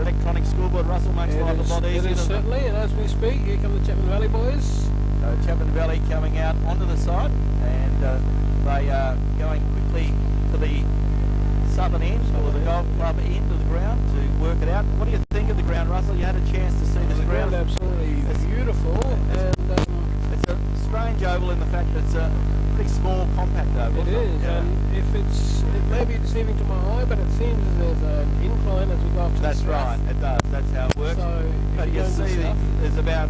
electronic scoreboard, Russell, makes life a lot easier. It is certainly, and as we speak, here come the Chapman Valley boys. Chapman Valley coming out onto the side, and they are going quickly to the southern end, or the golf club end of the ground to work it out. What do you think of the ground, Russell? You had a chance to see this ground. Absolutely beautiful, and it's a strange oval in the fact that it's a pretty small, compact oval. It is, and if it may be deceiving to my eye, but it seems as there's an incline as we go up to That's right, it does. That's how it works. So but you see there's about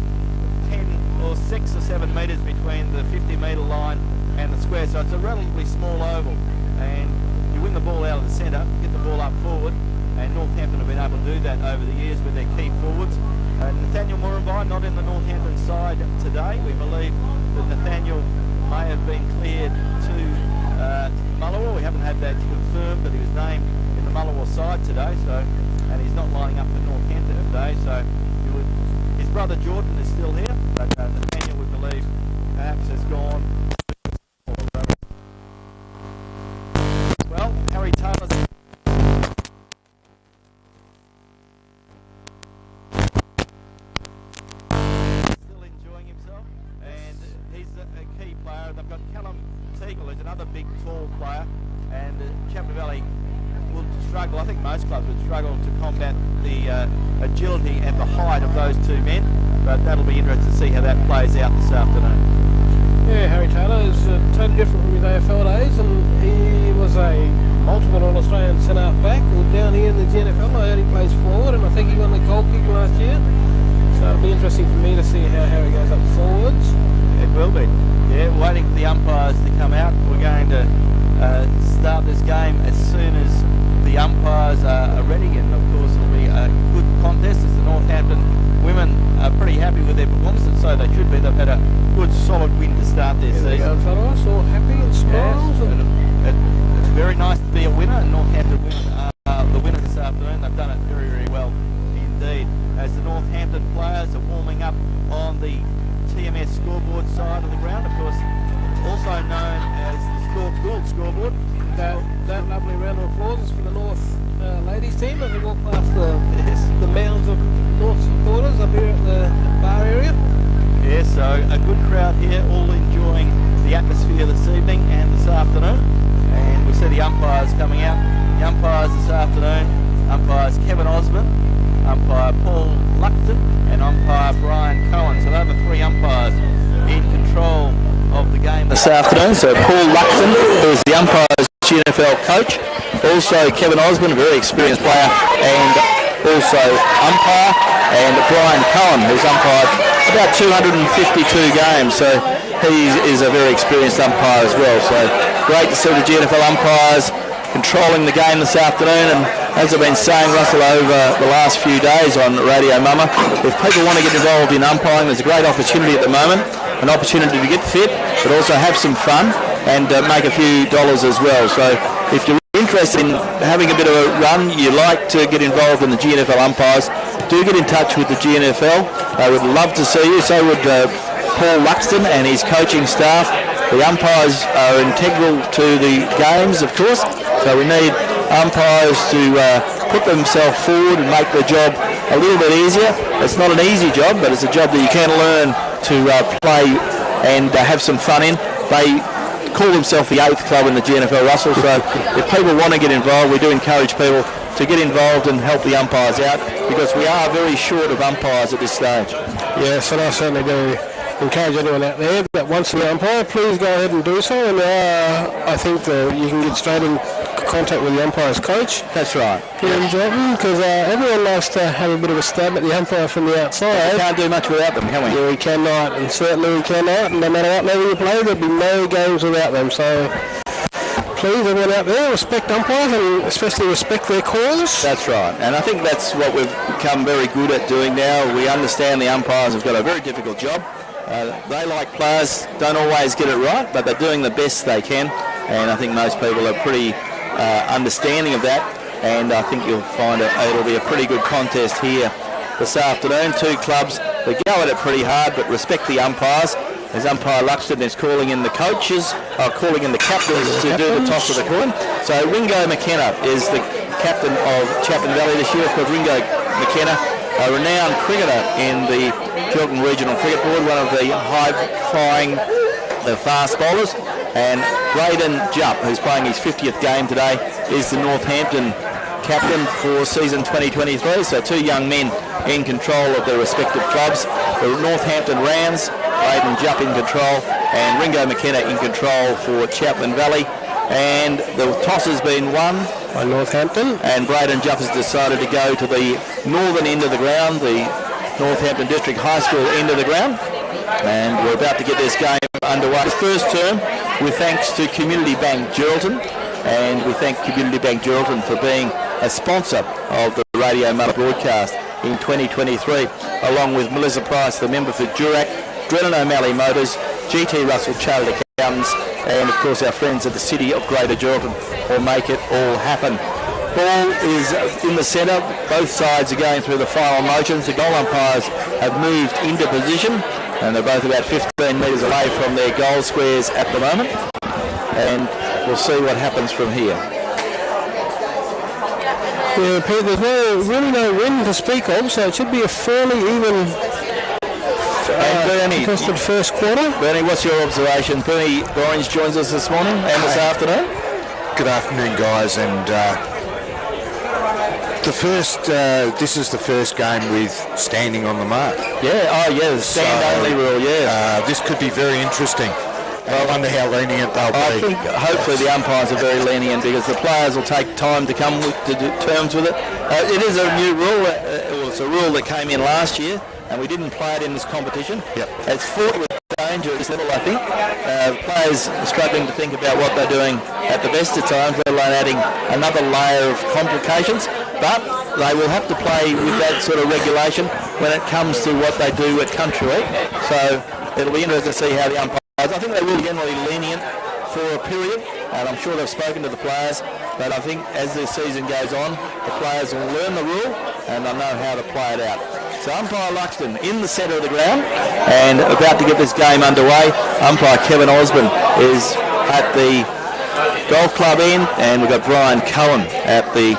10 or 6 or 7 metres between the 50-metre line and the square, so it's a relatively small oval, and you win the ball out of the centre, get the ball up forward, and Northampton have been able to do that over the years with their key forwards. Nathaniel Murumbai not in the Northampton side today. We believe that Nathaniel may have been cleared to Mullawa. We haven't had that confirmed, but he was named in the Mullawa side today, so, and he's not lining up for Northampton today, so his brother Jordan is still here, but Nathaniel, we believe, perhaps has gone. Well, Harry Taylor's still enjoying himself, and he's a key player. They've got Callum Teagle, who's another big, tall player, and Chapman Valley will struggle. I think most clubs would struggle to combat the agility and the height of those two men, but that'll be interesting to see how that plays out this afternoon. Yeah, Harry Taylor is totally different from his AFL days, and he was a multiple All-Australian centre-half-back. Down here in the GNFL, I heard he plays forward, and I think he won the goal kick last year. So it'll be interesting for me to see how Harry goes up forwards. It will be. Yeah, waiting for the umpires to come out. We're going to start this game as soon as the umpires are ready, and of course it'll be a good contest as the Northampton women are pretty happy with their performance, and so they should be. They've had a good solid win to start their season. Fellows, all happy and smiles. Yes, it's very nice to be a winner, and Northampton women are the winners this afternoon. They've done it very, very well indeed. As the Northampton players are warming up on the TMS scoreboard side of the ground, of course, also known as the Gould scoreboard. That lovely round of applause is for the North ladies team as we walk past the mounds of North supporters up here at the bar area. Yeah, so a good crowd here, all enjoying the atmosphere this evening and this afternoon. And we see the umpires coming out. The umpires this afternoon, umpires Kevin Osmond, umpire Paul Luckton, and umpire Brian Cohen. So they're the three umpires in control of the game this afternoon. So Paul Luckton, who's the umpire's GNFL coach, also Kevin Osmond, a very experienced player, and also umpire, and Brian Cohen, who's umpired about 252 games, so he is a very experienced umpire as well. So great to see the GNFL umpires controlling the game this afternoon, and as I've been saying, Russell, over the last few days on Radio Mama, if people want to get involved in umpiring, there's a great opportunity at the moment, an opportunity to get fit, but also have some fun and make a few dollars as well. So if you're interested in having a bit of a run, you like to get involved in the GNFL umpires, do get in touch with the GNFL. They would love to see you. So would Paul Luxton and his coaching staff. The umpires are integral to the games, of course, so we need umpires to put themselves forward and make the job a little bit easier. It's not an easy job, but it's a job that you can learn to play and have some fun in. They call themselves the 8th club in the GNFL, Russell, so if people want to get involved, we do encourage people to get involved and help the umpires out, because we are very short of umpires at this stage. Yes, and I certainly do encourage anyone out there that wants to be an umpire, please go ahead and do so, and I think that you can get straight in contact with the umpire's coach. That's right. Here in Jordan, because everyone likes to have a bit of a stab at the umpire from the outside. We can't do much without them, can we? Yeah, we cannot, and certainly we cannot, and no matter what level you play, there'll be no games without them, so please, everyone out there, respect umpires and especially respect their calls. That's right, and I think that's what we've become very good at doing now. We understand the umpires have got a very difficult job. They, like players, don't always get it right, but they're doing the best they can, and I think most people are pretty understanding of that, and I think you'll find it'll be a pretty good contest here this afternoon. Two clubs that go at it pretty hard, but respect the umpires. As umpire Luxton is calling in the coaches, calling in the captains to do the toss of the coin. So Ringo McKenna is the captain of Chapman Valley this year. Of course, Ringo McKenna, a renowned cricketer in the Chiltern Regional Cricket Board, one of the high-flying fast bowlers. And Braden Jupp, who's playing his 50th game today, is the Northampton captain for season 2023. So two young men in control of their respective clubs. The Northampton Rams, Braden Jupp in control, and Ringo McKenna in control for Chapman Valley. And the toss has been won by Northampton. And Braden Jupp has decided to go to the northern end of the ground, the Northampton District High School end of the ground. And we're about to get this game underway. First term, with thanks to Community Bank Geraldton. And we thank Community Bank Geraldton for being a sponsor of the Radio Mother broadcast in 2023, along with Melissa Price, the member for Durack, Drennan O'Malley Motors, GT Russell Chartered Accountants, and of course our friends at the City of Greater Geraldton will make it all happen. Ball is in the centre. Both sides are going through the final motions. The goal umpires have moved into position, and they're both about 15 metres away from their goal squares at the moment. And we'll see what happens from here. Yeah, Pete, there's really no wind to speak of, so it should be a fairly even contested first quarter. Bernie, what's your observation? Bernie Orange joins us this morning and this afternoon. Good afternoon, guys, and this is the first game with standing on the mark. Yeah, the stand-only rule, this could be very interesting. I wonder how lenient they'll be. I think hopefully the umpires are very lenient because the players will take time to come to terms with it. It is a new rule. It's a rule that came in last year, and we didn't play it in this competition. Yep. It's fraught with danger at this level, I think. Players are struggling to think about what they're doing at the best of times, let alone adding another layer of complications. But they will have to play with that sort of regulation when it comes to what they do at country week. So it'll be interesting to see how the umpires. I think they will be generally lenient for a period, and I'm sure they've spoken to the players, but I think as the season goes on, the players will learn the rule and they'll know how to play it out. So umpire Luxton in the centre of the ground and about to get this game underway. Umpire Kevin Osborne is at the golf club end, and we've got Brian Cohen at the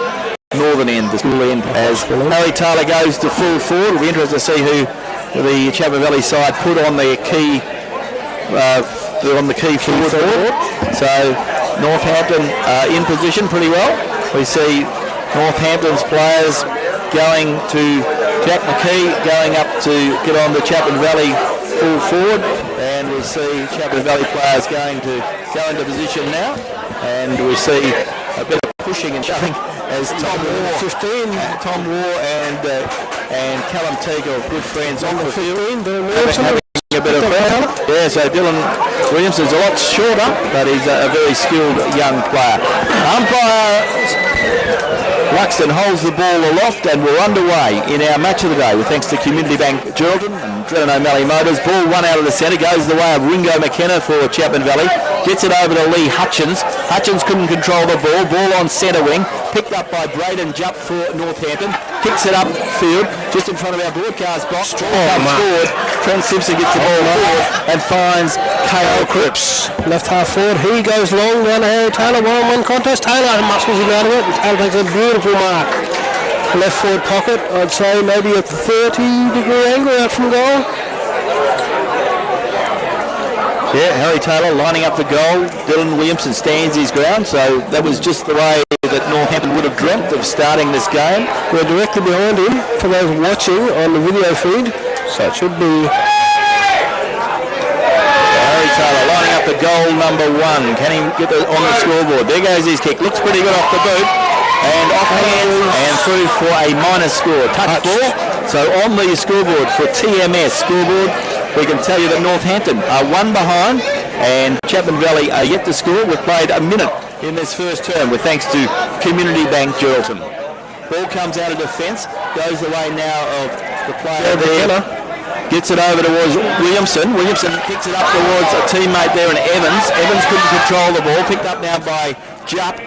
northern end, the school end, as Harry Taylor goes to full forward. It'll be interesting to see who the Chapman Valley side put on their key forward. So Northampton in position pretty well. We see Northampton's players going to Jack McKee, going up to get on the Chapman Valley full forward, and we see Chapman Valley players going to go into position now, and we see a bit of pushing and shoving as Tom Moore and Callum Teague are good friends on the field. A bit of fun. So Dylan Williamson's a lot shorter, but he's a very skilled young player. Umpire Luxton holds the ball aloft, and we're underway in our match of the day with thanks to Community Bank Geraldton and Drennan O'Malley Motors. Ball one out of the centre, goes the way of Ringo McKenna for Chapman Valley. Gets it over to Lee Hutchins. Hutchins couldn't control the ball. Ball on centre wing. Picked up by Braden Jupp for Northampton. Kicks it upfield, just in front of our broadcast box. Forward. Trent Simpson gets the ball forward and finds Kale Cripps. Left half forward. He goes long. Down to Harry Taylor. 1-on-1 contest. Taylor muscles him out of it. And Taylor takes a beautiful mark. Left forward pocket. I'd say maybe a 30-degree angle out from goal. Yeah, Harry Taylor lining up for goal. Dylan Williamson stands his ground, so that was just the way that Northampton would have dreamt of starting this game. We're directly behind him for those watching on the video feed, so it should be... Harry Taylor lining up for goal number 1. Can he get on the scoreboard? There goes his kick. Looks pretty good off the boot. And off hands and through for a minor score. Touch ball. So on the scoreboard for TMS scoreboard, we can tell you that Northampton are 1 behind and Chapman Valley are yet to score. We've played a minute in this first term with thanks to Community Bank Geraldton. Ball comes out of defence, goes the way now of the player there. Gets it over towards Williamson. Williamson kicks it up towards a teammate there in Evans. Evans couldn't control the ball. Picked up now by Jupp.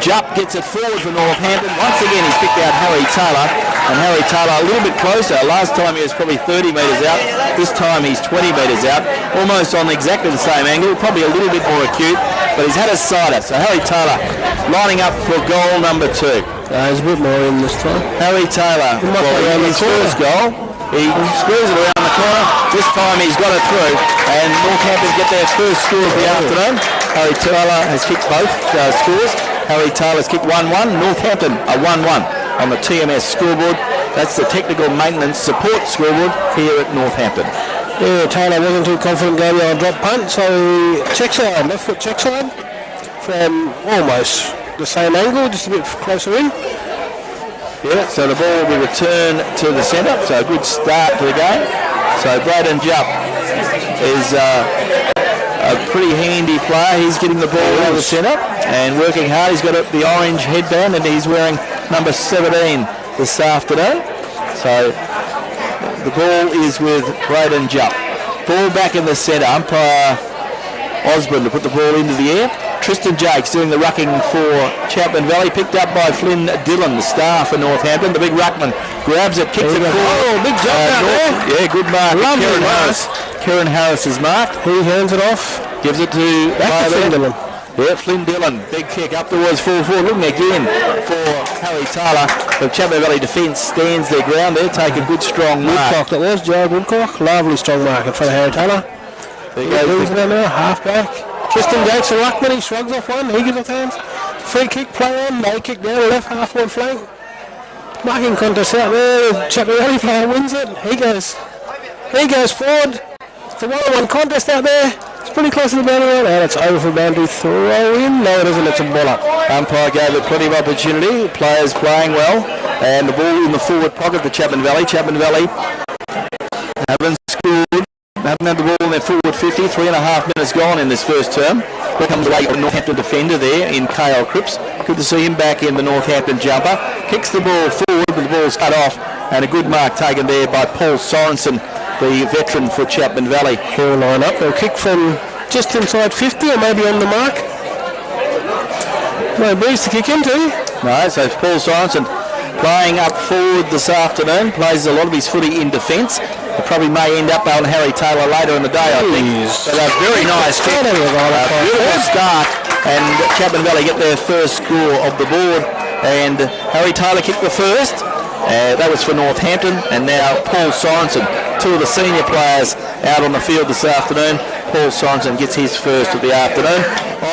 Jupp gets it forward for Northampton. Once again he's picked out Harry Taylor. And Harry Taylor a little bit closer. Last time he was probably 30 metres out. This time he's 20 metres out. Almost on exactly the same angle. Probably a little bit more acute. But he's had a sighter. So Harry Taylor lining up for goal number 2. There's a bit more in this time. Harry Taylor, his first goal, he screws it around the corner. This time he's got it through, and Northampton get their first score of the afternoon. Harry Taylor has kicked both scores. Harry Taylor's kicked 1-1. Northampton a 1-1 on the TMS scoreboard. That's the technical maintenance support scoreboard here at Northampton. Yeah, Taylor wasn't too confident going on a drop punt, so check side, left foot check side from almost the same angle, just a bit closer in. Yeah, so the ball will be returned to the centre, so a good start to the game. So Braden Jupp is a pretty handy player. He's getting the ball out of the centre and working hard. He's got the orange headband and he's wearing number 17 this afternoon. So the ball is with Braden Jupp. Ball back in the centre. Umpire Osborne to put the ball into the air. Tristan Jakes doing the rucking for Chapman Valley, picked up by Flynn Dillon, the star for Northampton. The big ruckman grabs it, kicks it forward. Oh, big jump out there. Yeah, good mark. Lovely Kieran Harris is marked. He hands it off. Gives it to Flynn Dillon. Yeah, Flynn Dillon. Big kick up towards 4-4. Looking again for Harry Taylor. The Chapman Valley defence stands their ground there, taking good strong mark. Woodcock, that was Joe Woodcock. Lovely strong mark in front of Harry Taylor. There you go. Now, half back. Tristan Jakes, the ruckman, he shrugs off one. He gives it hands. Free kick, play on. They kick down left half one flank. Marking contest out there. Chapman Valley player wins it. He goes forward. It's a one-on-one contest out there. It's pretty close to the boundary line, and it's over for boundary throw in. No, it isn't. It's a ball up. Umpire gave it plenty of opportunity. Players playing well, and the ball in the forward pocket for Chapman Valley. Chapman Valley haven't scored. Haven't had the ball in their forward 50. 3.5 minutes gone in this first term. Here comes away a Northampton defender there in Kale Cripps. Good to see him back in the Northampton jumper. Kicks the ball forward, but the ball's cut off, and a good mark taken there by Paul Sorensen, the veteran for Chapman Valley. He'll line up. They'll kick from just inside 50 or maybe on the mark. No breeze to kick into. No, so Paul Sorensen playing up forward this afternoon. Plays a lot of his footy in defence. It probably may end up on Harry Taylor later in the day, I think. But a very nice kick. Beautiful start. And Chapman Valley get their first score of the board. And Harry Taylor kicked the first. That was for Northampton. And now Paul Sorensen, two of the senior players out on the field this afternoon. Paul Sorensen gets his first of the afternoon.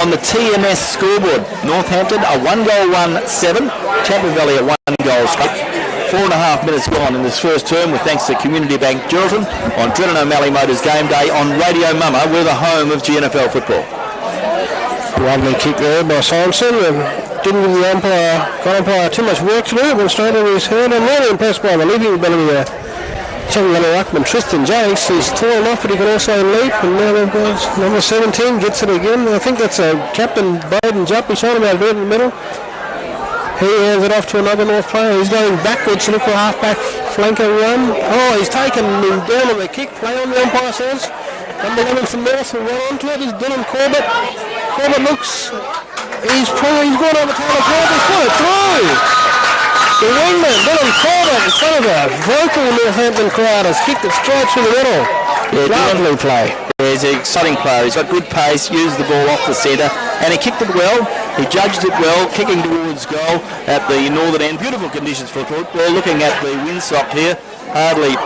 On the TMS scoreboard, Northampton a 1-goal 1-7. Chapman Valley a 1-goal straight. 4.5 minutes gone in this first term, with thanks to Community Bank Geraldton on Drennan O'Malley Motors Game Day on Radio Mama. We're the home of GNFL football. Lovely kick there by Sorensen. Didn't give the umpire too much work to do. It went straight over his head. I'm really impressed by the leaping ability there. Chapman Valley ruckman Tristan Jakes is tall enough, but he can also leap. And now they've got number 17 gets it again. I think that's a Captain Braden Jupp. He's showing about a bit in the middle. He hands it off to another North player. He's going backwards to look for a half-back flanker run. Oh, he's taken him down on the kick. Play on, the umpire says. Number 11 from North will run onto it. Is Dylan Corbett. Corbett looks. He's gone over Taylor's head. He's put it through. The wingman, Dylan Corbett, in front of a vocal Northampton crowd, has kicked it straight through the middle. Yeah, lovely play. Yeah, he's an exciting player. He's got good pace, used the ball off the centre, and he kicked it well. He judged it well, kicking towards goal at the northern end. Beautiful conditions for football. Looking at the windsock here, hardly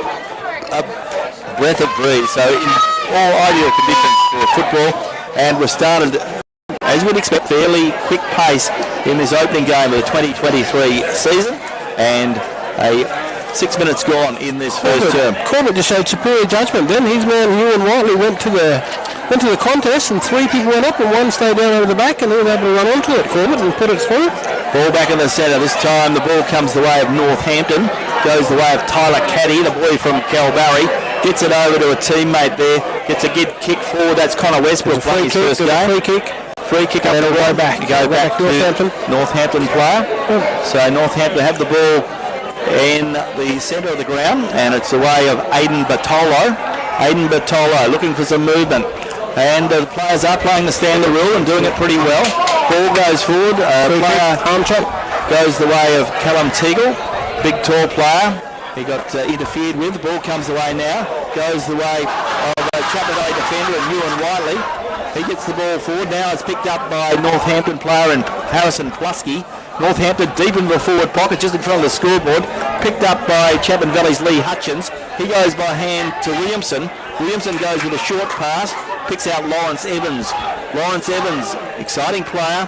a breath of breeze. So in all ideal conditions for football, and we've started, as we'd expect, fairly quick pace in this opening game of the 2023 season, and a 6 minutes gone in this first term. Corbett just showed superior judgment then. His man Ewan Whiteley went to the contest, and 3 people went up and 1 stayed down over the back, and he was able to run onto it, Corbett, and put it through. Ball back in the centre. This time the ball comes the way of Northampton, goes the way of Tyler Caddy, the boy from Calbarry. Gets it over to a teammate there, gets a good kick forward. That's Connor Westbrook playing his first game. Free kick up the way back. Go back to Northampton player. So Northampton have the ball in the centre of the ground, and it's the way of Aidan Bartolo. Aidan Bartolo looking for some movement. And the players are playing the standard rule and doing it pretty well. Ball goes forward. Player arm chop goes the way of Callum Teagle, big tall player. He got interfered with. The ball comes away now. Goes the way of Chapman Valley defender and Ewan Whiteley. He gets the ball forward. Now it's picked up by Northampton player and Harrison Plusky. Northampton deep into the forward pocket, just in front of the scoreboard. Picked up by Chapman Valley's Lee Hutchins. He goes by hand to Williamson. Williamson goes with a short pass, picks out Lawrence Evans. Lawrence Evans, exciting player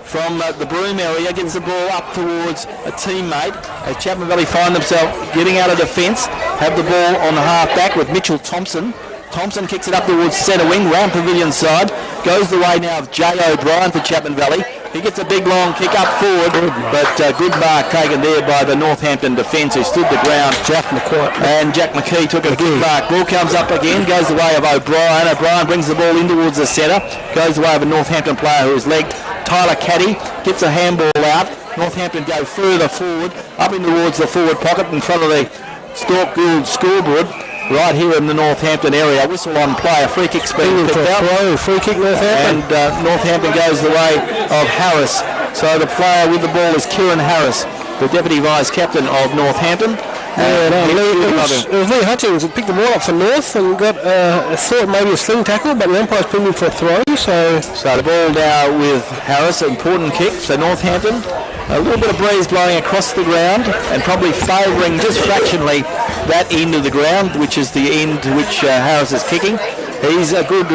from the Broome area, gets the ball up towards a teammate as Chapman Valley find themselves getting out of defence. Have the ball on the half-back with Mitchell Thompson. Thompson kicks it up towards centre wing, round pavilion side. Goes the way now of J. O'Brien for Chapman Valley. He gets a big long kick up forward, but good mark taken there by the Northampton defence who stood the ground. Jack McKee took a good mark. Ball comes up again, goes the way of O'Brien. O'Brien brings the ball in towards the centre. Goes the way of a Northampton player who is legged. Tyler Caddy gets a handball out. Northampton go further forward, up in towards the forward pocket in front of the Stork Gould scoreboard. Right here in the Northampton area, whistle on play, a free kick's being picked out. Free kick Northampton. And Northampton goes the way of Harris. So the player with the ball is Kieran Harris, the Deputy Vice Captain of Northampton. It was Lee Hutchins that picked the ball up for North and got thought maybe a sling tackle, but the umpire's put him for a throw. So the ball now with Harris, an important kick. So Northampton, a little bit of breeze blowing across the ground and probably favouring just fractionally that end of the ground, which is the end to which Harris is kicking. He's a good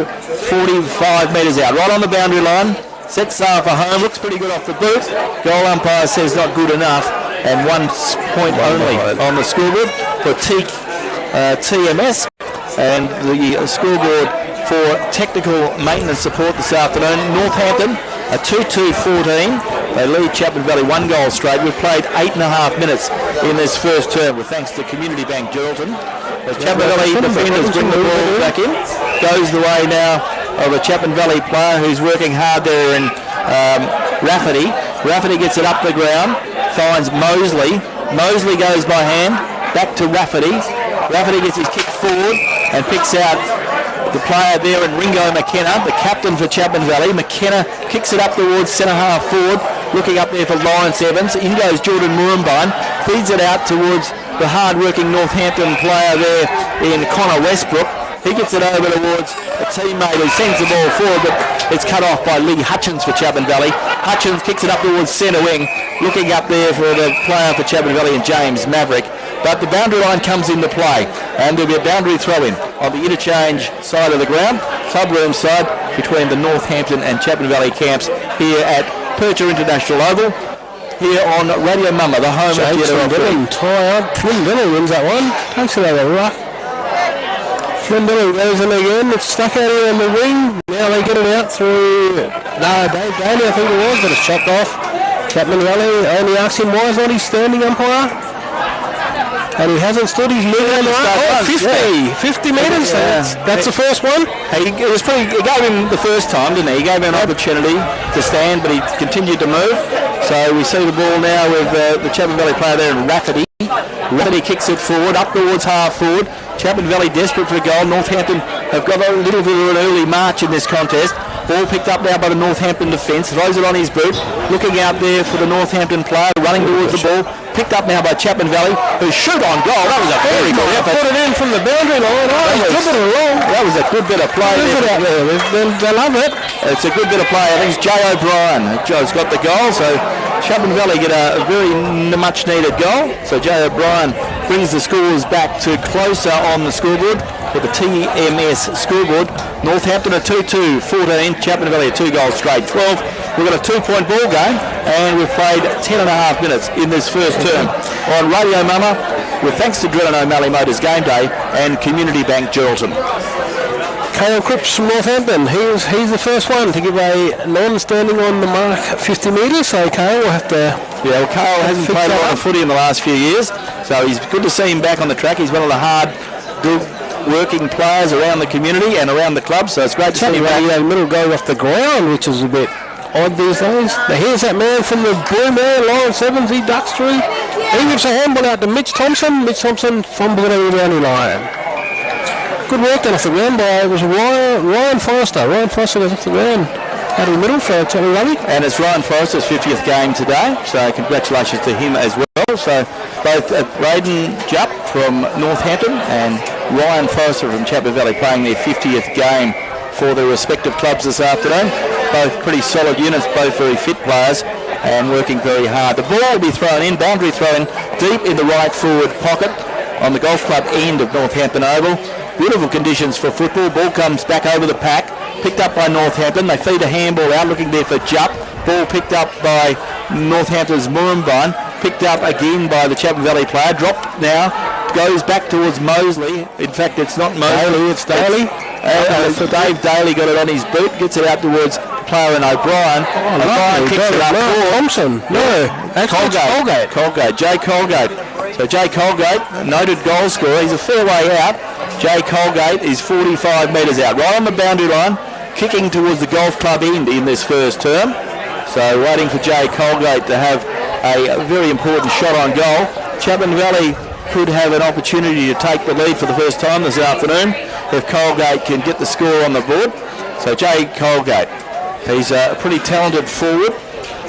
45 metres out, right on the boundary line. Sets for home, looks pretty good off the boot. Goal umpire says not good enough, and 1 point only on the scoreboard for TMS, and the scoreboard for technical maintenance support this afternoon. Northampton, a 2-2-14. They lead Chapman Valley 1 goal straight. We've played 8.5 minutes in this first term, with thanks to Community Bank Geraldton. As Chapman Valley defenders bring the ball back in. Goes the way now of a Chapman Valley player who's working hard there in Rafferty. Rafferty gets it up the ground, finds Mosley. Mosley goes by hand, back to Rafferty. Rafferty gets his kick forward and picks out the player there in Ringo McKenna, the captain for Chapman Valley. McKenna kicks it up towards centre half forward, looking up there for Lawrence Evans. In goes Jordan Murrumbine, feeds it out towards the hard-working Northampton player there in Connor Westbrook. He gets it over towards a teammate who sends the ball forward, but it's cut off by Lee Hutchins for Chapman Valley. Hutchins kicks it up towards centre wing, looking up there for the player for Chapman Valley and James Maverick. But the boundary line comes into play, and there'll be a boundary throw-in on the interchange side of the ground, clubroom side, between the Northampton and Chapman Valley camps here at Percher International Oval, here on Radio Mumma, the home of Theatre. Flynn Dillon wins that one. Takes it over rough. Flynn Dillon goes in again. It's stuck out here on the wing. Now they get it out through Dave Daly, I think it was, but it's chopped off. Chapman Valley only asks him why is not he standing umpire. And he hasn't stood his leg on the right. 50 metres. That's the first one. He gave him the first time, didn't he? He gave him an opportunity to stand, but he continued to move. So we see the ball now with the Chapman Valley player there in Rafferty. Rafferty kicks it forward, up towards half forward. Chapman Valley desperate for a goal. Northampton have got a little bit of an early march in this contest. Ball picked up now by the Northampton defence. Throws it on his boot. Looking out there for the Northampton player. Running towards the ball. Picked up now by Chapman Valley, who shoot on goal. That was a very good effort. Put it in from the boundary line. That was a good bit of play. They love it. It's a good bit of play. I think it's J. O'Brien who's got the goal. So Chapman Valley get a very much needed goal. So J. O'Brien brings the scores back to closer on the scoreboard for the TMS scoreboard. Northampton a 2-2-14, Chapman Valley a 2 goals straight 12. We've got a 2-point ball game and we've played 10.5 minutes in this first term on Radio Mumma with thanks to Drennan O'Malley Motors Game Day and Community Bank Geraldton. Cale Cripps from Northampton, he's the first one to give a non-standing on the mark 50 metres, so Cale will have to... Yeah, well, Cale hasn't played a lot of footy in the last few years, so he's good to see him back on the track. He's one of the hard working players around the community and around the club, so it's great to see him back. He middle go off the ground, which is a bit odd these days. Now here's that man from the Broome area, Lawrence Evans. He ducks through. He gives a handball out to Mitch Thompson. Mitch Thompson fumbles it over the boundary line. Good work done off the ground by, it was Ryan Forrester. Ryan Forrester goes off the ground out of the middle for Chapman Valley. And it's Ryan Forrester's 50th game today, so congratulations to him as well. So both Braden Jupp from Northampton and Ryan Forrester from Chapman Valley playing their 50th game for their respective clubs this afternoon. Both pretty solid units, both very fit players. and working very hard. The ball will be thrown in, boundary thrown deep in the right forward pocket on the golf club end of Northampton Oval. Beautiful conditions for football. Ball comes back over the pack, picked up by Northampton. They feed a handball out, looking there for Jupp. Ball picked up by Northampton's Murrumbine, picked up again by the Chapman Valley player. Dropped now, goes back towards Mosley. In fact, it's not Mosley, it's Daly. So Dave Daly got it on his boot, gets it out towards player and O'Brien. O'Brien kicks it up. Thompson. No, Colgate. Jay Colgate. So Jay Colgate, noted goal scorer. He's a fair way out. Jay Colgate is 45 metres out, right on the boundary line, kicking towards the golf club end in this first term. So waiting for Jay Colgate to have a very important shot on goal. Chapman Valley could have an opportunity to take the lead for the first time this afternoon if Colgate can get the score on the board. So Jay Colgate, he's a pretty talented forward,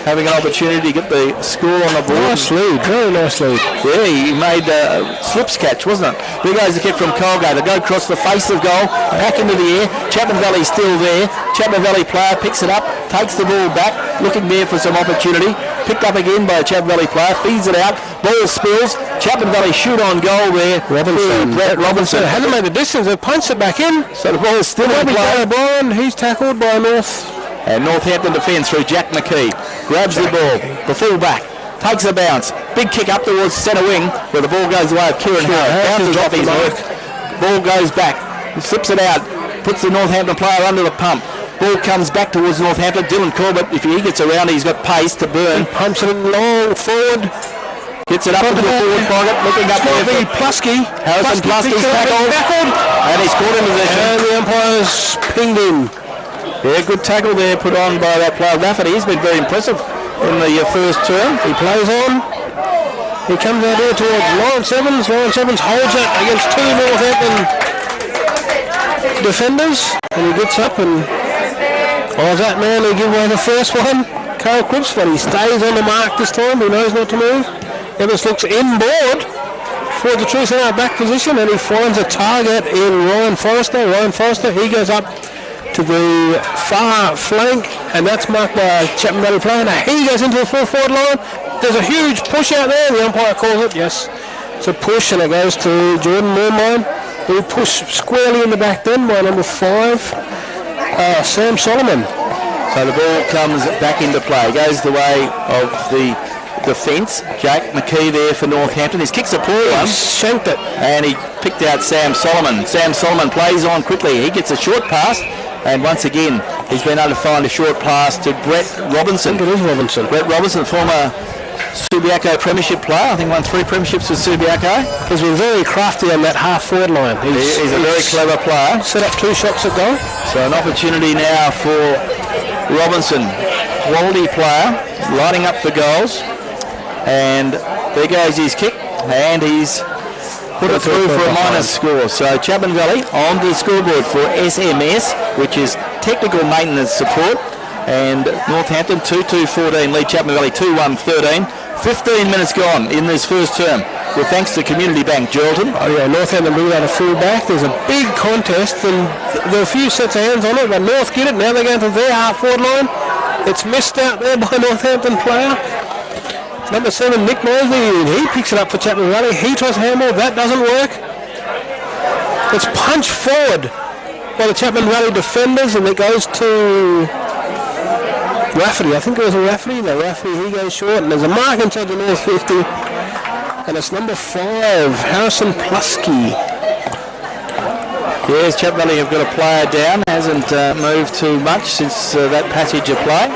having an opportunity to get the score on the board. Nice lead, very nice lead. Yeah, he made a slips catch, wasn't it? There goes the kick from Colgate. They go across the face of goal, back into the air. Chapman Valley's still there. Chapman Valley player picks it up, takes the ball back, looking there for some opportunity. Picked up again by a Chapman Valley player, feeds it out, ball spills. Chapman Valley shoot on goal there. Brett Robinson hasn't made the distance. They punched it back in. So the ball is still in play. O'Brien, he's tackled by North. And Northampton defence through Jack McKee. Grabs the ball, the full-back, takes a bounce. Big kick up towards centre wing, where the ball goes away of Kieran Harris. Bounces off his hook. Ball goes back, slips it out, puts the Northampton player under the pump. Ball comes back towards Northampton. Dylan Corbett, if he gets around, he's got pace to burn. Pumps it long forward. Gets it up into the forward pocket, looking up there for Plusky. Harrison Plusky's tackled. And he's caught in position. And the umpire's pinged him. Yeah, good tackle there put on by that player. Rafferty, he's been very impressive in the first term. He plays on. He comes out here towards Lawrence Evans. Lawrence Evans holds it against two Northampton defenders. And he gets up and that man, he give away the first one. Carl Cripps, but he stays on the mark this time. He knows not to move. Evans looks inboard for the true centre back position, and he finds a target in Ryan Forrester. He goes up to the far flank, and that's marked by a Chapman Valley player. Now he goes into the full forward line. There's a huge push out there. The umpire calls it, yes. It's a push, and it goes to Jordan Moormine, who pushed squarely in the back then by number 5, Sam Solomon. So the ball comes back into play. Goes the way of the defence. Jack McKee there for Northampton. His kick's a poor one. Shanked it. And he picked out Sam Solomon. Sam Solomon plays on quickly. He gets a short pass. And once again, he's been able to find a short pass to Brett Robinson. I think it is Robinson. Brett Robinson, former Subiaco Premiership player. I think won 3 premierships with Subiaco. He's been very crafty on that half-forward line. He's a very clever player. Set up 2 shots at goal. So an opportunity now for Robinson. Quality player, lining up for goals. And there goes his kick. And he's put it through for a minus score. So Chapman Valley on the scoreboard for SMS, which is technical maintenance support. And Northampton 2-2-14 lead Chapman Valley 2-1-13. 15 minutes gone in this first term. Well, thanks to Community Bank Geraldton. Oh yeah, Northampton bring out a full back. There's a big contest, and there are a few sets of hands on it, but North get it. Now they're going to their half-forward line. It's missed out there by a Northampton player. Number 7, Nick Mosley, he picks it up for Chapman Valley. He tries handball, that doesn't work. It's punched forward by the Chapman Valley defenders, and it goes to Rafferty. I think it was a Rafferty. No, Rafferty, he goes short, and there's a mark inside the North 50. And it's number 5, Harrison Plusky. Yes, Chapman Valley have got a player down. Hasn't moved too much since that passage of play.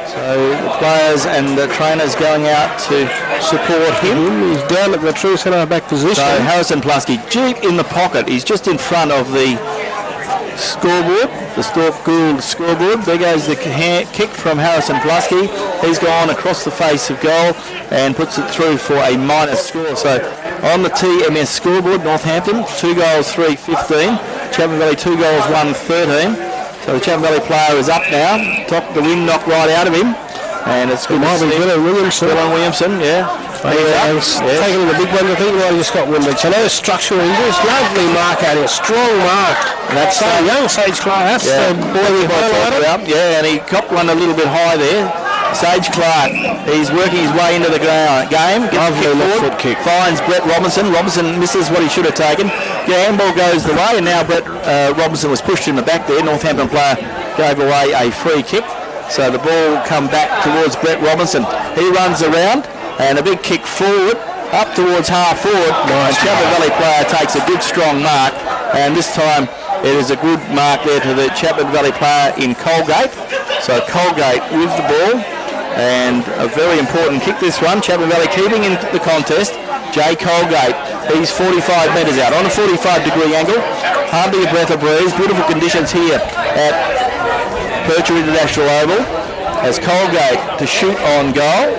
So the players and the trainers going out to support him. He's down at the true centre back position. So Harrison Plusky deep in the pocket. He's just in front of the scoreboard, the Stork Gould scoreboard. There goes the kick from Harrison Plusky. He's gone across the face of goal and puts it through for a minus score. So on the TMS scoreboard, Northampton 2 goals, 3-15. Chapman Valley 2 goals, 1-13. So the Chapman Valley player is up now. Top the wind knocked right out of him. And it's good to see Dylan Williamson, yeah. He's taking the big one. I think he just got winded. So no structural injuries. Lovely mark out here. Strong mark. That's young Sage Clark. That's the boy we highlighted. Yeah, and he copped one a little bit high there. Sage Clark, he's working his way into the game. Lovely left foot kick. Finds Brett Robinson. Robinson misses what he should have taken. The handball goes the way, and now Brett Robinson was pushed in the back there. Northampton player gave away a free kick. So the ball will come back towards Brett Robinson. He runs around, and a big kick forward, up towards half forward. Nice. And Chapman Valley player takes a good strong mark, and this time it is a good mark there to the Chapman Valley player in Colgate. So Colgate with the ball, and a very important kick this one. Chapman Valley keeping in the contest. Jay Colgate, he's 45 metres out on a 45-degree angle. Hardly a breath of breeze. Beautiful conditions here at Percher International Oval. As Colgate to shoot on goal.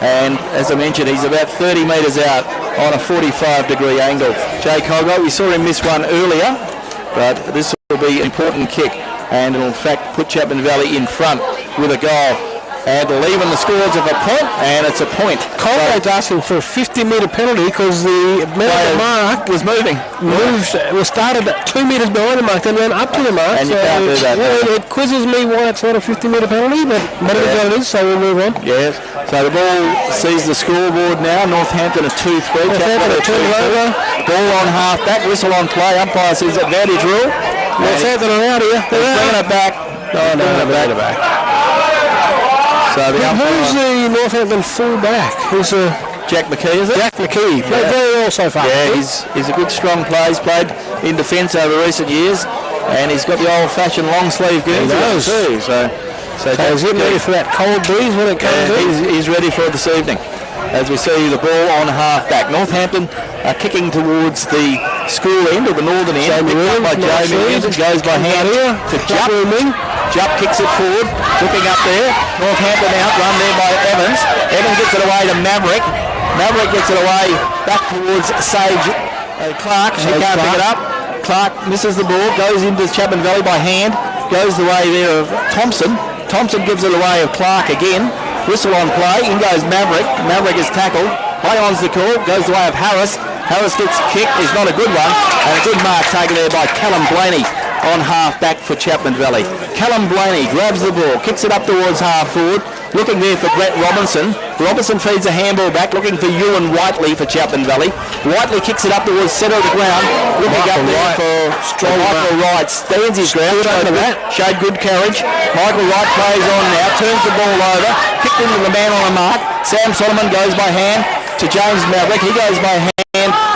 And as I mentioned, he's about 30 metres out on a 45-degree angle. Jay Colgate, we saw him miss one earlier, but this will be an important kick, and will in fact put Chapman Valley in front with a goal. And will even the scores of a point, and it's a point. Colgate's asking for a 50-metre penalty because the man at the mark was moving. Was started at 2 metres behind the mark, then ran up to the mark. And so you can't do that. Yeah, it quizzes me why it's not a 50-metre penalty, but whatever it is, so we'll move on. Yes. So the ball sees the scoreboard now. Northampton at 2-3. Northampton at 2-3. Ball on half back, whistle on play. Umpire says advantage rule. Northampton are out here. They're bringing it back. Oh, no, bringing it back. So who's the Northampton full back? Who's Jack McKee, is it? Jack McKee. Played very well so far. Yeah, he's a good strong player. He's played in defence over recent years, and he's got the old-fashioned long-sleeve Guernsey too. So he's getting ready for that cold breeze when it comes in. He's ready for it this evening. As we see the ball on half-back. Northampton are kicking towards the school end, or the northern end. Picked up by Jamie Williams. Goes by hand to Jupp. Jupp kicks it forward, looking up there. Northampton outrun there by Evans. Evans gets it away to Maverick. Maverick gets it away back towards Sage Clark. He can't pick it up. Clark misses the ball, goes into Chapman Valley by hand. Goes the way there of Thompson. Thompson gives it away of Clark again. Whistle on play. In goes Maverick. Maverick is tackled. Play on's the call. Goes the way of Harris. Harris gets kicked. Is not a good one. And a good mark taken there by Callum Blaney on half back for Chapman Valley. Callum Blaney grabs the ball, kicks it up towards half forward, looking there for Brett Robinson. Robinson feeds a handball back, looking for Ewan Whiteley for Chapman Valley. Whiteley kicks it up towards centre of the ground, looking up there for Michael Wright. Stands his ground, showed good courage. Michael Wright plays on now, turns the ball over, kicked into the man on a mark. Sam Solomon goes by hand to James Maverick. He goes by hand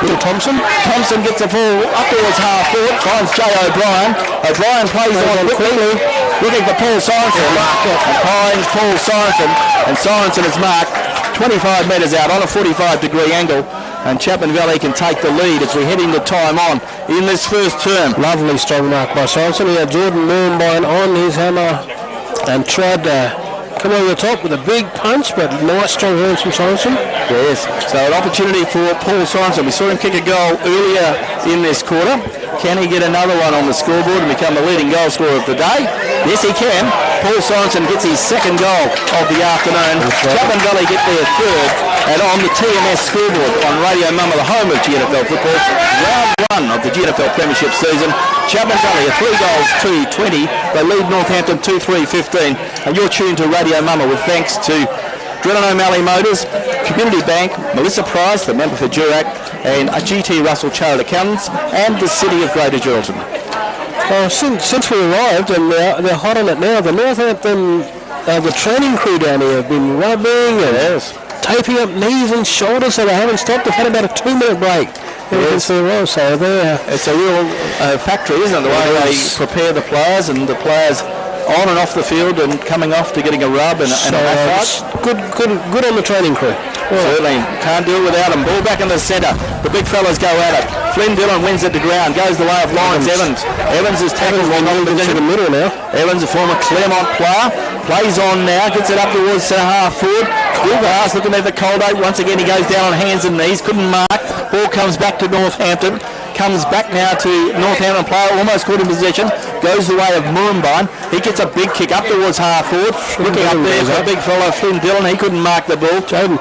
to Thompson. Thompson gets the ball up towards half forward, finds Jay O'Brien. O'Brien plays on quickly, looking for Paul Sorensen. Finds Paul Sorensen, and Sorensen is marked 25 metres out on a 45-degree angle, and Chapman Valley can take the lead as we head into time on in this first term. Lovely strong mark by Sorensen. He had Jordan Moonbine on his hammer and tried to come over the top with a big punch, but nice strong hands from Sorensen. Yes, so an opportunity for Paul Sorensen. We saw him kick a goal earlier in this quarter. Can he get another one on the scoreboard and become the leading goal scorer of the day? Yes, he can. Paul Sorensen gets his second goal of the afternoon. Chapman Valley get their third, and on the TMS scoreboard on Radio Mama, the home of GNFL football, round 1 of the GNFL Premiership season. Chapman Valley are 3 goals to 20. They lead Northampton 2-3-15. And you're tuned to Radio Mama with thanks to Drennan O'Malley Motors, Community Bank, Melissa Price, the member for Durack, and GT Russell Chartered Accountants, and the City of Greater Geraldton. Since we arrived, and they're hot on it now, the Northampton, the training crew down here have been rubbing and taping up knees and shoulders, so they haven't stopped. They've had about a 2-minute break. Yes. So it's a real factory, isn't it? The way they prepare the players, and the players on and off the field and coming off to getting a rub and a massage. Good on the training crew. Certainly, can't do it without them. Ball back in the centre. The big fellas go at it. Flynn Dillon wins it to ground. Goes the way of Lawrence Evans. Evans is tackled in the middle now. Evans, a former Claremont player, plays on now. Gets it up towards half forward. Good pass, looking there for Colgate. Once again, he goes down on hands and knees. Couldn't mark. Ball comes back to Northampton. Comes back now to Northampton player, almost caught in possession. Goes the way of Murrumbine. He gets a big kick up towards half forward. Looking up there for a big fellow, Flynn Dillon. He couldn't mark the ball. Chapman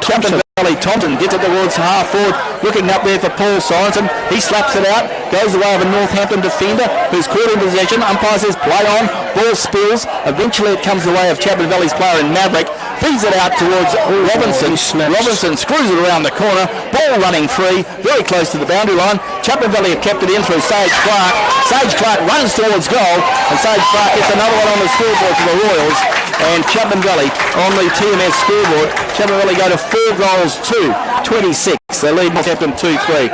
Valley Thompson gets it towards half forward. Looking up there for Paul Sorensen. He slaps it out. goes the way of a Northampton defender who's caught in possession. Umpire says play on, ball spills. Eventually it comes the way of Chapman Valley's player in Maverick. Feeds it out towards Robinson. Robinson screws it around the corner. Ball running free, very close to the boundary line. Chapman Valley have kept it in through Sage Clark. Sage Clark runs towards goal, and Sage Clark gets another one on the scoreboard for the Royals. And Chapman Valley on the TMS scoreboard. Chapman Valley go to 4 goals to 26. They lead Northampton 2-3.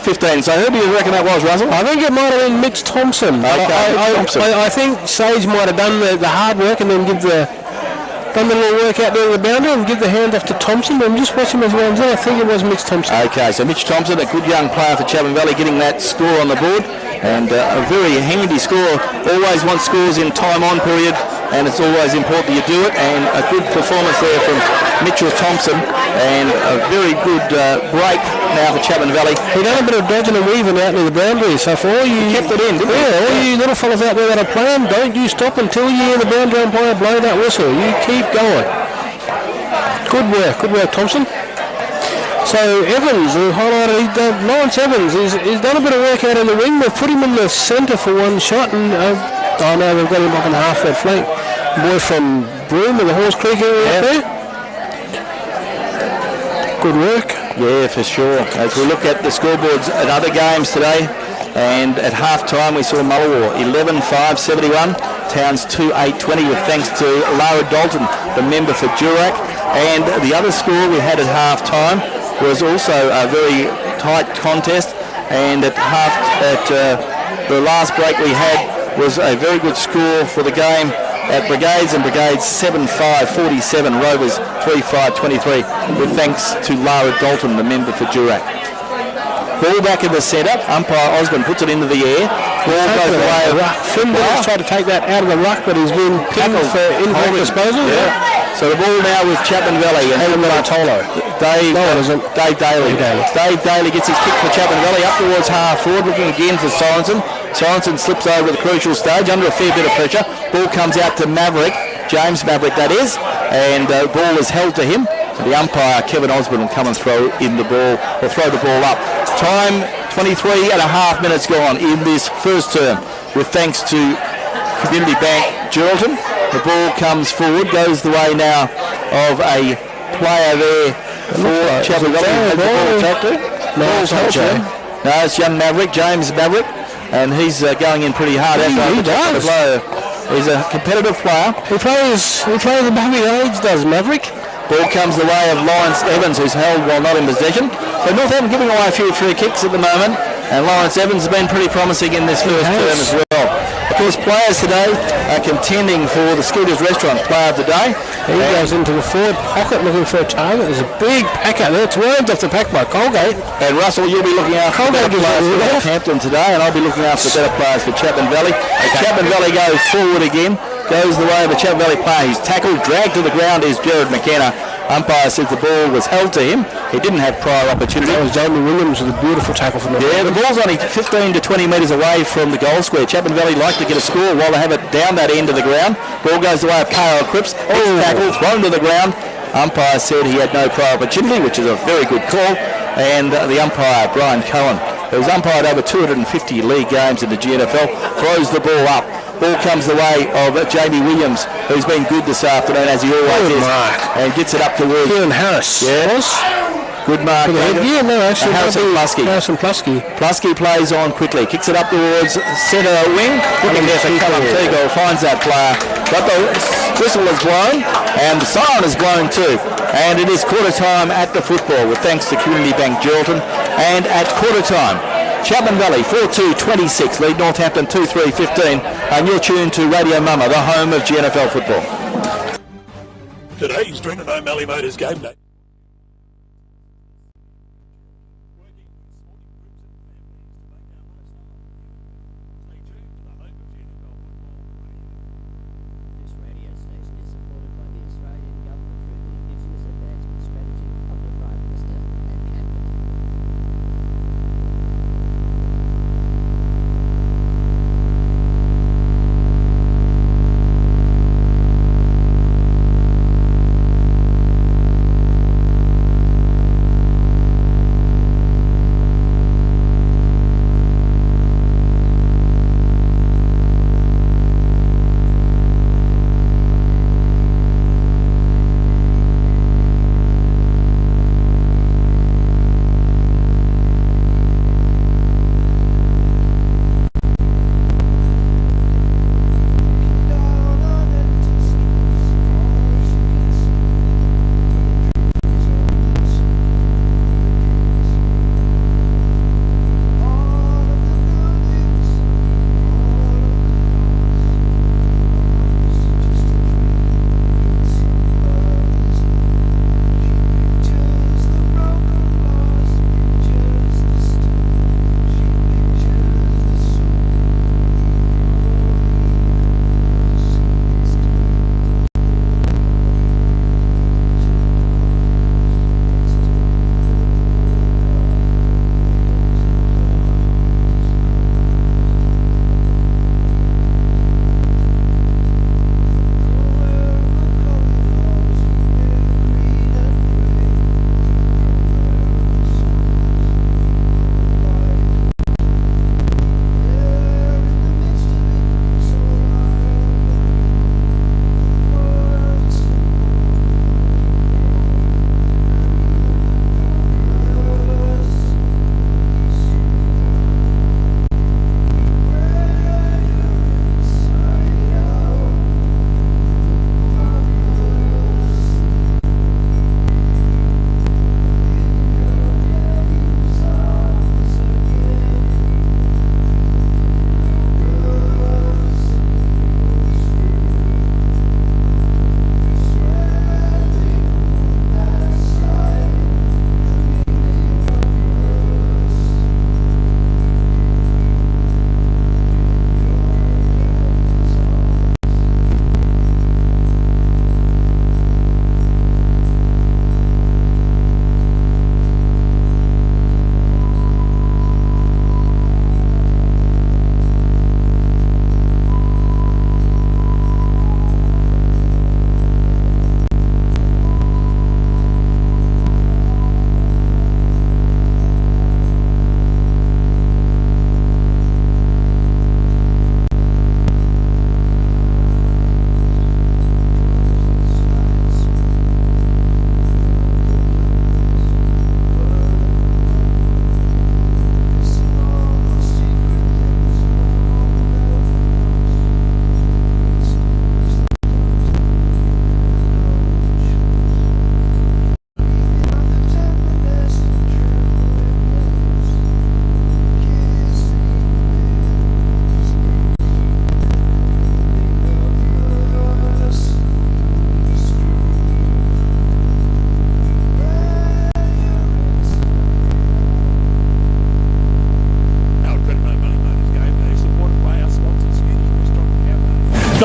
15. So who do you reckon that was, Russell? I think it might have been Mitch Thompson. Okay, I think Sage might have done the hard work and then done the little work out there in the boundary and give the hand off to Thompson. But I'm just watching as well. I think it was Mitch Thompson. Okay, so Mitch Thompson, a good young player for Chapman Valley, getting that score on the board. And a very handy score. Always want scores in time on period, and it's always important you do it. And a good performance there from Mitchell Thompson, and a very good break now for Chapman Valley. He done a bit of dodging and weaving out near the boundary, so for all you... He kept it in, didn't he? All you little fellas out there that are playing, don't you stop until you hear the boundary umpire blow that whistle. You keep going. Good work, Thompson. So Evans, who highlighted, Lawrence Evans, he's done a bit of work out in the wing. They've put him in the centre for one shot, and no, they've got him up on the half that flank. Boy from Broome in the Horse Creek area there. Good work. Yeah, for sure. As we look at the scoreboards at other games today, and at half-time we saw Mullawar 11-5-71, Towns 2-8-20 with thanks to Lara Dalton, the member for Durack. And the other score we had at half-time was also a very tight contest, and at the last break we had was a very good score for the game at Brigades, and Brigades 7-5-47, Rovers 3-5-23 with thanks to Lara Dalton, the member for Durack. Ball back in the centre, umpire Osborne puts it into the air. Ball goes away. Finbar's tried to take that out of the ruck, but he's been pinned for incorrect disposal. Yeah. So the ball now with Chapman Valley and Bartolo. Dave Daly. Dave Daly gets his kick for Chapman Valley up towards half forward, looking again for Sorensen. Sorensen slips over the crucial stage under a fair bit of pressure. Ball comes out to Maverick, James Maverick that is, and ball is held to him. The umpire Kevin Osborne will come and throw the ball up. Time 23 and a half minutes gone in this first term, with thanks to Community Bank Geraldton. The ball comes forward, goes the way now of a player there for Chapman Valley. No, it's young Maverick, James Maverick, and he's going in pretty hard. He does. He's a competitive player. He plays above his age, does Maverick. Ball comes the way of Lawrence Evans, who's held while not in possession. So Northampton giving away a few free kicks at the moment, and Lawrence Evans has been pretty promising in this first term as well. Of course, players today are contending for the Scooters Restaurant Player of the Day. He goes into the forward pocket looking for a target. There's a big pack out there. It's wormed off the pack by Colgate. And Russell, you'll be looking after the better players for Northampton today, and I'll be looking after the better players for Chapman Valley. Chapman Valley goes forward again. Goes the way of the Chapman Valley player. He's tackled, dragged to the ground is Jared McKenna. Umpire says the ball was held to him. He didn't have prior opportunity. That was Jamie Williams with a beautiful tackle from the Yeah, the ball's only 15 to 20 metres away from the goal square. Chapman Valley like to get a score while they have it down that end of the ground. Ball goes the way of K.O. Cripps. Tackle, thrown to the ground. Umpire said he had no prior opportunity, which is a very good call. And the umpire, Brian Cohen, who's umpired over 250 league games in the GNFL, throws the ball up. Ball comes the way of Jamie Williams, who's been good this afternoon, as he always is, and gets it up towards Kieran Harris. Yes. Good mark. Yeah, no, actually. Harrison Plusky. Plusky plays on quickly, kicks it up towards centre wing. Looking there for Callum Teagle, finds that player. But the whistle is blown, and the siren is blown too. And it is quarter time at the football, with thanks to Community Bank Geraldton. And at quarter time, Chapman Valley 4-2-26 lead Northampton 2-3-15, and you're tuned to Radio Mama, the home of GNFL football. Today's Drennan O'Malley Motors Game Day.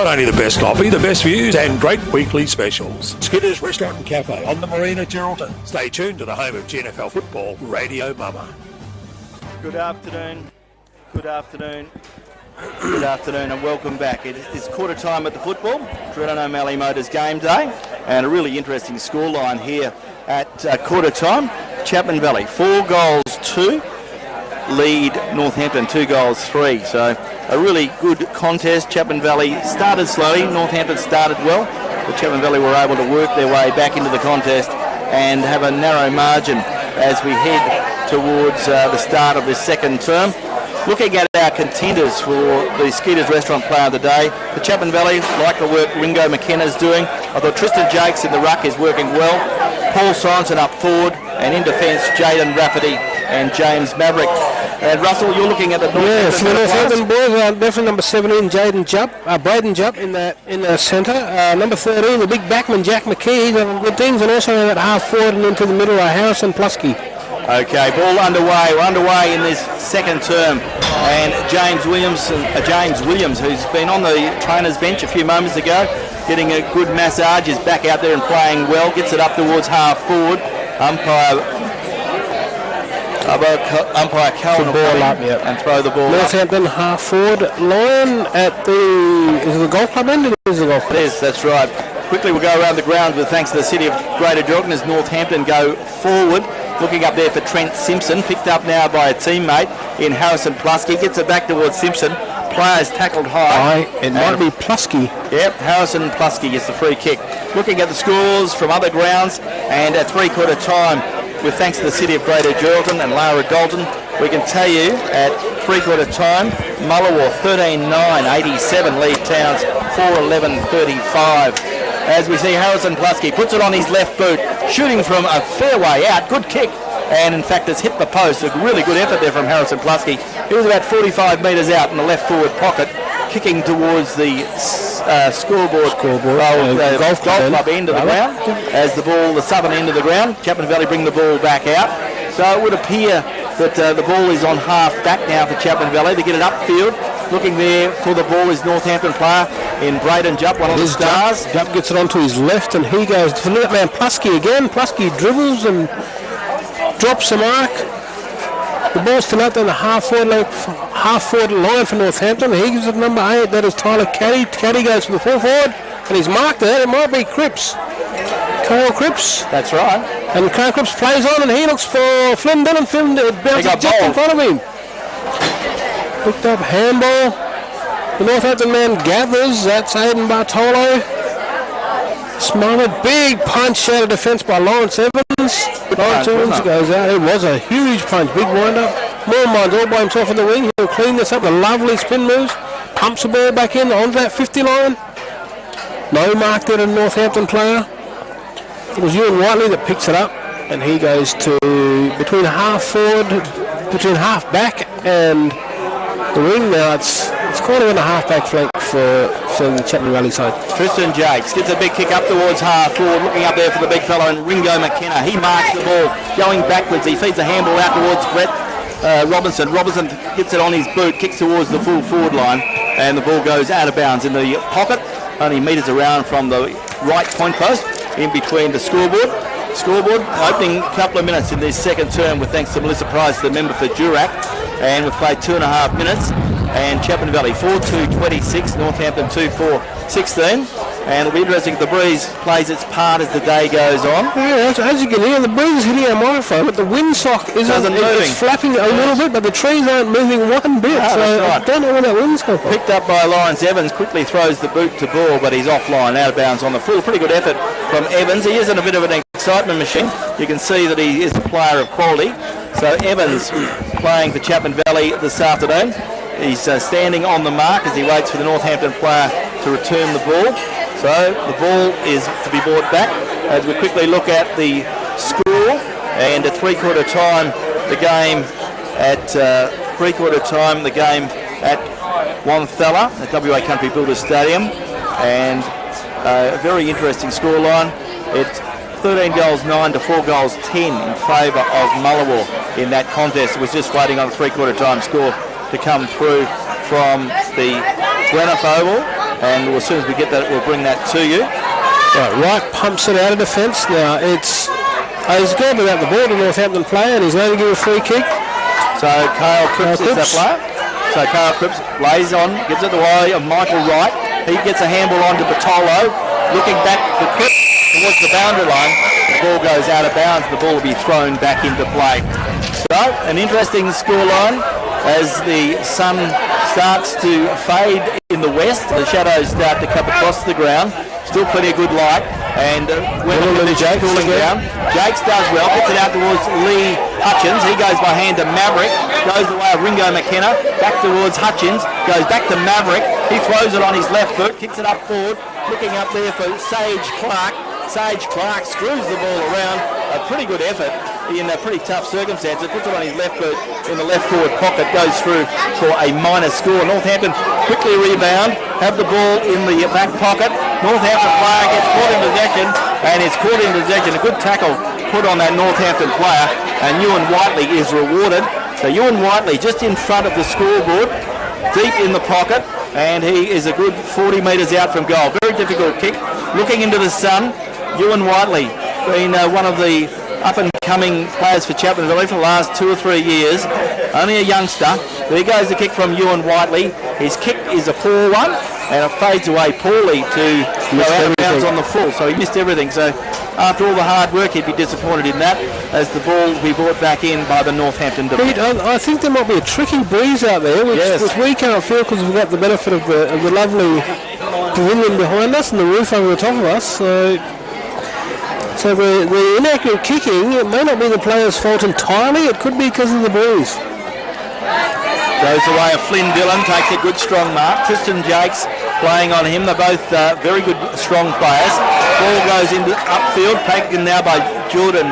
Not only the best coffee, the best views and great weekly specials. Skinner's Restaurant and Cafe on the Marina, Geraldton. Stay tuned to the home of GNFL football, Radio Mama. Good afternoon. Good afternoon. Good afternoon and welcome back. It is quarter time at the football, Dreadon O'Malley Motors game day, and a really interesting scoreline here at quarter time. Chapman Valley 4 goals 2, lead Northampton 2 goals 3. So a really good contest. Chapman Valley started slowly, Northampton started well, but Chapman Valley were able to work their way back into the contest and have a narrow margin as we head towards the start of this second term. Looking at our contenders for the Skeeter's Restaurant Player of the Day, the Chapman Valley, like the work Ringo McKenna's doing. I thought Tristan Jakes in the ruck is working well. Paul Sorensen up forward, and in defence, Jaden Rafferty and James Maverick. And Russell, you're looking at the Northampton. Yeah, Northampton boys, definitely number 17, Braden Jupp in the centre. Number 13, the big backman, Jack McKee, he's done good things, and also at half forward and into the middle, Harrison Plusky. Okay, ball underway. We're underway in this second term, and James Williams, who's been on the trainer's bench a few moments ago, getting a good massage, is back out there and playing well. Gets it up towards half forward. Umpire Carl will ball up, and throw the ball. Northampton half forward line at the golf club end. It is the golf club. It is. That's right. Quickly, we'll go around the grounds with thanks to the City of Greater Geraldton as Northampton go forward. Looking up there for Trent Simpson, picked up now by a teammate in Harrison Plusky. Gets it back towards Simpson. Players tackled high. It might be Plusky. Yep, Harrison Plusky gets the free kick. Looking at the scores from other grounds, and at three-quarter time, with thanks to the City of Greater Geraldton and Lara Dalton, we can tell you at three-quarter time, Mullawar 13-9, 87 lead Towns 4-11-35. As we see Harrison Plusky puts it on his left boot, shooting from a fair way out. Good kick, and in fact has hit the post. A really good effort there from Harrison Plusky. He was about 45 metres out in the left forward pocket, kicking towards the scoreboard the golf club end of the ground. As the southern end of the ground, Chapman Valley bring the ball back out. So it would appear that the ball is on half back now for Chapman Valley. They get it upfield. Looking there for the ball is Northampton player in Braden Jupp, one of the stars. Jupp gets it onto his left, and he goes to that man Plusky again. Plusky dribbles and drops the mark. The ball's still out there in the half forward line for Northampton. He gives it number 8. That is Tyler Caddy. Caddy goes to the full forward, and he's marked there. It might be Cripps. Carl Cripps. That's right. And Carl Cripps plays on, and he looks for Flynn Dillon. Flynn bounces just in front of him. Picked up handball. The Northampton man gathers. That's Aidan Bartolo. Smothered. Big punch out of defence by Lawrence Evans. Lawrence Evans goes out. It was a huge punch. Big wind-up. Moormines all by himself in the wing. He'll clean this up. A lovely spin moves. Pumps the ball back in onto that 50 line. No mark there to the Northampton player. It was Ewan Whiteley that picks it up. And he goes to between half back and the wing now. It's quarter and a half back flank for the Chapman Valley side. Tristan Jakes gets a big kick up towards half forward, looking up there for the big fellow, and Ringo McKenna. He marks the ball, going backwards. He feeds the handball out towards Brett Robinson. Robinson gets it on his boot, kicks towards the full forward line, and the ball goes out of bounds in the pocket, only metres around from the right point post, in between the scoreboard. Opening couple of minutes in this second term with thanks to Melissa Price, the member for Durack, and we've played 2.5 minutes, and Chapman Valley 4-2-26, Northampton 2-4-16, and it'll be interesting if the breeze plays its part as the day goes on. Yeah, as you can hear, the breeze is hitting our microphone, but the windsock it's flapping a little bit, but the trees aren't moving one bit, I don't know where that wind's coming from. Picked up by Lawrence Evans, quickly throws the boot to ball, but he's offline, out of bounds on the full. Pretty good effort from Evans. He isn't a bit of an excitement machine. You can see that he is a player of quality. So Evans playing for Chapman Valley this afternoon. He's standing on the mark as he waits for the Northampton player to return the ball. So the ball is to be brought back as we quickly look at the score. And at three-quarter time, the game at Wanthella at WA Country Builders Stadium. And a very interesting scoreline. It's 13 goals 9 to 4 goals 10 in favour of Mullawar in that contest. It was just waiting on a three-quarter time score to come through from the Glenelg Oval. and as soon as we get that, we'll bring that to you. Right, pumps it out of defence. Now he's gone without the ball to Northampton player, and he's going to give a free kick. So Kyle Cripps is that player. So Kyle Cripps lays on, gives it the way of Michael Wright. He gets a handball on to Bartolo, looking back for Cripps towards the boundary line. The ball goes out of bounds. The ball will be thrown back into play. So an interesting scoreline as the sun starts to fade in the west. The shadows start to come across the ground. Still plenty of good light, and when Jake's cooling down, Jakes does well, gets it out towards Lee Hutchins. He goes by hand to Maverick, goes the way of Ringo McKenna, back towards Hutchins, goes back to Maverick. He throws it on his left foot, kicks it up forward, looking up there for Sage Clark. Sage Clark screws the ball around. A pretty good effort in a pretty tough circumstances. Puts it on his left foot in the left forward pocket, goes through for a minor score. Northampton quickly rebound, have the ball in the back pocket. Northampton player gets caught in possession, and is caught in possession. A good tackle put on that Northampton player, and Ewan Whiteley is rewarded. So Ewan Whiteley just in front of the scoreboard, deep in the pocket, and he is a good 40 metres out from goal. Very difficult kick. Looking into the sun, Ewan Whiteley been one of the up-and-coming players for Chapman Valley for the last 2 or 3 years. Only a youngster. There goes the kick from Ewan Whiteley. His kick is a 4-1, and it fades away poorly to go out of bounds on the full. So he missed everything. So after all the hard work, he'd be disappointed in that, as the ball will be brought back in by the Northampton defence. I think there might be a tricky breeze out there, which we can't feel because we've got the benefit of the lovely pavilion behind us and the roof over the top of us. So the inaccurate kicking, it may not be the player's fault entirely. It could be because of the breeze. Goes the way of Flynn Dillon, takes a good strong mark. Tristan Jakes playing on him. They're both very good strong players. Ball goes into upfield, taken now by Jordan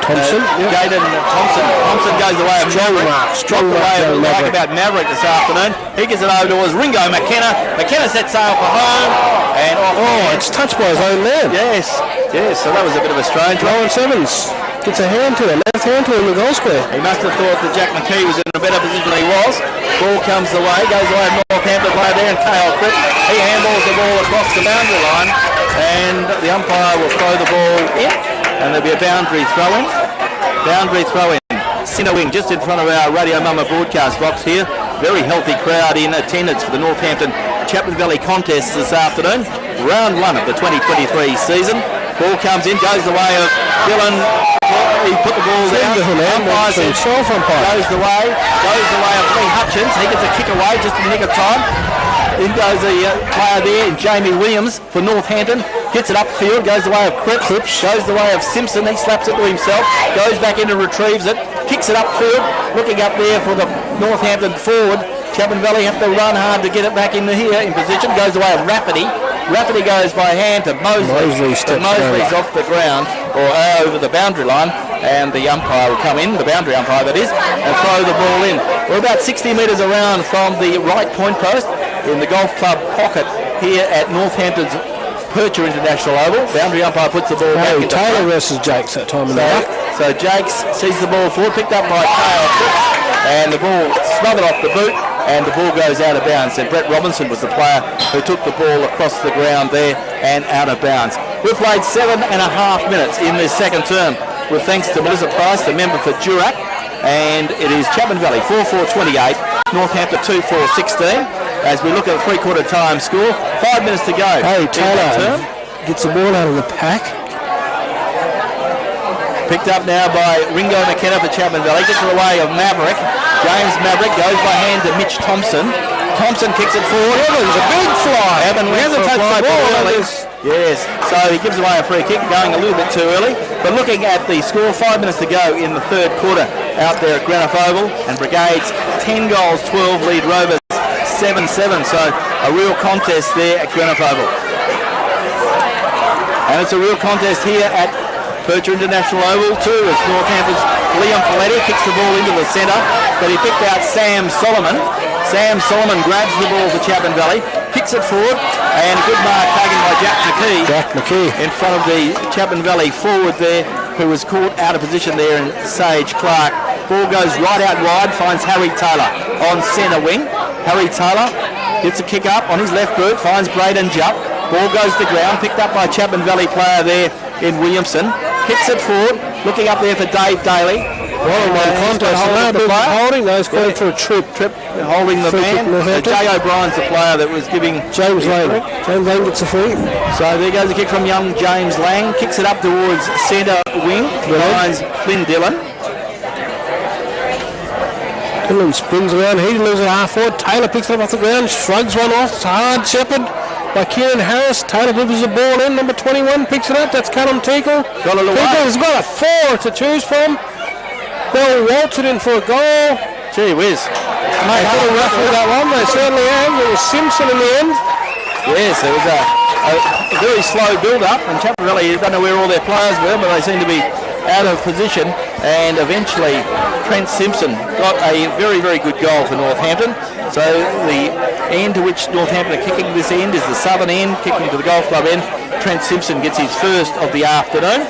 Thompson. Jaden Thompson. Thompson goes the way of Maverick. Strong the way of Maverick. About Maverick this afternoon. He gets it over towards Ringo McKenna. McKenna sets sail for home, and off. It's touched by his own man. Yes. So that was a bit of a strange one. Rowan Simmons gets a hand to him, left hand to him in the goal square. He must have thought that Jack McKee was in a better position than he was. Ball comes the way, goes away of Northampton player there, and Kyle Cripps. He handballs the ball across the boundary line, and the umpire will throw the ball in, and there'll be a boundary throw in. Centre wing, just in front of our Radio Mama broadcast box here. Very healthy crowd in attendance for the Northampton Chapman Valley contest this afternoon. Round 1 of the 2023 season. Ball comes in, goes the way of Dylan. He put the ball down. Umpire goes the way of Lee Hutchins. He gets a kick away just in the nick of time. In goes the player there, Jamie Williams for Northampton. Gets it upfield, goes the way of Cripps. Goes the way of Simpson. He slaps it to himself. Goes back in and retrieves it. Kicks it upfield. Looking up there for the Northampton forward. Chapman Valley have to run hard to get it back in here in position. Goes the way of Rafferty. Rafferty goes by hand to Mosley. Mosley's off the ground or over the boundary line, and the umpire will come in, the boundary umpire that is, and throw the ball in. We're about 60 metres around from the right point post in the golf club pocket here at Northampton's Percher International Oval. Boundary umpire puts the ball back into Taylor versus Jakes that time of night. So Jakes sees the ball forward, picked up by Kyle Cripps, and the ball smothered off the boot, and the ball goes out of bounds. And Brett Robinson was the player who took the ball across the ground there and out of bounds. We've played 7.5 minutes in this second term, with thanks to Melissa Price, the member for Durack, and it is Chapman Valley 4-4-28, Northampton 2-4-16. As we look at the three-quarter time score, 5 minutes to go. Hey, Taylor gets the ball out of the pack. Picked up now by Ringo McKenna for Chapman Valley. Gets it away of Maverick. James Maverick goes by hand to Mitch Thompson. Thompson kicks it forward. Evans, a big fly. Evan hasn't touched the ball early. Yes, so he gives away a free kick, going a little bit too early. But looking at the score, 5 minutes to go in the third quarter out there at Granite Oval. And Brigades 10 goals, 12 lead Rovers 7-7. So a real contest there at Granite Oval. And it's a real contest here at Percher International Oval too, as Northampton's Liam Paletti kicks the ball into the centre, but he picked out Sam Solomon. Sam Solomon grabs the ball for Chapman Valley, kicks it forward, and a good mark taken by Jack McKee. In front of the Chapman Valley forward there, who was caught out of position there in Sage Clark. Ball goes right out wide, finds Harry Taylor on centre wing. Harry Taylor gets a kick up on his left boot, finds Braden Jupp. Ball goes to the ground, picked up by Chapman Valley player there in Williamson. Kicks it forward, looking up there for Dave Daly. Holding those calling for a trip. Holding the man. Jay O'Brien's the player that was giving James Lang. James Lang gets a free. So there goes a kick from young James Lang. Kicks it up towards centre wing. Behind Flynn Dillon. Dillon spins around. He loses a half forward. Taylor picks it up off the ground. Shrugs one off. It's hard shepherd by Kieran Harris. Taylor delivers the ball in. Number 21 picks it up. That's Callum Tinkle. Tinkle's got a 4 to choose from. Ball waltzed in for a goal. Gee whiz. Mate, a little rough with that one. They certainly have. It was Simpson in the end. Yes, it was a very slow build-up, and Chapman Valley, don't know where all their players were, but they seem to be out of position, and eventually Trent Simpson got a very, very good goal for Northampton. So the end to which Northampton are kicking this end is the southern end, kicking to the golf club end. Trent Simpson gets his first of the afternoon.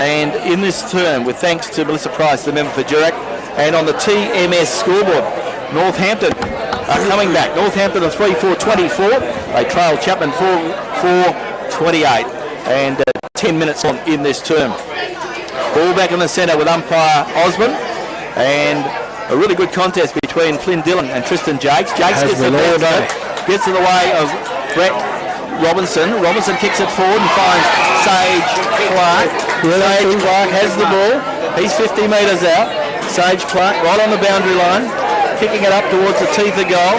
And in this term, with thanks to Melissa Price, the member for Durack, and on the TMS scoreboard, Northampton are coming back. Northampton are 3-4-24. They trail Chapman 4-4-28. And 10 minutes on in this term. Ball back in the centre with umpire Osborne. And a really good contest between Flynn Dillon and Tristan Jakes. Jakes gets in the way of Brett Robinson. Robinson kicks it forward and finds Sage Clark. Sage Clark has the ball. He's 50 metres out. Sage Clark right on the boundary line. Kicking it up towards the teeth of goal.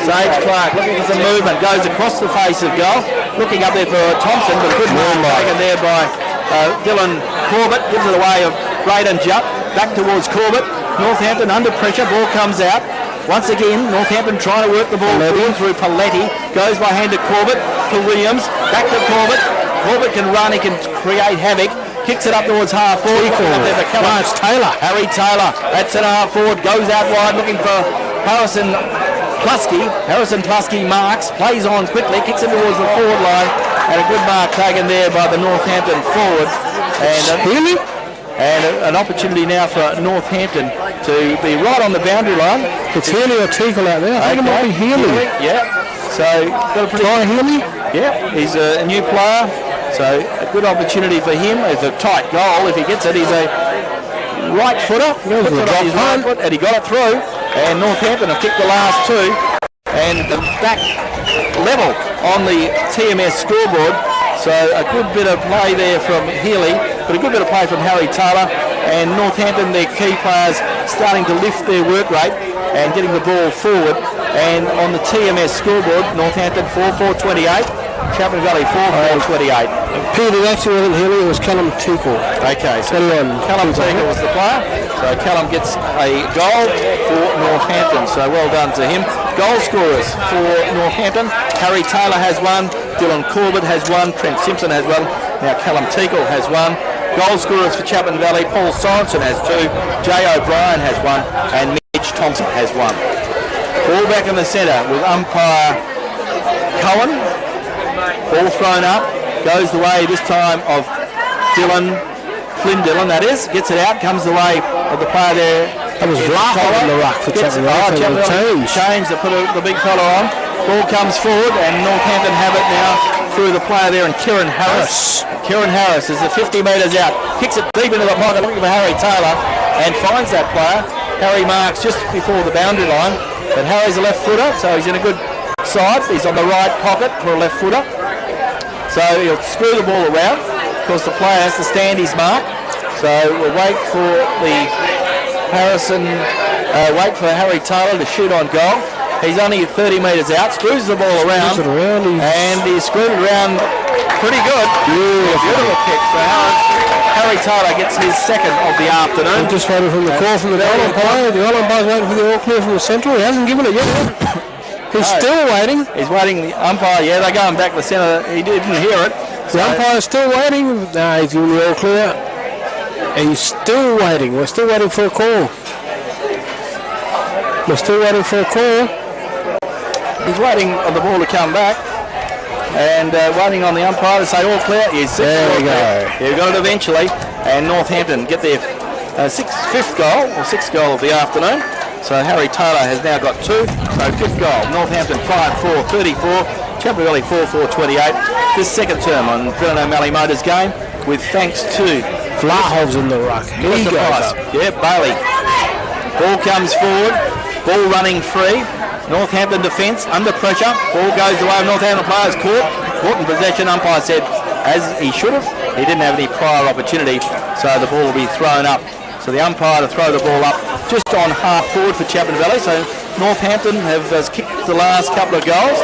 Sage Clark looking for some movement. Goes across the face of goal. Looking up there for Thompson, but good mark taken there by Dylan Corbett. Gives it away of Braden Jupp. Back towards Corbett. Northampton under pressure. Ball comes out. Once again, Northampton trying to work the ball through Paletti. Goes by hand to Corbett, to Williams. Back to Corbett. Corbett can run, he can create havoc. Kicks it up towards half forward. It's Taylor. Harry Taylor. That's at half forward. Goes out wide looking for Harrison Plusky. Harrison Plusky marks. Plays on quickly. Kicks it towards the forward line. And a good mark taken there by the Northampton forward. And an opportunity now for Northampton to be right on the boundary line. It's Healy or Tinkle out there. I think it might be Healy. Yeah. So got a pretty Healy? Yeah. He's a new player. So a good opportunity for him. It's a tight goal. If he gets it, he's a right footer. Puts it on his right foot, and he got it through. And Northampton have kicked the last two. And the back level on the TMS scoreboard. So a good bit of play there from Healy, but a good bit of play from Harry Taylor. And Northampton, their key players, starting to lift their work rate and getting the ball forward. And on the TMS scoreboard, Northampton 4-4-28, Chapman Valley 4-4-28. Peter actually wasn't Healy, it was Callum Tinkle. Okay, so Callum Tinkle was the player. So Callum gets a goal for Northampton. So well done to him. Goal scorers for Northampton. Harry Taylor has one. Dylan Corbett has one. Trent Simpson has one. Now Callum Tinkle has one. Goal scorers for Chapman Valley. Paul Sorensen has two. Jay O'Brien has one. And Mitch Thompson has one. Ball back in the centre with umpire Cohen. Ball thrown up. Goes the way this time of Flynn Dillon, that is. Gets it out. Comes the way of the player there. That was rough on the ruck for Chapman Valley. Change to put the big fella on. Ball comes forward and Northampton have it now through the player there and Kieran Harris. Kieran Harris is the 50 metres out. Kicks it deep into the pocket looking for Harry Taylor and finds that player. Harry marks just before the boundary line. But Harry's a left footer, so he's in a good side. He's on the right pocket for a left footer. So he'll screw the ball around. Of course, the player has to stand his mark. So we'll wait for the wait for Harry Taylor to shoot on goal. He's only 30 metres out, screws the ball around, and he's screwed it around pretty good. Beautiful kick for Harry Taylor gets his second of the afternoon. I'm just waiting for the call from the goal umpire. The goal umpire's waiting for the all clear from the central. He hasn't given it yet. He's still waiting. He's waiting. The umpire, yeah, they're going back to the centre. He didn't hear it. The umpire's still waiting. No, he's giving the all clear. He's still waiting. We're still waiting for a call. We're still waiting for a call. He's waiting on the ball to come back and waiting on the umpire to say all clear. There we go. He got it eventually, and Northampton get their sixth goal of the afternoon. So Harry Taylor has now got 2. So 5th goal. Northampton 5-4, 34. Chapman Valley 4-4, 28. This second term on Brennan O'Malley Motors game with thanks to Vlahov's in the ruck. He goes up. Yeah, Bailey. Ball comes forward. Ball running free. Northampton defence under pressure. Ball goes the way of Northampton players. Caught in possession. Umpire said, as he should have, he didn't have any prior opportunity, so the ball will be thrown up. So the umpire to throw the ball up just on half forward for Chapman Valley. So Northampton have kicked the last couple of goals.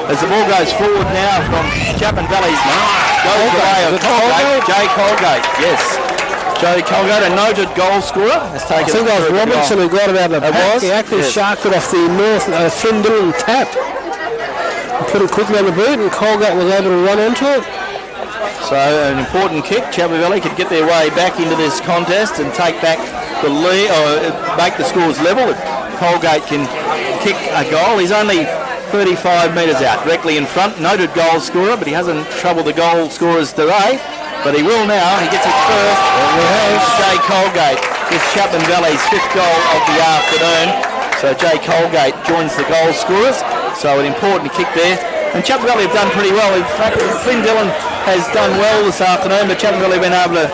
As the ball goes forward now from Chapman Valley's goes the way of Colgate. Jay Colgate, yes. Joe Colgate, a noted goal scorer, has taken. I think that was Robinson who got it out of the back. He actually sharked it off the Flynn Dillon tap. He put it quickly on the boot, and Colgate was able to run into it. So an important kick. Chapman Valley could get their way back into this contest and take back the lead, or make the scores level. If Colgate can kick a goal, he's only 35 metres out, directly in front. Noted goal scorer, but he hasn't troubled the goal scorers today. But he will now. He gets it first. Jay Colgate with Chapman Valley's 5th goal of the afternoon. So Jay Colgate joins the goal scorers. So an important kick there. And Chapman Valley have done pretty well. In fact, Flynn Dillon has done well this afternoon, but Chapman Valley have been able to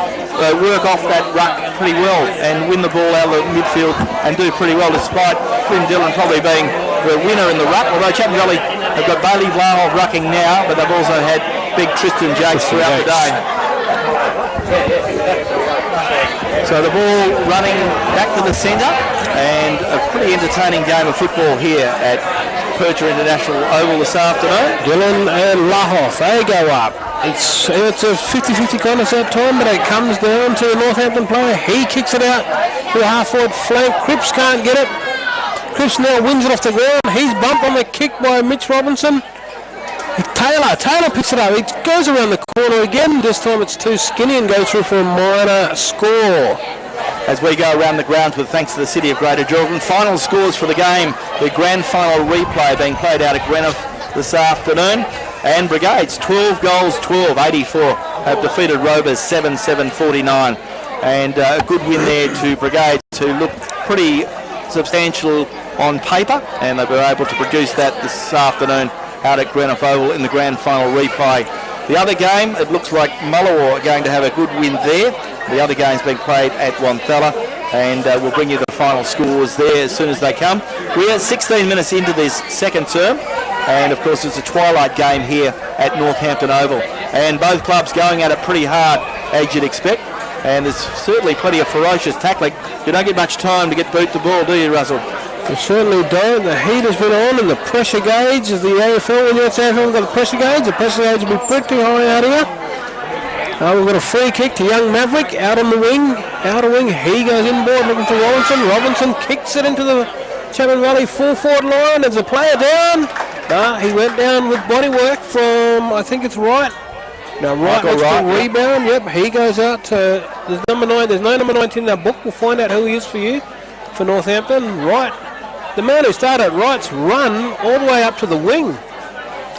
work off that ruck pretty well and win the ball out of the midfield and do pretty well, despite Flynn Dillon probably being the winner in the ruck. Although Chapman Valley have got Bailey Vlahov rucking now, but they've also had big Tristan Jakes throughout the day. So the ball running back to the centre, and a pretty entertaining game of football here at Percher International Oval this afternoon. Dillon and Vlahov, they go up. It's a 50-50 contest that time, but it comes down to the Northampton player. He kicks it out to the half-forward flank. Cripps can't get it. Cripps now wins it off the ground. He's bumped on the kick by Mitch Robinson. Taylor picks it up. It goes around the corner again. This time it's too skinny and goes through for a minor score. As we go around the grounds with thanks to the City of Greater Jordan. Final scores for the game. The grand final replay being played out at Greenough this afternoon. And Brigades, 12 goals, 12, 84, have defeated Rovers 7-7, 49. And a good win there to Brigades, who look pretty substantial on paper. And they were able to produce that this afternoon out at Greenough Oval in the grand final replay. The other game, it looks like Mullawa are going to have a good win there. The other game's being played at Wonthalla, and we'll bring you the final scores there as soon as they come. We are 16 minutes into this second term, and of course it's a twilight game here at Northampton Oval. And both clubs going at it pretty hard, as you'd expect. And there's certainly plenty of ferocious tackling. You don't get much time to get boot the ball, do you, Russell? You certainly don't. The heat has been on, and the pressure gauge is the AFL. When you're at AFL, we've got the pressure gauge. The pressure gauge will be pretty high out here. We've got a free kick to young Maverick out on the wing. Outer wing, he goes inboard looking for Robinson. Robinson kicks it into the Chapman Valley full forward line. There's a player down. He went down with body work from, I think it's Wright. Now Wright looks for a rebound. Yep, he goes out to there's number 9. There's no number 19 in that book. We'll find out who he is for you for Northampton. Wright. The man who started Wright's run all the way up to the wing.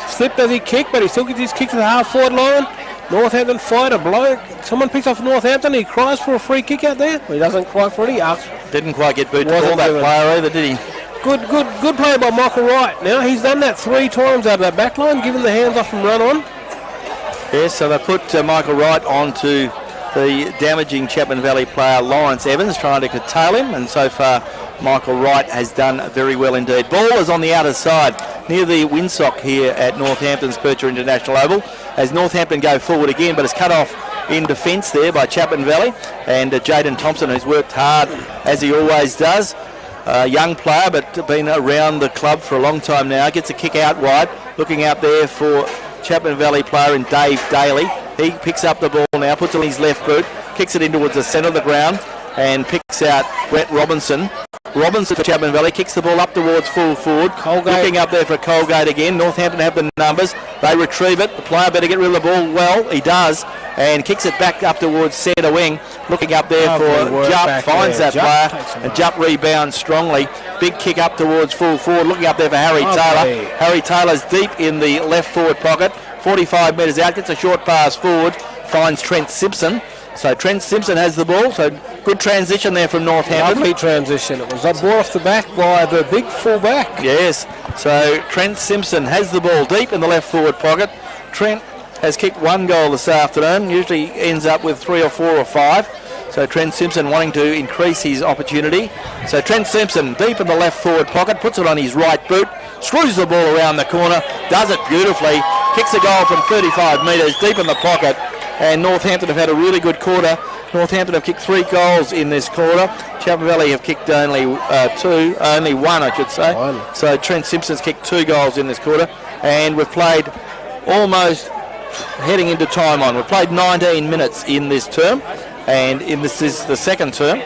Slipped as he kicked, but he still gets his kick to the half-forward line. Northampton fight a bloke. Someone picks off Northampton. He cries for a free kick out there. He doesn't cry for it. He asks. Didn't quite get booted for that player either, did he? Good play by Michael Wright. Now he's done that 3 times out of that back line, given the hands off and run on. Yes, so they put Michael Wright onto the damaging Chapman Valley player Lawrence Evans, trying to curtail him, and so far Michael Wright has done very well indeed. Ball is on the outer side near the windsock here at Northampton's Percher International Oval as Northampton go forward again, but it's cut off in defence there by Chapman Valley, and Jaden Thompson, who's worked hard as he always does. Young player, but been around the club for a long time now, gets a kick out wide, looking out there for Chapman Valley player in Dave Daly. He picks up the ball now, puts it on his left boot, kicks it in towards the centre of the ground, and picks out Brett Robinson. Robinson for Chapman Valley kicks the ball up towards full forward. Colgate. Looking up there for Colgate again. Northampton have the numbers. They retrieve it. The player better get rid of the ball. Well, he does. And kicks it back up towards centre wing. Looking up there for Jupp. Finds that player. And Jupp rebounds strongly. Big kick up towards full forward. Looking up there for Harry Taylor. Harry Taylor's deep in the left forward pocket. 45 metres out. Gets a short pass forward. Finds Trent Simpson. So Trent Simpson has the ball. So good transition there from Northampton. Lovely transition. It was a ball off the back by the big full-back. Yes. So Trent Simpson has the ball deep in the left forward pocket. Trent has kicked 1 goal this afternoon. Usually ends up with 3 or 4 or 5. So Trent Simpson wanting to increase his opportunity. So Trent Simpson deep in the left forward pocket, puts it on his right boot, screws the ball around the corner, does it beautifully, kicks a goal from 35 metres deep in the pocket. And Northampton have had a really good quarter. Northampton have kicked 3 goals in this quarter. Chapman Valley have kicked only 2, only 1 I should say. So Trent Simpson's kicked 2 goals in this quarter. And we've played almost heading into time on. We've played 19 minutes in this term. And this is the second term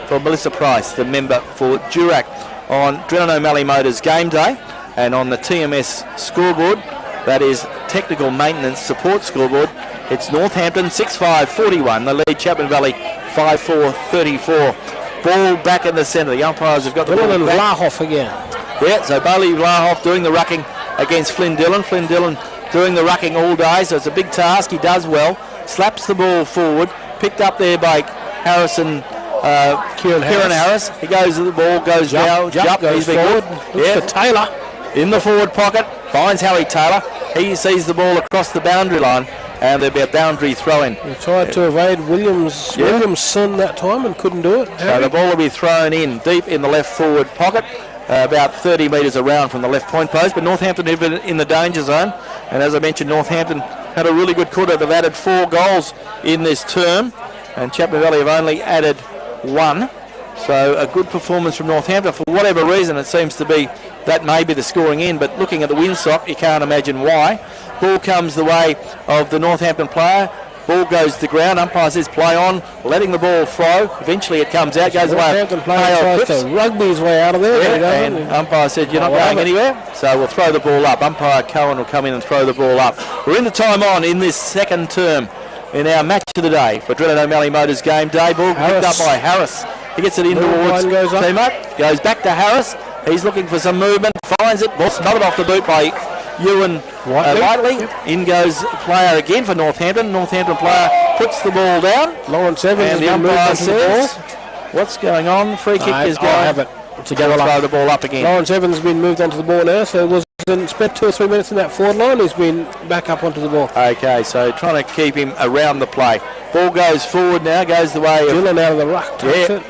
for Melissa Price, the member for Durack, on Drennan O'Malley Motors game day. And on the TMS scoreboard, that is Technical Maintenance Support scoreboard, it's Northampton 6-5-41. They lead Chapman Valley 5-4-34. Ball back in the centre. The umpires have got the ball back. Vlahoff again. Yeah, so Bailey Vlahoff doing the rucking against Flynn Dillon. Flynn Dillon doing the rucking all day, so it's a big task. He does well. Slaps the ball forward. Picked up there by Harrison. Kieran Harris. He goes to the ball, goes down. Jump goes forward. Yeah. For Taylor. In the forward pocket, finds Harry Taylor. He sees the ball across the boundary line, and there'll be a boundary throw-in. He tried to evade Williamson that time and couldn't do it. So the ball will be thrown in deep in the left forward pocket, about 30 metres around from the left point post, but Northampton have been in the danger zone. And as I mentioned, Northampton had a really good quarter. They've added 4 goals in this term, and Chapman Valley have only added 1. So a good performance from Northampton. For whatever reason, it seems to be that may be the scoring end, but looking at the windsock, you can't imagine why. Ball comes the way of the Northampton player. Ball goes to the ground. Umpire says play on, letting the ball flow. Eventually it comes out, goes away. Northampton player tries to rugby his way out of there. Yeah, and umpire said you're not going anywhere, so we'll throw the ball up. Umpire Cohen will come in and throw the ball up. We're in the time on in this second term in our match of the day for Drennan O'Malley Motors game day. Ball picked up by Harris. He gets it in towards teammate. Goes back to Harris. He's looking for some movement. Finds it. Ball smothered off the boot by Ewan Whiteley. Yep. In goes player again for Northampton. Northampton player puts the ball down. Lawrence Evans and the umpire says, what's going on? Free kick is going. Have it. To go throw the ball up again. Lawrence Evans has been moved onto the ball now, so it wasn't spent 2 or 3 minutes in that forward line. He's been back up onto the ball. Okay, so trying to keep him around the play. Ball goes forward now, goes the way of Dillon out of the ruck. Yeah.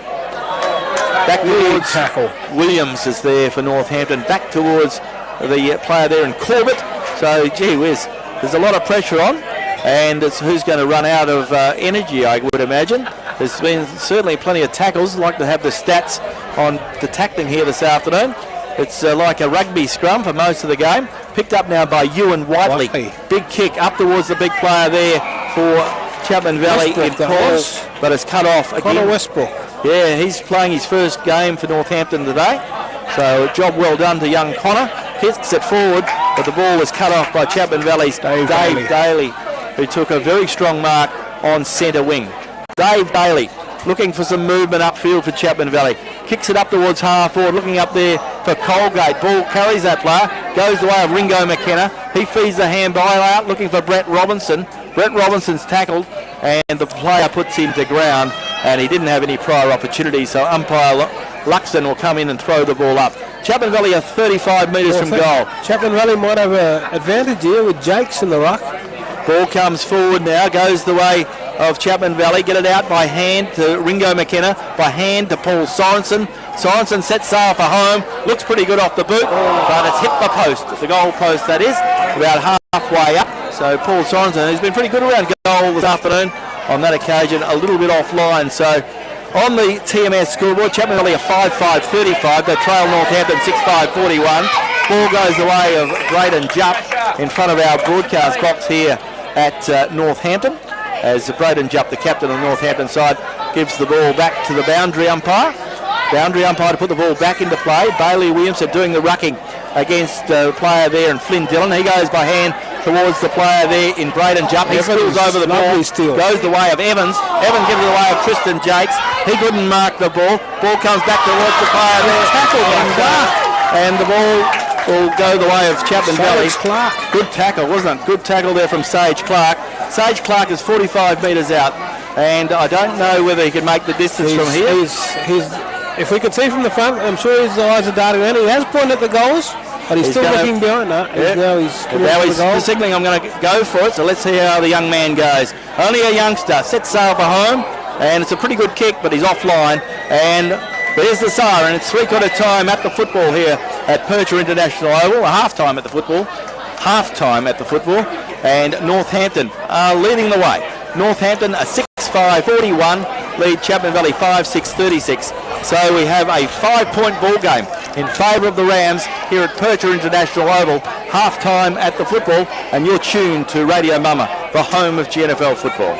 Back towards tackle. Williams is there for Northampton. Back towards the player there in Corbett. So, gee whiz, there's a lot of pressure on, and it's who's going to run out of energy, I would imagine. There's been certainly plenty of tackles. I'd like to have the stats on the tackling here this afternoon. It's like a rugby scrum for most of the game. Picked up now by Ewan Whiteley. Big kick up towards the big player there for Chapman Valley in Paul, but it's cut off again. Connor Westbrook. Yeah, he's playing his first game for Northampton today. So a job well done to young Connor. Kicks it forward, but the ball is cut off by Chapman Valley's Dave Daly, who took a very strong mark on centre wing. Dave Daly looking for some movement upfield for Chapman Valley. Kicks it up towards half forward, looking up there for Colgate. Ball carries that player, goes the way of Ringo McKenna. He feeds the handball out, looking for Brett Robinson. Brett Robinson's tackled, and the player puts him to ground, and he didn't have any prior opportunity, so umpire Luxon will come in and throw the ball up. Chapman Valley are 35 metres from goal. Chapman Valley might have an advantage here with Jakes in the ruck. Ball comes forward now, goes the way of Chapman Valley. Get it out by hand to Ringo McKenna, by hand to Paul Sorensen. Sorensen sets sail for home, looks pretty good off the boot, but it's hit the post, the goal post that is, about halfway up. So Paul Sorensen, who's been pretty good around goal this afternoon, on that occasion a little bit offline. So on the TMS scoreboard, Chapman Valley are 5-5-35. They trail Northampton 6-5-41. Ball goes the way of Braden Jupp in front of our broadcast box here at Northampton, as Braden Jupp, the captain of the Northampton side, gives the ball back to the boundary umpire. Boundary umpire to put the ball back into play. Bailey Williamson doing the rucking against the player there in Flynn Dillon. He goes by hand towards the player there in Braden Jupp. He spills over the ball, goes the way of Evans. Evans gives it the way of Tristan Jakes. He couldn't mark the ball. Ball comes back towards the player there. And the ball will go the way of Chapman Valley. Clark. Good tackle, wasn't it? Good tackle there from Sage Clark. Sage Clark is 45 metres out, and I don't know whether he can make the distance from here. If we could see from the front, I'm sure his eyes are darting around. He has pointed at the goals, but he's still looking behind. No, now he's signalling, I'm going to go for it, so let's see how the young man goes. Only a youngster, sets sail for home, and it's a pretty good kick, but he's offline, and there's the siren. It's three-quarter time at the football here at Percher International Oval, half-time at the football, and Northampton are leading the way. Northampton a 6-5-41, lead Chapman Valley 5-6-36. So we have a 5-point ball game in favour of the Rams here at Percher International Oval, half-time at the football, and you're tuned to Radio Mama, the home of GNFL football.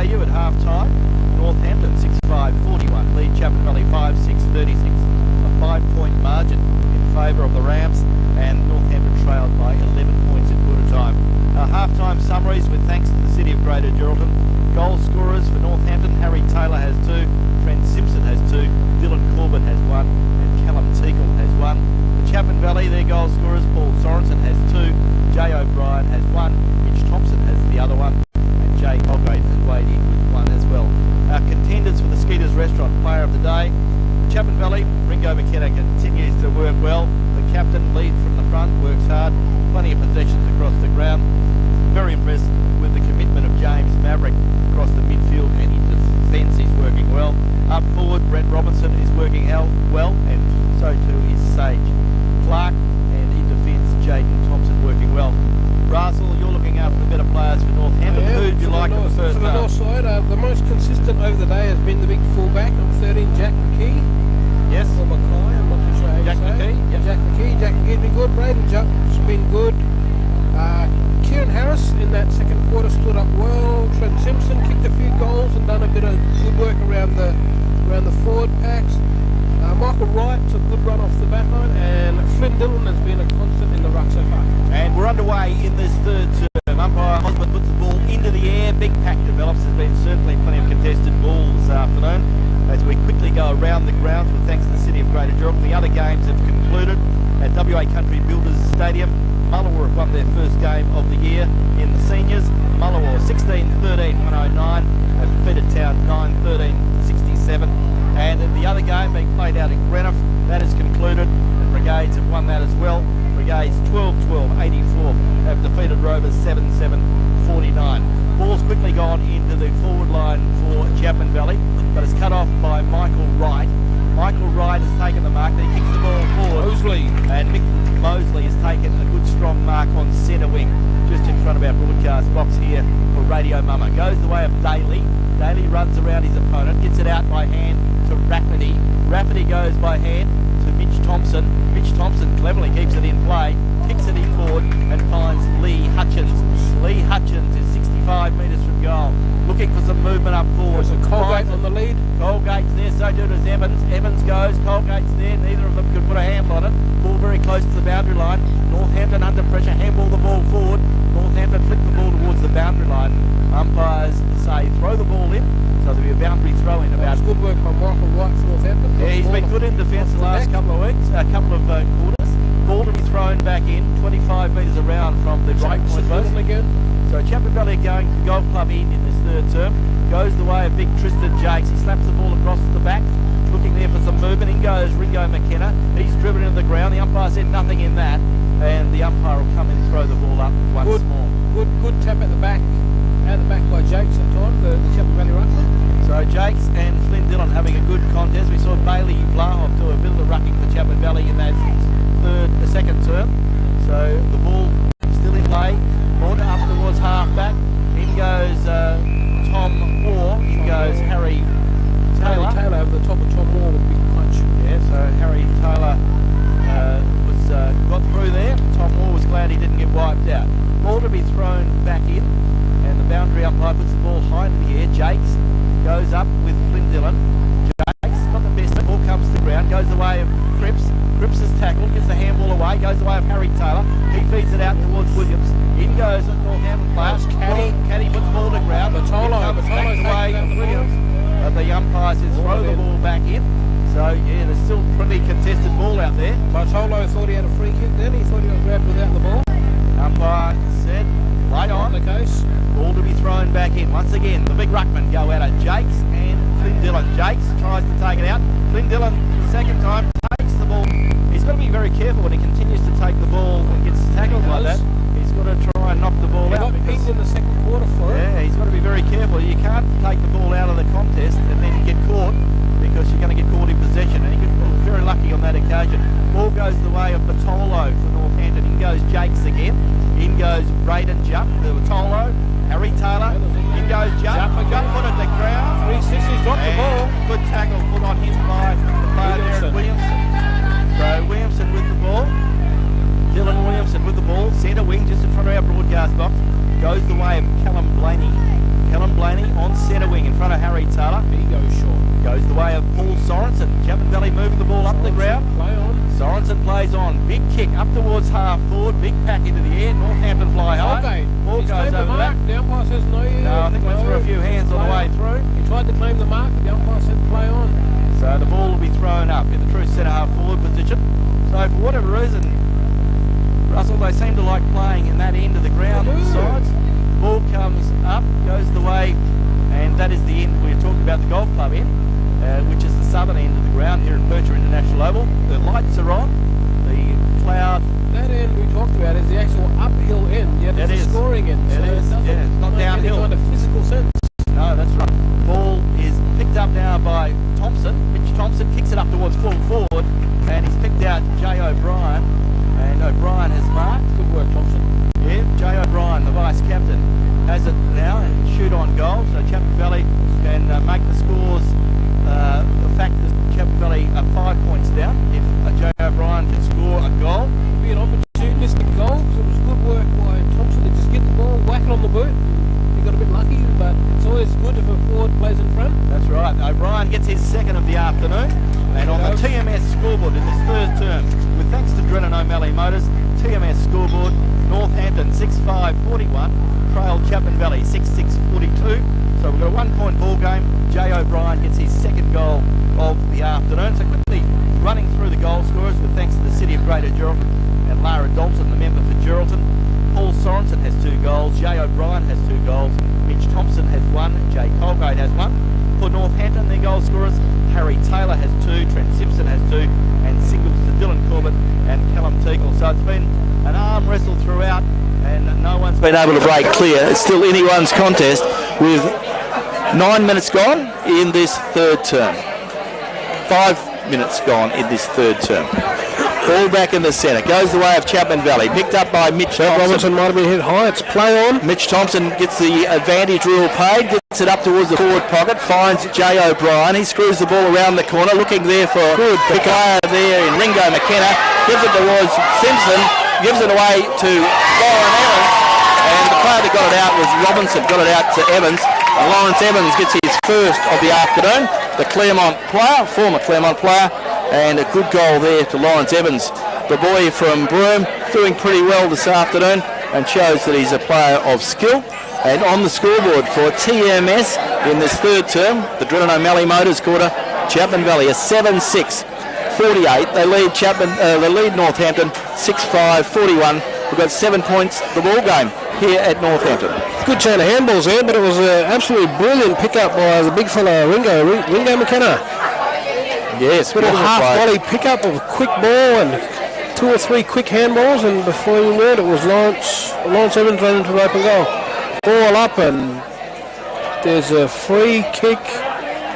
value at half-time. Northampton 6-5-41, lead Chapman Valley 5-6-36. A 5-point margin in favour of the Rams, and Northampton trailed by 11 points at quarter time. Half-time summaries with thanks to the City of Greater Geraldton. Goal scorers for Northampton: Harry Taylor has 2, Trent Simpson has 2, Dylan Corbett has 1, and Callum Teakle has 1. For Chapman Valley, their goal scorers: Paul Sorensen has 2, Jay O'Brien has 1, Mitch Thompson has the other one, and Jay Ogate has weighed in with 1 as well. Contenders for the Skeeters Restaurant Player of the Day: Chapman Valley, Ringo McKenna continues to work well. The captain leads from the front, works hard, plenty of possessions across the ground. Very impressed with the commitment of James Maverick across the midfield and in defence. He's working well. Up forward, Brett Robinson is working well, and so too is Sage Clark, and in defence, Jaden Thompson working well. Russell, you're looking after the better players for Northampton. Who do you like in the first half? For the north side, the most consistent over the day has been the big fullback, number 13, Jack McKee. Yes. Or Mackay, I'm not too sure how you Jack say McKee, it. yep. Jack McKee's been good. Braden Jupp's been good. Kieran Harris in that second quarter stood up well. Trent Simpson kicked a few goals and done a bit of good work around the forward packs. Michael Wright took a good run off the back line, and Flynn Dillon has been a constant in the ruck so far. And we're underway in this third term. Umpire Osmond puts the ball into the air. Big pack develops. There's been certainly plenty of contested ball this afternoon as we quickly go around the grounds with thanks to the City of Greater Geraldton. The other games have concluded at WA Country Builders Stadium. Mullawa have won their first game of the year in the seniors. Mullawa 16-13-109 have defeated Town 9-13-67. And the other game being played out in Greenock, that is concluded, and Brigades have won that as well. Brigades 12-12-84 have defeated Rovers 7-7-49. Ball's quickly gone into the forward line for Chapman Valley, but it's cut off by Michael Wright. Michael Wright has taken the mark, then he kicks the ball forward. Mosley. And Mick Mosley has taken a good strong mark on centre wing, just in front of our broadcast box here for Radio Mama. Goes the way of Daly. Daly runs around his opponent, gets it out by hand to Rafferty. Rafferty goes by hand to Mitch Thompson. Mitch Thompson cleverly keeps it in play, kicks it inboard and finds Lee Hutchins. Lee Hutchins is 65 metres from goal, looking for some movement up forward. There's a Colgate on the lead. Colgate's there, so too does Evans. Evans goes, Colgate's there, neither of them could put a handle on it. Ball very close to the boundary line. Northampton under pressure, handball the ball forward. Northampton flick the ball towards the boundary line. Umpires say throw the ball in, so there'll be a boundary throw in about. That's good work by Michael Wright for Northampton. Yeah, he's been good in defence the last couple of weeks, quarters. Ball to be thrown back in, 25 metres around from the right point post. Again. So Chapman Valley going to Golf Club end in this third term. Goes the way of big Tristan Jakes. He slaps the ball across the back, looking there for some movement. In goes Ringo McKenna. He's driven into the ground. The umpire said nothing in that, and the umpire will come and throw the ball up once more. Good tap at the back by Jakes at time, the Chapman Valley ruckman. So Jakes and Flynn Dillon having a good contest. We saw Bailey Vlahoff do a bit of the rucking for Chapman Valley in that second term. So the ball still in play. Ball up towards half back. In goes Tom Moore. In goes Harry Taylor. Harry Taylor over the top of Tom Moore with a big punch. Yeah, so Harry Taylor got through there. Tom Moore was glad he didn't get wiped out. Ball to be thrown back in, and the boundary umpire puts the ball high in the air. Jakes goes up with Flynn Dillon. Jakes not the best. The ball comes to the ground, goes the way of Cripps. Cripps is tackled, gets the handball away, goes the way of Harry Taylor. He feeds it out towards Williams. In goes the Northampton player. Caddy puts the ball to the ground. Batolo Back away of Williams. The umpire says throw the ball back in. So yeah, there's still pretty contested ball out there. Bartolo thought he had a free kick then. He thought he got grabbed without the ball. Umpire said right on. The case. Ball to be thrown back in. Once again, the big ruckman go out of Jakes and Flynn Dillon. Jakes tries to take it out. Flynn Dillon, the second time, takes the ball. He's got to be very careful when he continues to take the ball and gets tackled like that. He's got to try and knock the ball out. He got beaten in the second quarter for it. Yeah, he's got to be very careful. You can't take the ball out of the contest and then get caught, because you're going to get caught in possession, and he was very lucky on that occasion. Ball goes the way of Batolo for Northampton. In goes Jakes again. In goes Braden Jupp to Batolo. Harry Taylor. In goes Jupp. Jupp put it to ground. 360's dropped the ball. Good tackle put on him by the player there at Williamson. So Williamson with the ball. Dylan Williamson with the ball. Centre wing just in front of our broadcast box. Goes the way of Callum Blaney. Callum Blaney on centre kick up towards half forward. Big pack into the air. Northampton fly high. Okay. Ball He's goes claimed the over mark. that. The umpire says no. No, I think went through a few hands on the way through. He tried to claim the mark, but the umpire said play on. So the ball will be thrown up in the true centre half forward position. So for whatever reason, Russell, they seem to like playing in that end of the ground sides. Ball comes up, goes the way, and that is the end. We're talking about the golf club end, which is the southern end of the ground here at Percher International Oval. The lights are on. The cloud. That end we talked about is the actual uphill end. Yeah, it's the scoring end. It is. Yeah, it's not downhill. Any kind of physical sense. No, that's right. Ball is picked up now by Thompson. Mitch Thompson kicks it up towards full forward, and he's picked out Jay O'Brien, and O'Brien has marked. Good work, Thompson. Yeah, Jay O'Brien, the vice captain, has it now and shoot on goal. So Chapman Valley can make the scores. The fact that Chapman Valley are 5 points down. If Jay O'Brien can score a goal, It'll be an opportunistic goal. So it was good work by Thompson to just get the ball, whack it on the boot. He got a bit lucky, but it's always good if a forward plays in front. that's right. O'Brien gets his second of the afternoon, and on the TMS scoreboard in this third term, with thanks to Drennan O'Malley Motors, TMS scoreboard, Northampton 6-5-41, trailed Chapman Valley 6-6-42. So we've got a 1 point ball game. Jay O'Brien gets his second goal of the afternoon. So quickly running through the goal scorers with thanks to the City of Greater Geraldton and Lara Dalton, the member for Geraldton. Paul Sorensen has 2 goals. Jay O'Brien has 2 goals. Mitch Thompson has 1. Jay Colgate has 1. For Northampton, their goal scorers, Harry Taylor has 2. Trent Simpson has 2. And singles to Dylan Corbett and Callum Teagle. So it's been an arm wrestle throughout, and no one's been able to break clear. It's still anyone's contest with 9 minutes gone in this third term. 5 minutes gone in this third term. Ball back in the centre. Goes the way of Chapman Valley. Picked up by Mitch Thompson. Robinson might have been hit high. It's play on. Mitch Thompson gets the advantage rule paid. Gets it up towards the forward pocket. Finds Jay O'Brien. He screws the ball around the corner. Looking there for a good player there in Ringo McKenna. Gives it towards Simpson. Gives it away to Lauren Evans. And the player that got it out was Robinson. Got it out to Evans. And Lawrence Evans gets his first of the afternoon. The Claremont player, former Claremont player. And a good goal there to Lawrence Evans, the boy from Broome, doing pretty well this afternoon and shows that he's a player of skill. And on the scoreboard for TMS in this third term, the Drennan O'Malley Motors quarter, Chapman Valley a 7-6-48. They lead Northampton 6-5-41. We've got 7 points the ball game here at Northampton. Good chain of handballs there, but it was an absolutely brilliant pickup by the big fella Ringo McKenna. Yes, little half volley pickup of a quick ball and 2 or 3 quick handballs, and before you knew it, it was Lawrence Evans running to the open goal. Ball up, and there's a free kick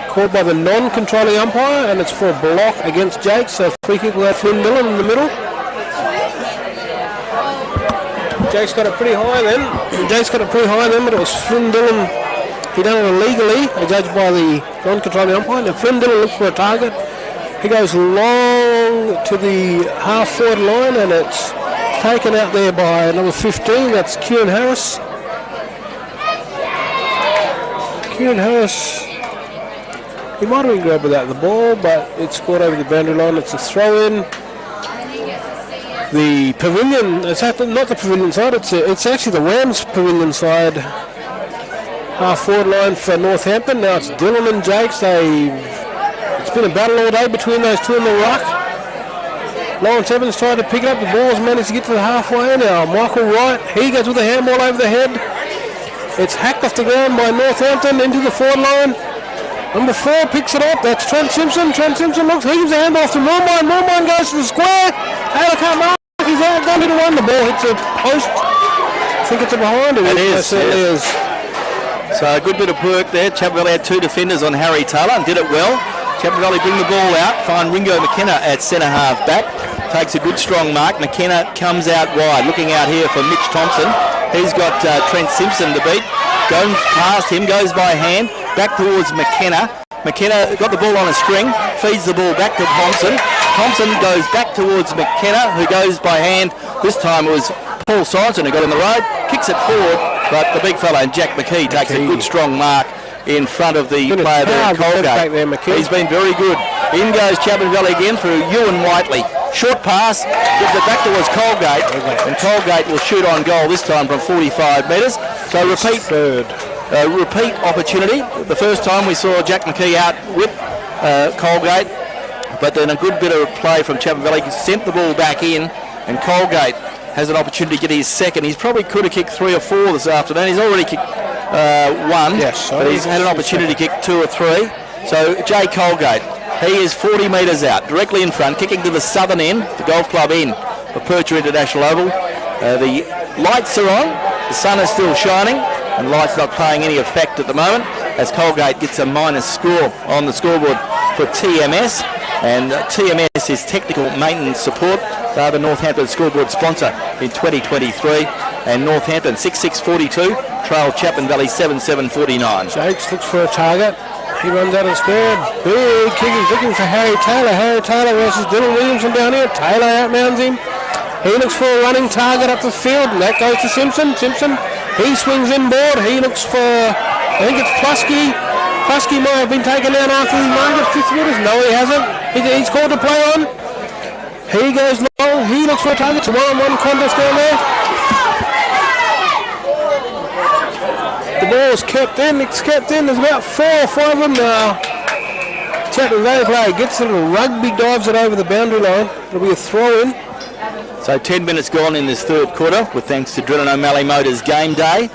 called by the non-controlling umpire, and it's for a block against Jake. So free kick will have Flynn Dillon in the middle. Jake's got it pretty high then. But it was Flynn Dillon. He done it illegally, judged by the non-controlling umpire. Now Flynn Dillon looks for a target. He goes long to the half-forward line, and it's taken out there by number 15. That's Kieran Harris. Kieran Harris, he might have been grabbed without the ball, but it's scored over the boundary line. It's a throw-in. The pavilion, it's not the pavilion side, it's actually the Rams pavilion side. Half-forward line for Northampton. Now it's Dillon and Jakes. It's been a battle all day between those two in the ruck. Lawrence Evans tried to pick it up. The ball's managed to get to the halfway now. Michael Wright, he goes with a handball over the head. It's hacked off the ground by Northampton into the forward line. Number 4 picks it up. That's Trent Simpson. Trent Simpson looks. He gives a handball to Moormine. Moormine goes to the square. Taylor can't mark. He's out. Gone to the one. The ball hits a post. I think it's a behind it. It is. So a good bit of work there. Chapman Valley had 2 defenders on Harry Taylor and did it well. Chapman Valley bring the ball out. Find Ringo McKenna at centre half back. Takes a good strong mark. McKenna comes out wide. Looking out here for Mitch Thompson. He's got Trent Simpson to beat. Goes past him. Goes by hand. Back towards McKenna. McKenna got the ball on a string. Feeds the ball back to Thompson. Thompson goes back towards McKenna, who goes by hand. This time it was Paul Sorensen who got in the road. Kicks it forward. But the big fella, Jack McKee, takes a good strong mark in front of the player there at Colgate. He's been very good. In goes Chapman Valley again through Ewan Whiteley. Short pass, gives it back towards Colgate, and Colgate will shoot on goal this time from 45 metres. So repeat opportunity. The first time we saw Jack McKee out with Colgate, but then a good bit of play from Chapman Valley sent the ball back in, and Colgate has an opportunity to get his second. He probably could have kicked 3 or 4 this afternoon. He's already kicked 1, but he's had an opportunity to kick 2 or 3. So Jay Colgate, he is 40 metres out, directly in front, kicking to the southern end, the golf club end of Percher International Oval. The lights are on, the sun is still shining, and lights not playing any effect at the moment, as Colgate gets a minus score on the scoreboard for TMS. And TMS is Technical Maintenance Support. They are the Northampton scoreboard sponsor in 2023. And Northampton 6-6-42, trail Chapman Valley 7-7-49. Jakes looks for a target. He runs out of square. Big kick. He's looking for Harry Taylor. Harry Taylor versus Dylan Williamson down here. Taylor outmounts him. He looks for a running target up the field, and that goes to Simpson. Simpson, he swings inboard. He looks for, I think it's Plusky. Plusky might have been taken down after he marked 50 metres. No, he hasn't. He's called to play on. He goes long. He looks for a target. It's a one-on-one contest down there. The ball's kept in. It's kept in. There's about 4 or 5 of them now. Chapman Valley play gets it. Rugby dives it over the boundary line. It'll be a throw-in. So 10 minutes gone in this third quarter, with thanks to Drennan O'Malley Motors Game Day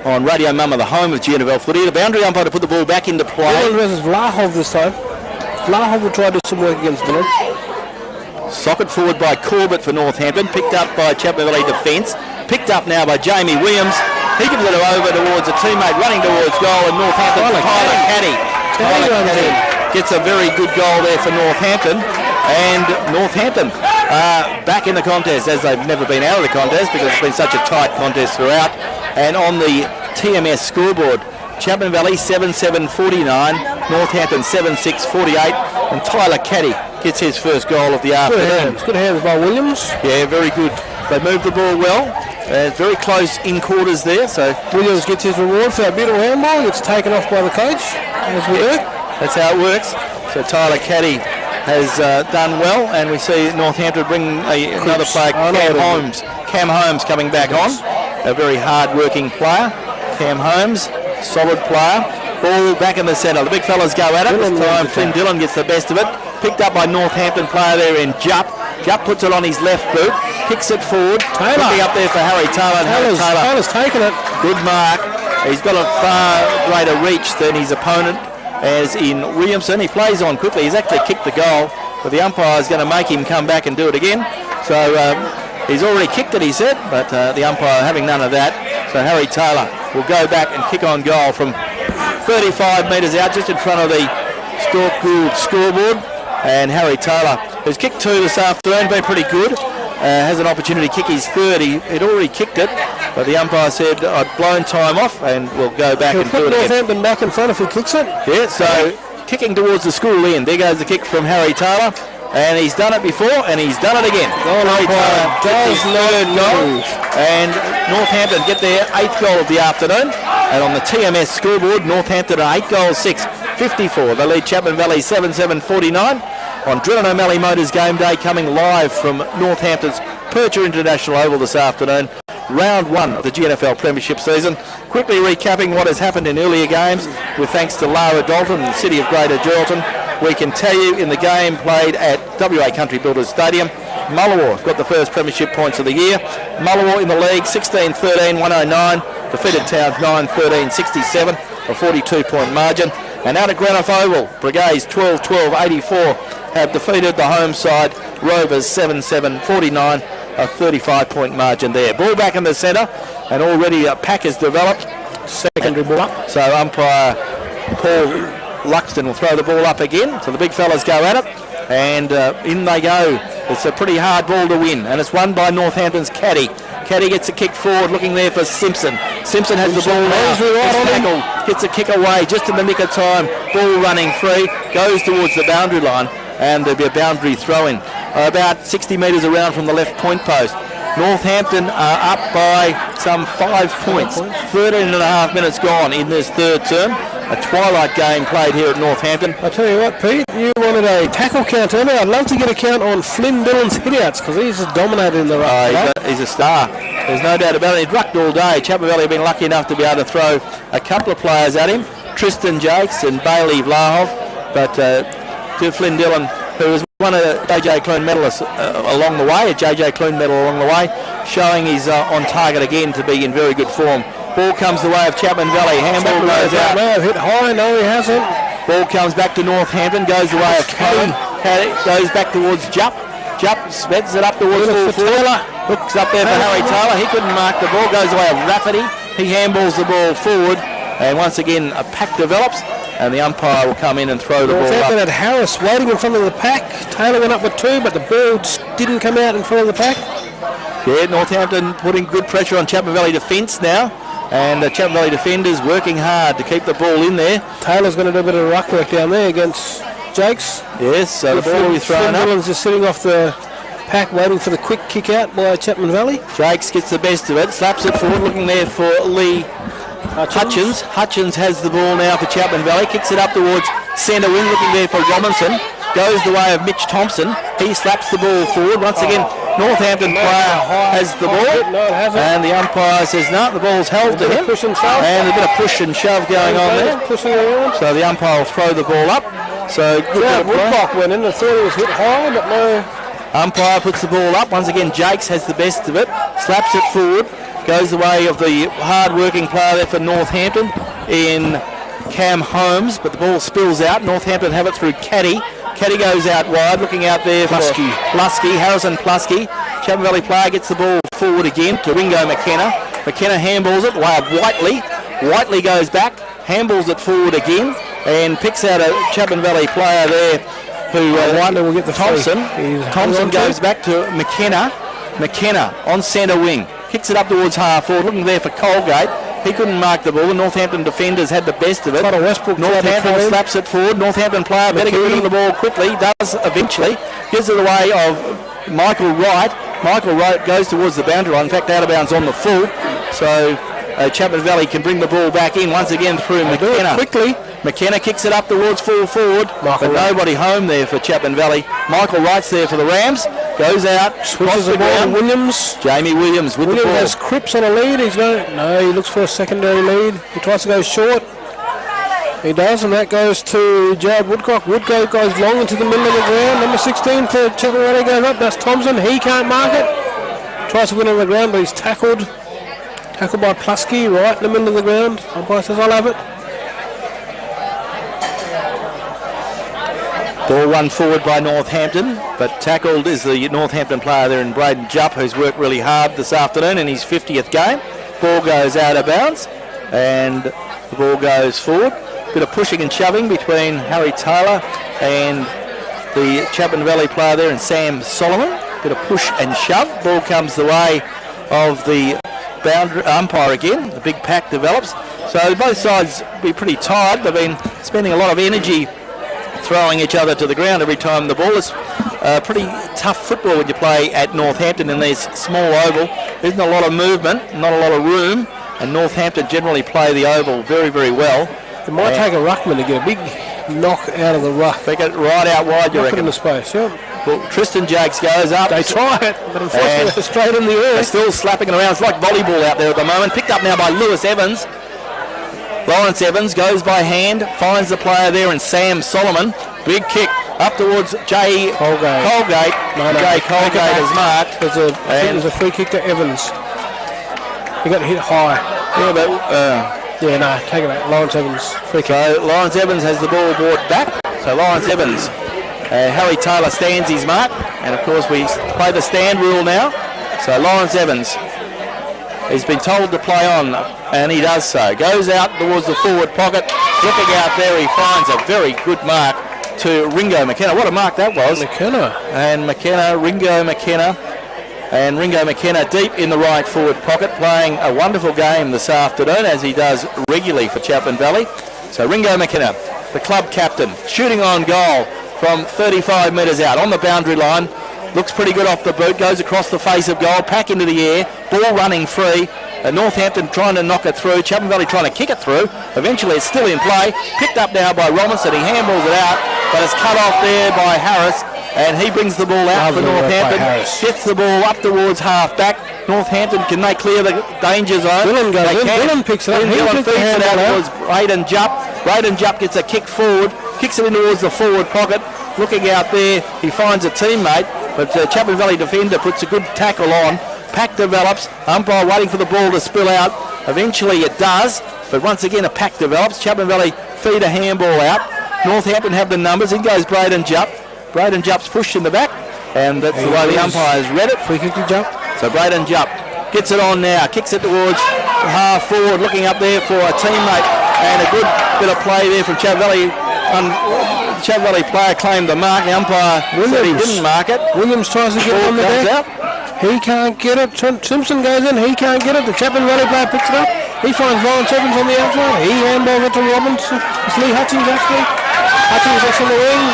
on Radio Mama, the home of GNFL footy. The boundary umpire to put the ball back into play. Dylan versus Vlahov this time. Vlahov will try to do some work against Dylan. Socket forward by Corbett for Northampton, picked up by Chapman Valley defence, picked up now by Jamie Williams. He gives it over towards a teammate running towards goal, and Northampton Tyler Caddy. Tyler Caddy gets a very good goal there for Northampton, and Northampton back in the contest, as they've never been out of the contest because it's been such a tight contest throughout. And on the TMS scoreboard, Chapman Valley 7-7-49, Northampton 7-6-48, and Tyler Caddy gets his first goal of the afternoon. Good hands by Williams. Yeah, very good. They moved the ball well. Very close in quarters there. So Williams gets his reward for a beautiful handball. It's taken off by the coach, as we do. That's how it works. So Tyler Caddy has done well, and we see Northampton bring another player, Cam Holmes coming back on. A very hard-working player. Cam Holmes, solid player. Ball back in the centre. The big fellas go at it. This time Flynn Dillon gets the best of it. Picked up by Northampton player there in Jupp. Jupp puts it on his left boot, kicks it forward. Looking up there for Harry Taylor. Taylor's taken it. Good mark. He's got a far greater reach than his opponent, as in Williamson. He plays on quickly. He's actually kicked the goal, but the umpire is going to make him come back and do it again. So he's already kicked it, he said, but the umpire having none of that. So Harry Taylor will go back and kick on goal from 35 metres out, just in front of the Stork Gould scoreboard. And Harry Taylor, who's kicked 2 this afternoon, been pretty good. Has an opportunity to kick his third. He'd already kicked it, but the umpire said I'd blown time off and we'll go back and do it again. Northampton back in front if he kicks it. Yeah, so kicking towards the school end. There goes the kick from Harry Taylor, and he's done it before and he's done it again. Harry Taylor gets his third goal, and Northampton get their 8th goal of the afternoon. And on the TMS scoreboard, Northampton are 8 goals 6-54. They lead Chapman Valley 7-7-49 on Drennan O'Malley Motors Game Day, coming live from Northampton's Percher International Oval this afternoon. Round 1 of the GNFL Premiership season. Quickly recapping what has happened in earlier games, with thanks to Lara Dalton and the City of Greater Geraldton. We can tell you in the game played at WA Country Builders Stadium, Mullawar got the first premiership points of the year. Mullawar in the league 16-13-109, defeated Towns 9-13-67, a 42-point margin. And out at Granoff Oval, Brigades 12-12-84 have defeated the home side Rovers 7-7-49, a 35-point margin there. Ball back in the centre, and already a pack has developed. Secondary ball up. So umpire Paul Luxton will throw the ball up again. So the big fellas go at it, and in they go. It's a pretty hard ball to win, and it's won by Northampton's Caddy. Caddy gets a kick forward, looking there for Simpson. Simpson has the ball now. Gets a kick away just in the nick of time. Ball running free, goes towards the boundary line, and there'll be a boundary throw-in. About 60 metres around from the left point post. Northampton are up by some 5 points. 13 and a half minutes gone in this third term. a twilight game played here at Northampton. I tell you what, Pete, you wanted a tackle count earlier. I'd love to get a count on Flynn Dillon's hitouts because he's dominated in the ruck. He's a star. There's no doubt about it. He's rucked all day. Chapman Valley have been lucky enough to be able to throw a couple of players at him, Tristan Jakes and Bailey Vlahov, but to Flynn Dillon, who was one of the JJ Clune medalists along the way, a JJ Clune medal along the way, showing he's on target again to be in very good form. Ball comes the way of Chapman Valley. Handball goes out. No, hit high. No, he hasn't. Ball comes back to Northampton. Goes the way of Cohen. Goes back towards Jupp. Jupp speds it up towards full forward. Looks up there for Harry Taylor. He couldn't mark the ball. Goes the way of Rafferty. He handballs the ball forward. And once again, a pack develops. And the umpire will come in and throw the ball up. Northampton had Harris waiting in front of the pack. Taylor went up with 2, but the ball didn't come out in front of the pack. Yeah, Northampton putting good pressure on Chapman Valley defence now. And the Chapman Valley defenders working hard to keep the ball in there. Taylor's going to do a bit of ruck work down there against Jakes. Yes, so the ball will be thrown up. Dillon's just sitting off the pack waiting for the quick kick out by Chapman Valley. Jakes gets the best of it, slaps it forward, looking there for Lee Hutchins. Hutchins has the ball now for Chapman Valley, kicks it up towards centre wing, looking there for Robinson. Goes the way of Mitch Thompson. He slaps the ball forward. Once again, Northampton player has the ball. And the umpire says, no, the ball's held to him. And a bit of push and shove going on there. So the umpire will throw the ball up. So good bit of Woodcock went in. I thought he was hit high, but no. Umpire puts the ball up. Once again, Jakes has the best of it. Slaps it forward. Goes the way of the hard-working player there for Northampton in Cam Holmes, but the ball spills out. Northampton have it through Caddy. Caddy goes out wide, looking out there for Plusky, Harrison Plusky. Chapman Valley player gets the ball forward again to Ringo McKenna. McKenna handballs it, way of Whiteley. Whiteley goes back, handballs it forward again, and picks out a Chapman Valley player there who Whiteley will get the Thompson. Thompson goes back to McKenna. McKenna on centre wing. Kicks it up towards half forward, looking there for Colgate. He couldn't mark the ball. The Northampton defenders had the best of it. Northampton slaps it forward. Northampton player better get rid of the ball quickly. Does eventually. Gives it away of Michael Wright. Michael Wright goes towards the boundary line. In fact, out of bounds on the full. So Chapman Valley can bring the ball back in once again through McKenna. Quickly. McKenna kicks it up towards full forward. But nobody home there for Chapman Valley. Michael Wright's there for the Rams. Goes out, switches the ball. Williams. Jamie Williams with the ball. Has Cripps on a lead. He looks for a secondary lead. He tries to go short. He does, and that goes to Jared Woodcock. Woodcock goes long into the middle of the ground. Number 16 for Chapman Valley goes up. That's Thompson. He can't mark it. Tries to win on the ground, but he's tackled. Tackled by Plusky right in the middle of the ground. Umpire says, I'll have it. Ball run forward by Northampton, but tackled is the Northampton player there in Braden Jupp, who's worked really hard this afternoon in his 50th game. Ball goes out of bounds, and the ball goes forward. Bit of pushing and shoving between Harry Taylor and the Chapman Valley player there and Sam Solomon. Bit of push and shove. Ball comes the way of the boundary umpire again. The big pack develops. So both sides be pretty tired. They've been spending a lot of energy throwing each other to the ground every time the ball is pretty tough football when you play at Northampton in this small oval. There isn't a lot of movement, not a lot of room, and Northampton generally play the oval very, very well. It might take a ruckman to get a big knock out of the ruck. They get right out wide, you reckon? In the space, yeah. Well, Tristan Jakes goes up. They try it, but unfortunately they're straight in the air. They're still slapping it around. It's like volleyball out there at the moment. Picked up now by Lewis Evans. Lawrence Evans goes by hand, finds the player there in Sam Solomon. Big kick up towards Jay Colgate. Jay Colgate is marked. There's a free kick to Evans. He got hit high. Yeah, but take it back. Lawrence Evans free kick. So Lawrence Evans has the ball brought back. So Lawrence Evans, Harry Taylor stands his mark, and of course we play the stand rule now. So Lawrence Evans. He's been told to play on, and he does so. Goes out towards the forward pocket. Looking out there, he finds a very good mark to Ringo McKenna. What a mark that was. Ringo McKenna. And Ringo McKenna deep in the right forward pocket, playing a wonderful game this afternoon, as he does regularly for Chapman Valley. So Ringo McKenna, the club captain, shooting on goal from 35 metres out on the boundary line. Looks pretty good off the boot, goes across the face of goal, pack into the air, ball running free, Northampton trying to knock it through. Chapman Valley trying to kick it through. Eventually it's still in play. Picked up now by Robinson. He handballs it out, but it's cut off there by Harris. And he brings the ball out for Northampton. Gets the ball up towards half-back. Northampton, can they clear the danger zone? Dillon goes in. Dillon picks it up. Dillon feeds it out towards Braden Jupp. Braden Jupp gets a kick forward. Kicks it in towards the forward pocket. Looking out there, he finds a teammate. But the Chapman Valley defender puts a good tackle on. Pack develops. Umpire waiting for the ball to spill out. Eventually it does. But once again a pack develops. Chapman Valley feed a handball out. Northampton have the numbers. In goes Braden Jupp. Braden Jupp's pushed in the back, and that's the way the umpires read it. Free kick to Jupp. So Braden Jupp gets it on now, kicks it towards half forward, looking up there for a teammate, and a good bit of play there from Chapman Valley. Chapman Valley player claimed the mark. The umpire said he didn't mark it. Williams tries to get it on the deck. He can't get it. Simpson goes in. He can't get it. The Chapman Valley player picks it up. He finds Lawrence Evans on the outside. He handballs it to Robinson. It's Lee Hutchins actually. Hutchins is on the wing.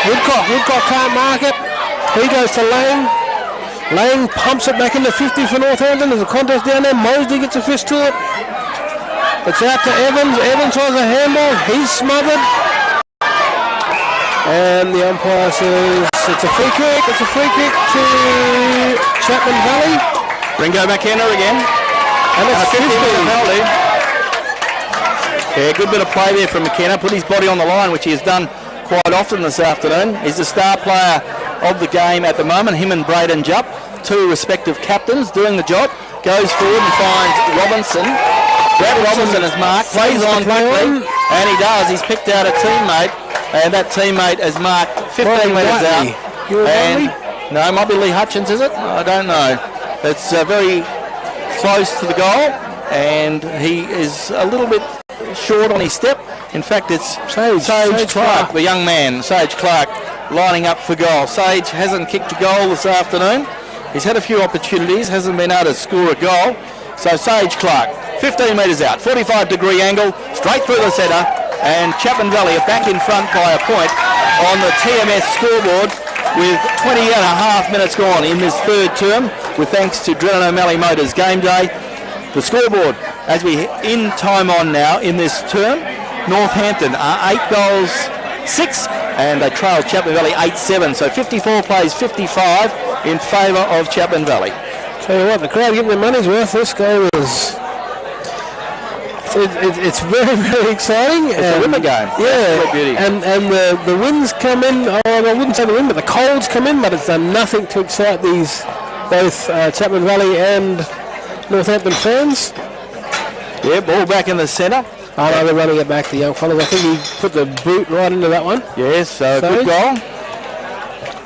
Woodcock can't mark it. He goes to Lane. Lane pumps it back into 50 for Northampton. There's a contest down there. Mosley gets a fist to it. It's out to Evans. Evans tries a handball. He's smothered. And the umpire says it's a free kick. It's a free kick to Chapman Valley. Ringo McKenna again. And it's 50. Penalty. Yeah, good bit of play there from McKenna. Put his body on the line, which he has done quite often this afternoon. He's the star player of the game at the moment. Him and Braden Jupp, two respective captains, doing the job. Goes forward and finds Robinson. Brad Robinson is marked, plays on quickly, and he does. He's picked out a teammate, and that teammate has marked 15 metres out. And no, it might be Lee Hutchins, is it? I don't know. It's very close to the goal, and he is a little bit short on his step. In fact, it's Sage Clark, the young man, Sage Clark, lining up for goal. Sage hasn't kicked a goal this afternoon. He's had a few opportunities, hasn't been able to score a goal. So Sage Clark, 15 metres out, 45-degree angle, straight through the centre, and Chapman Valley are back in front by a point on the TMS scoreboard with 20 and a half minutes gone in this third term, with thanks to Drennan O'Malley Motors Game Day. The scoreboard, as we in time on now in this term, Northampton are 8 goals 6, and they trail Chapman Valley 8-7. So 54 plays 55 in favour of Chapman Valley. Tell you what, the crowd getting their money's worth. This game is it's very, very exciting. It's a winner game. Yeah, beauty. and the winds come in. Oh, I wouldn't say the wind, but the colds come in. But it's done nothing to excite these both Chapman Valley and Northampton fans. Yeah, ball back in the centre. Oh no, they're running it back to young fellas. I think he put the boot right into that one. Yes, so good goal.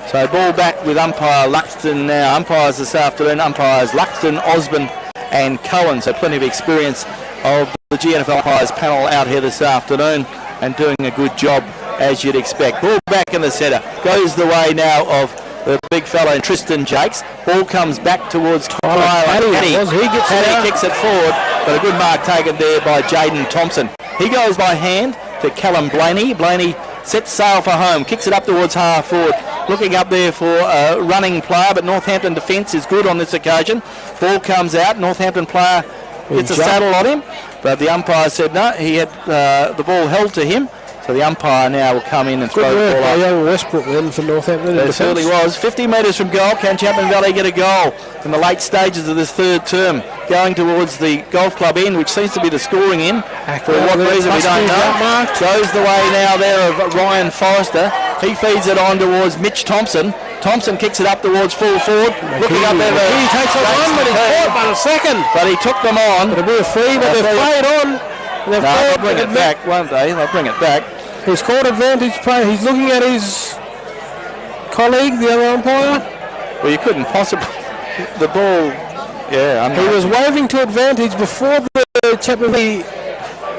So ball back with umpire Luxton now. Umpires this afternoon, umpires Luxton, Osborne and Cohen. So plenty of experience of the GNFL umpires panel out here this afternoon and doing a good job as you'd expect. Ball back in the centre. Goes the way now of the big fella Tristan Jakes. Ball comes back towards Tyler Paddy. Paddy kicks it forward, but a good mark taken there by Jaden Thompson. He goes by hand to Callum Blaney. Blaney sets sail for home, kicks it up towards half forward, looking up there for a running player, but Northampton defence is good on this occasion. Ball comes out, Northampton player gets a saddle on him, but the umpire said no, he had the ball held to him. So the umpire now will come in and throw the ball up. Young Westbrook then for Northampton. It certainly was. 50 metres from goal. Can Chapman Valley get a goal in the late stages of this third term? Going towards the golf club end, which seems to be the scoring end. For what reason we don't know. Goes the way now there of Ryan Forrester. He feeds it on towards Mitch Thompson. Thompson kicks it up towards full forward. Looking up there. He takes it on, but he's caught by a second. But he took them on. It'll be a free, but they've played on. They'll bring it back, won't they? They'll bring it back. He's caught advantage play. He's looking at his colleague, the other umpire. Well, you couldn't possibly. The ball, yeah. He was waving to advantage before the Chapman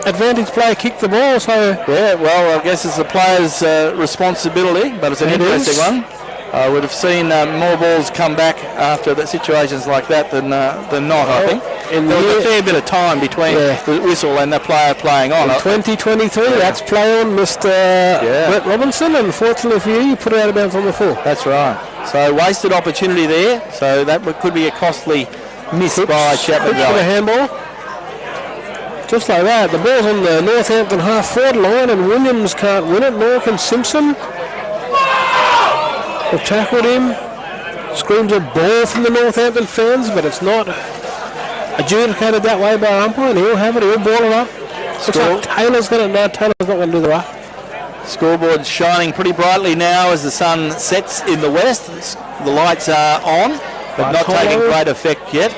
advantage player kicked the ball. So yeah, well, I guess it's the player's responsibility, but it's an interesting one. I would have seen more balls come back after the situations like that than not, I think. There was a fair bit of time between the whistle and the player playing on. In 2023, that's play on Mr. Brett Robinson, and unfortunately for you put it out of bounds on the full. That's right. So wasted opportunity there, so that could be a costly Missed by Chapman For the Valley. handball. Just like that. The ball's on the Northampton half-forward line and Williams can't win it, nor can Simpson. They've tackled him. Screams a ball from the Northampton fans, but it's not adjudicated that way by our umpire, and he'll have it, he'll ball it up. Looks like Taylor's going to, no, Taylor's not going to do the ruck. Scoreboard's shining pretty brightly now as the sun sets in the west. The lights are on, but not taking great effect yet.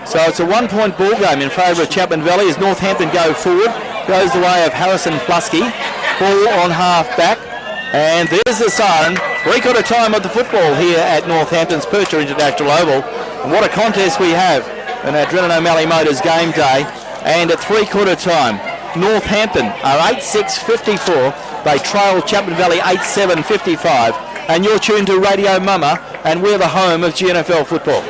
So it's a 1-point ball game in favour of Chapman Valley as Northampton go forward. Goes the way of Harrison Plusky. Ball on half back. And there's the siren. 3/4 time of the football here at Northampton's Percher International Oval. And what a contest we have in our Drennan O'Malley Motors game day. And at 3/4 time, Northampton are 8-6-54. They trail Chapman Valley 8-7-55. And you're tuned to Radio Mama, and we're the home of GNFL football.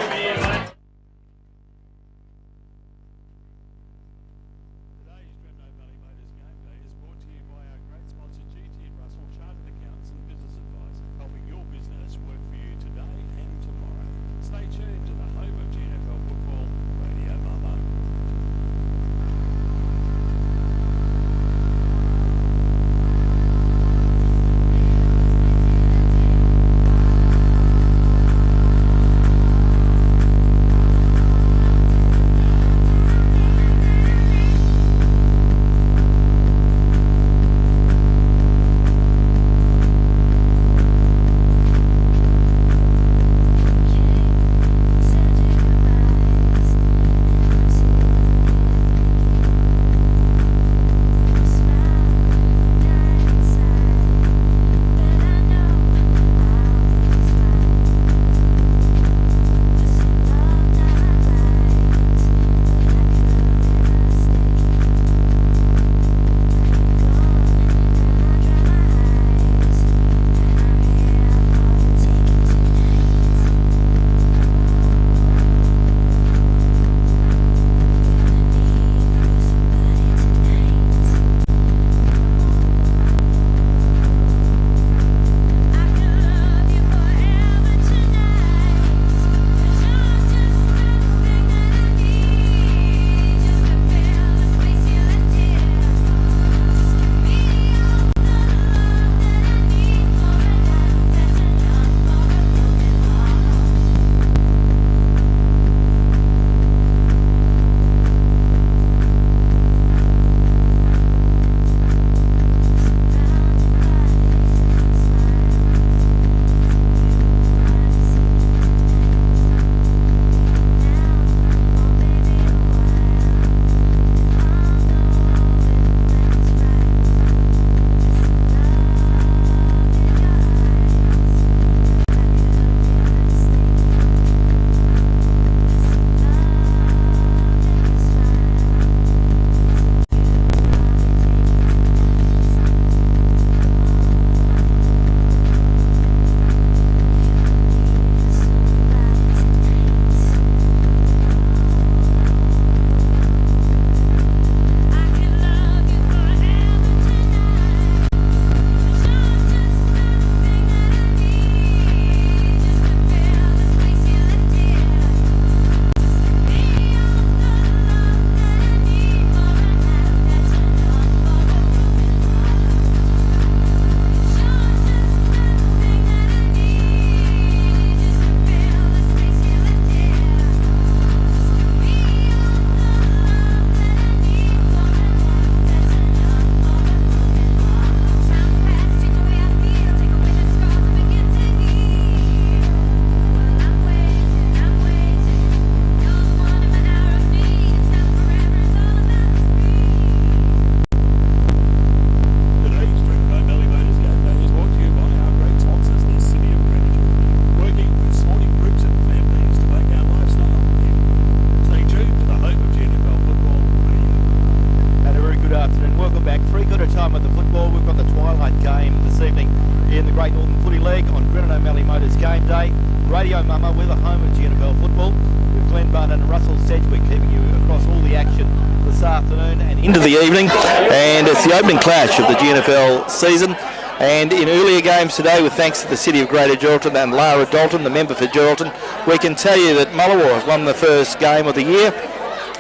Radio Mama, we're the home of GNFL football, with Glenn Bunn and Russell Sedgwick keeping you across all the action this afternoon and into the evening. And it's the opening clash of the GNFL season. And in earlier games today, with thanks to the City of Greater Geraldton and Lara Dalton, the member for Geraldton, we can tell you that Mullawar has won the first game of the year.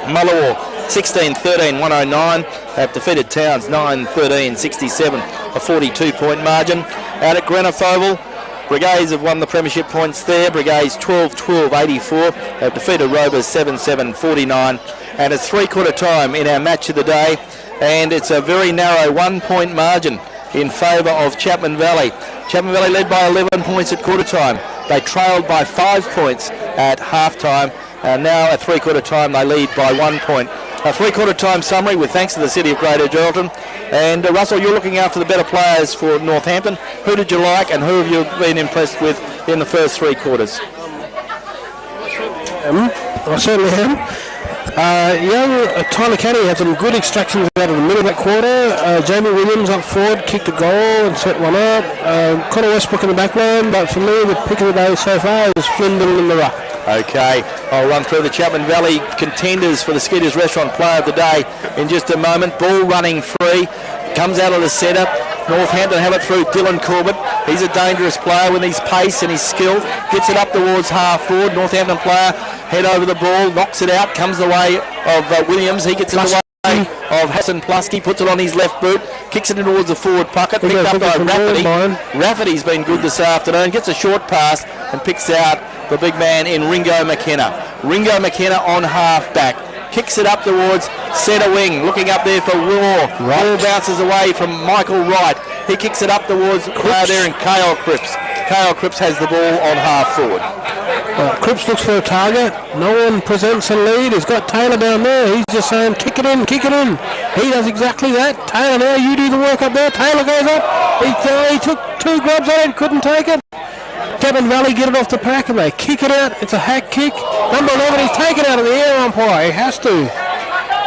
Mullawar 16-13-109 have defeated Towns 9-13-67, a 42-point margin. Out at Greenock Oval, Brigades have won the premiership points there. Brigades 12-12-84 have defeated Rovers 7-7-49, and it's three-quarter time in our match of the day, and it's a very narrow 1 point margin in favour of Chapman Valley. Chapman Valley led by 11 points at quarter time. They trailed by 5 points at half time, and now at three-quarter time they lead by 1 point. A three-quarter time summary with thanks to the City of Greater Geraldton. And Russell, you're looking after the better players for Northampton. Who did you like and who have you been impressed with in the first three quarters? I certainly am. Young Tyler Caddy had some good extractions out of the middle of that quarter. Jamie Williams up forward kicked a goal and set one up. Connor Westbrook in the back line, but for me the pick of the day so far is Flynn Dillon in the ruck. Okay, I'll run through the Chapman Valley contenders for the Skitters Restaurant Player of the Day in just a moment. Ball running free, comes out of the centre. Northampton have it through Dylan Corbett. He's a dangerous player with his pace and his skill. Gets it up towards half forward. Northampton player head over the ball, knocks it out, comes the way of Williams. He gets it the way of Hassan Plusky, puts it on his left boot, kicks it in towards the forward pocket, picked up by Rafferty. Rafferty's been good this afternoon, gets a short pass and picks out the big man in Ringo McKenna. Ringo McKenna on half back. Kicks it up towards centre wing, looking up there for Raw. Ball bounces away from Michael Wright. He kicks it up towards there in Kale Cripps. Kale Cripps has the ball on half forward. Cripps looks for a target. No one presents a lead. He's got Taylor down there. He's just saying, kick it in, kick it in. He does exactly that. Taylor now, you do the work up there. Taylor goes up. He took two grabs on it, couldn't take it. Chapman Valley get it off the pack and they kick it out. It's a hack kick. Number 11, he's taken out of the air, umpire. He has to.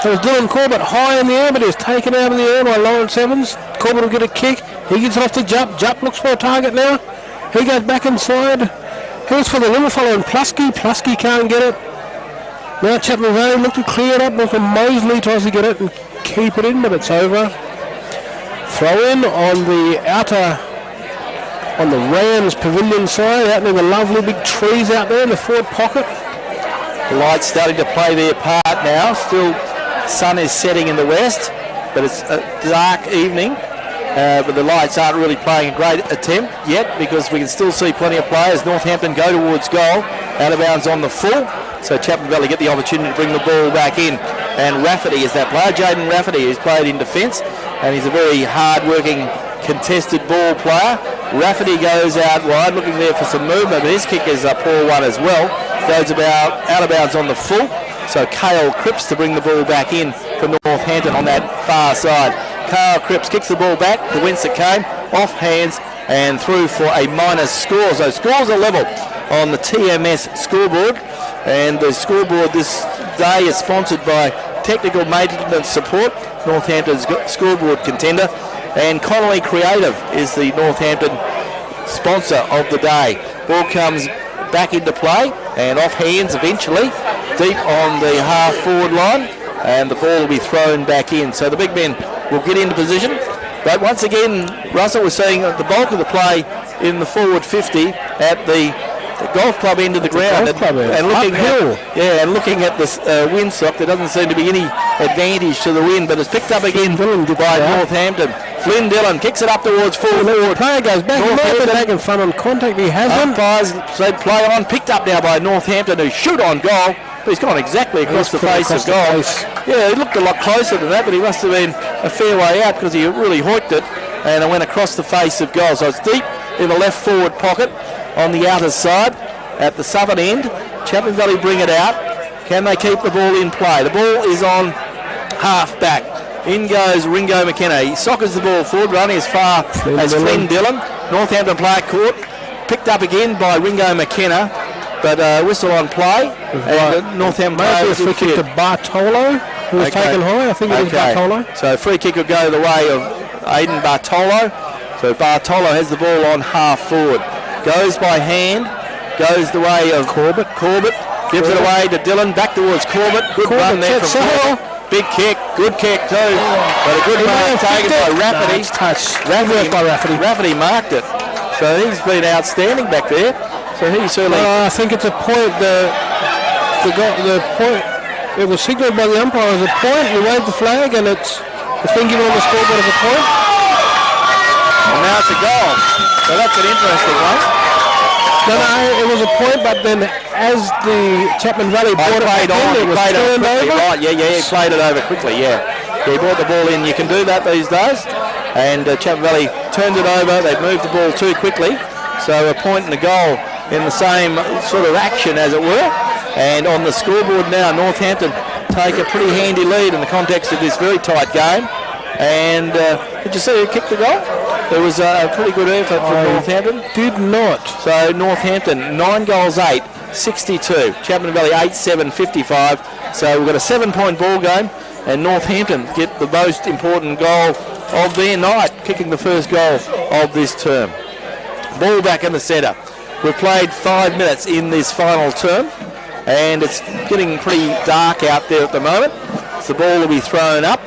So it was Dylan Corbett high in the air, but he's taken out of the air by Lawrence Evans. Corbett will get a kick. He gets it off to Jupp. Jupp looks for a target now. He goes back inside. Here's for the little fellow in Plusky. Plusky can't get it. Now Chapman Valley look to clear it up. Look, Mosley tries to get it and keep it in, but it's over. Throw in on the outer, on the Rams pavilion side, out near the lovely big trees out there in the forward pocket. The lights starting to play their part now. Still, sun is setting in the west, but it's a dark evening. But the lights aren't really playing a great attempt yet because we can still see plenty of players. Northampton go towards goal, out of bounds on the full. So Chapman Valley get the opportunity to bring the ball back in. And Rafferty is that player, Jaden Rafferty, who's played in defence, and he's a very hard-working contested ball player. Rafferty goes out wide, looking there for some movement, but his kick is a poor one as well. Goes about out of bounds on the full. So Kale Cripps to bring the ball back in for Northampton on that far side. Kale Cripps kicks the ball back to whence it came, off hands and through for a minus score. So scores are level on the TMS scoreboard, and the scoreboard this day is sponsored by Technical Maintenance Support, Northampton's scoreboard contender, and Connolly Creative is the Northampton sponsor of the day. Ball comes back into play and off hands eventually, deep on the half forward line, and the ball will be thrown back in. So the big men will get into position. But once again, Russell was saying the bulk of the play in the forward 50 at the golf club end of the ground, and looking at this windsock, there doesn't seem to be any advantage to the wind, but it's picked up again by Northampton. Flynn Dillon kicks it up towards full forward. Player goes back in front on contact. He hasn't. Umpires said play on, picked up now by Northampton, who shoot on goal. But he's gone exactly across the face of goal. Yeah, he looked a lot closer than that, but he must have been a fair way out because he really hoiked it and it went across the face of goal. So it's deep in the left forward pocket on the outer side at the southern end. Chapman Valley bring it out. Can they keep the ball in play? The ball is on half back. In goes Ringo McKenna. He soccers the ball forward, running as far as Flynn Dillon. Northampton player caught. Picked up again by Ringo McKenna, but whistle on play. And Northampton player was free kick to Bartolo, who was taken high. I think it was Bartolo. So free kick will go the way of Aidan Bartolo. So Bartolo has the ball on half forward. Goes by hand. Goes the way of Corbett. Gives it away to Dillon. Back towards Corbett. Good run there from Corbett. Big kick. Good kick too, but a good mark taken by Rafferty. No, touch. Rafferty marked it. So he's been outstanding back there. So he certainly... I think it's a point. The point, it was signalled by the umpire as a point. We waved the flag and it's been given on the scoreboard as a point. And now it's a goal. So that's an interesting one. No, it was a point, but then as the Chapman Valley brought it back in, it was turned over. Right, he played it over quickly, He brought the ball in. You can do that these days. And Chapman Valley turned it over. They moved the ball too quickly. So a point and a goal in the same sort of action, as it were. And on the scoreboard now, Northampton take a pretty handy lead in the context of this very tight game. And did you see who kicked the goal? It was a pretty good effort from Northampton. Did not. So Northampton, 9 goals, 8, 62. Chapman Valley, 8, 7, 55. So we've got a 7-point ball game. And Northampton get the most important goal of their night, kicking the first goal of this term. Ball back in the centre. We've played 5 minutes in this final term. And it's getting pretty dark out there at the moment. So the ball will be thrown up.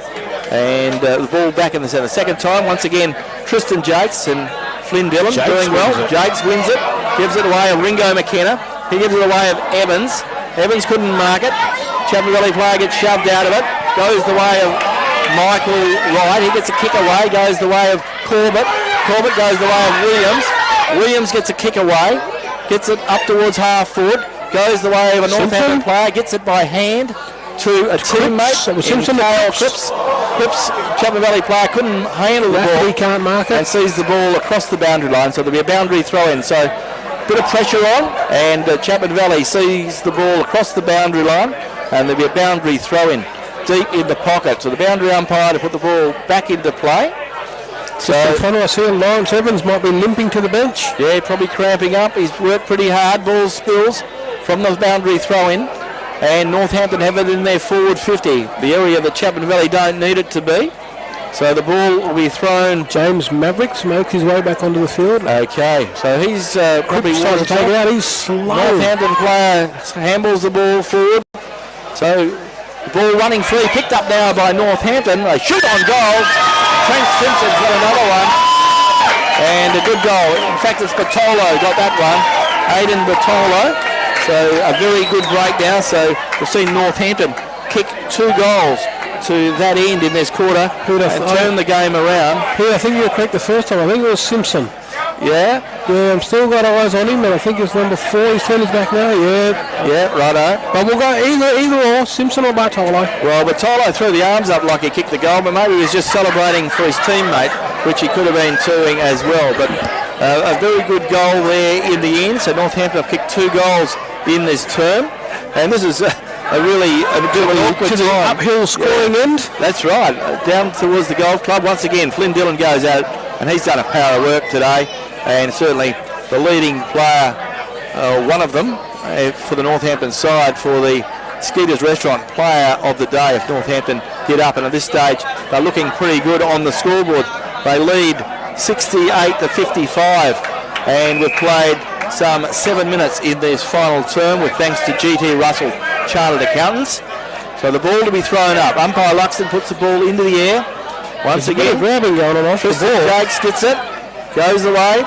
And the ball back in the centre. Second time, once again, Tristan Jakes and Flynn Dillon doing well. Jakes wins it, gives it away of Ringo McKenna. He gives it away of Evans. Evans couldn't mark it. Chapman Valley player gets shoved out of it. Goes the way of Michael Wright. He gets a kick away. Goes the way of Corbett. Corbett goes the way of Williams. Williams gets a kick away. Gets it up towards half forward. Goes the way of a Northampton player. Gets it by hand to a teammate. It was Simpson. Cripps, Chapman Valley player, couldn't handle the ball. He can't mark it. And sees the ball across the boundary line, so there'll be a boundary throw in. So bit of pressure on, and Chapman Valley sees the ball across the boundary line, and there'll be a boundary throw in deep in the pocket. So the boundary umpire to put the ball back into play. So I see Lawrence Evans might be limping to the bench. Yeah, probably cramping up. He's worked pretty hard. Ball spills from the boundary throw in. And Northampton have it in their forward 50, the area that Chapman Valley don't need it to be. So the ball will be thrown. James Mavericks makes his way back onto the field. Okay, so he's probably trying to take it out. He's slow. Northampton player handles the ball forward. So the ball running free, picked up now by Northampton. They shoot on goal. Trent Simpson's got another one. And a good goal. In fact, it's Bartolo got that one. Aidan Bartolo. So a very good breakdown. So we've seen Northampton kick 2 goals to that end in this quarter and turn the game around. Yeah, I think you were correct the first time. I think it was Simpson. Yeah? Yeah, I've still got eyes on him, and I think it's number 4. He's turned his back now. Yeah, righto. But we'll go either or, Simpson or Bartolo. Well, Bartolo threw the arms up like he kicked the goal, but maybe he was just celebrating for his teammate, which he could have been doing as well. But a very good goal there in the end. So Northampton have kicked 2 goals in this term, and this is a really awkward to the uphill scoring end. That's right, down towards the golf club. Once again, Flynn Dillon goes out, and he's done a power of work today, and certainly the leading player, one of them, for the Northampton side for the Skeeter's Restaurant player of the day if Northampton get up, and at this stage they're looking pretty good on the scoreboard. They lead 68 to 55, and we've played some 7 minutes in this final term with thanks to GT Russell Chartered Accountants. So the ball to be thrown up. Umpire Luxton puts the ball into the air. Once again, grabbing going on off the ball. Jakes gets it, goes away,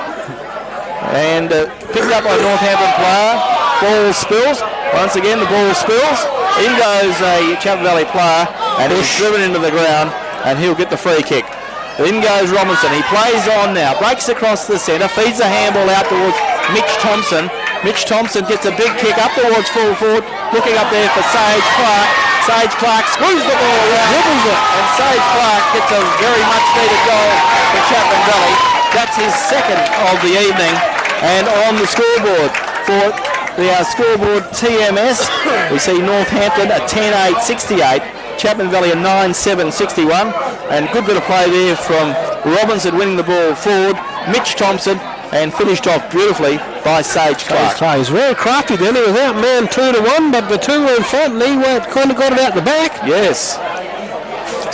and picked up by Northampton player. Ball spills. Once again, the ball spills. In goes a Chapman Valley player, and he's driven into the ground, and he'll get the free kick. In goes Robinson. He plays on now, breaks across the centre, feeds a handball out towards Mitch Thompson. Mitch Thompson gets a big kick up towards full forward, looking up there for Sage Clark. Sage Clark screws the ball around, dribbles it, and Sage Clark gets a very much needed goal for Chapman Valley. That's his second of the evening. And on the scoreboard for the scoreboard TMS, we see Northampton a 10-8-68. Chapman Valley a 9-7-61, and good bit of play there from Robinson winning the ball forward, Mitch Thompson, and finished off beautifully by Sage Clark. He's very crafty then. He was out man 2-1, but the 2 were in front, and he kind of got it out the back. Yes.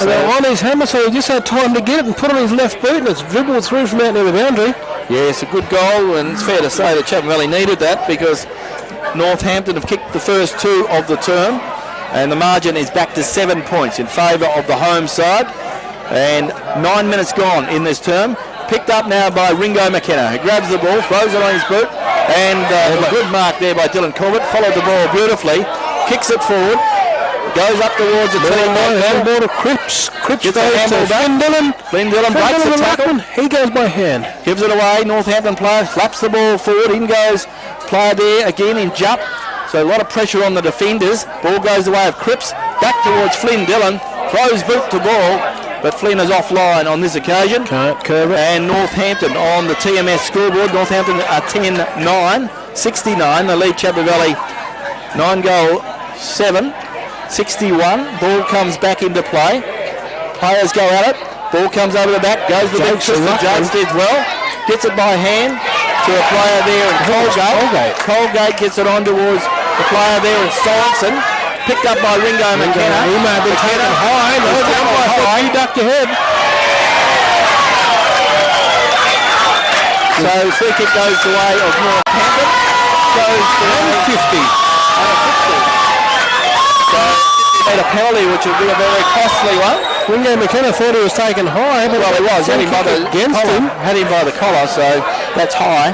And on his hammer, so he just had time to get it and put on his left boot, and it's dribbled through from out near the boundary. Yes, a good goal, and it's fair to say that Chapman Valley needed that because Northampton have kicked the first 2 of the term. and the margin is back to 7 points in favour of the home side. And 9 minutes gone in this term. Picked up now by Ringo McKenna. He grabs the ball, throws it on his boot, and a good mark there by Dylan Corbett. Followed the ball beautifully, kicks it forward, goes up towards the team. Ball to Cripps. Cripps gets goes the handball to back. Flynn Dillon breaks the tackle. He goes by hand. Gives it away. Northampton player slaps the ball forward. In goes player there again in jump. So a lot of pressure on the defenders. Ball goes the way of Cripps. Back towards Flynn Dillon. Throws boot to ball. But Flynn is offline on this occasion. Can't curve it. And Northampton on the TMS scoreboard. Northampton are 10-9, 69. They lead Chapman Valley 9-7, 61. Ball comes back into play. Players go at it. Ball comes over the back. Goes the big twist. Jakes did well. Gets it by hand to a player there in Colgate. Colgate gets it on towards the player there in Sorensen. Picked up by Ringo McKenna. He may have been taken high. No, the umpire said you ducked your head. So free kick goes the way of Northampton. Goes to 50. So he made a penalty, which would be a very costly one. Ringo McKenna thought he was taken high, but well, he was. Had him by the collar. Had him by the collar, so that's high.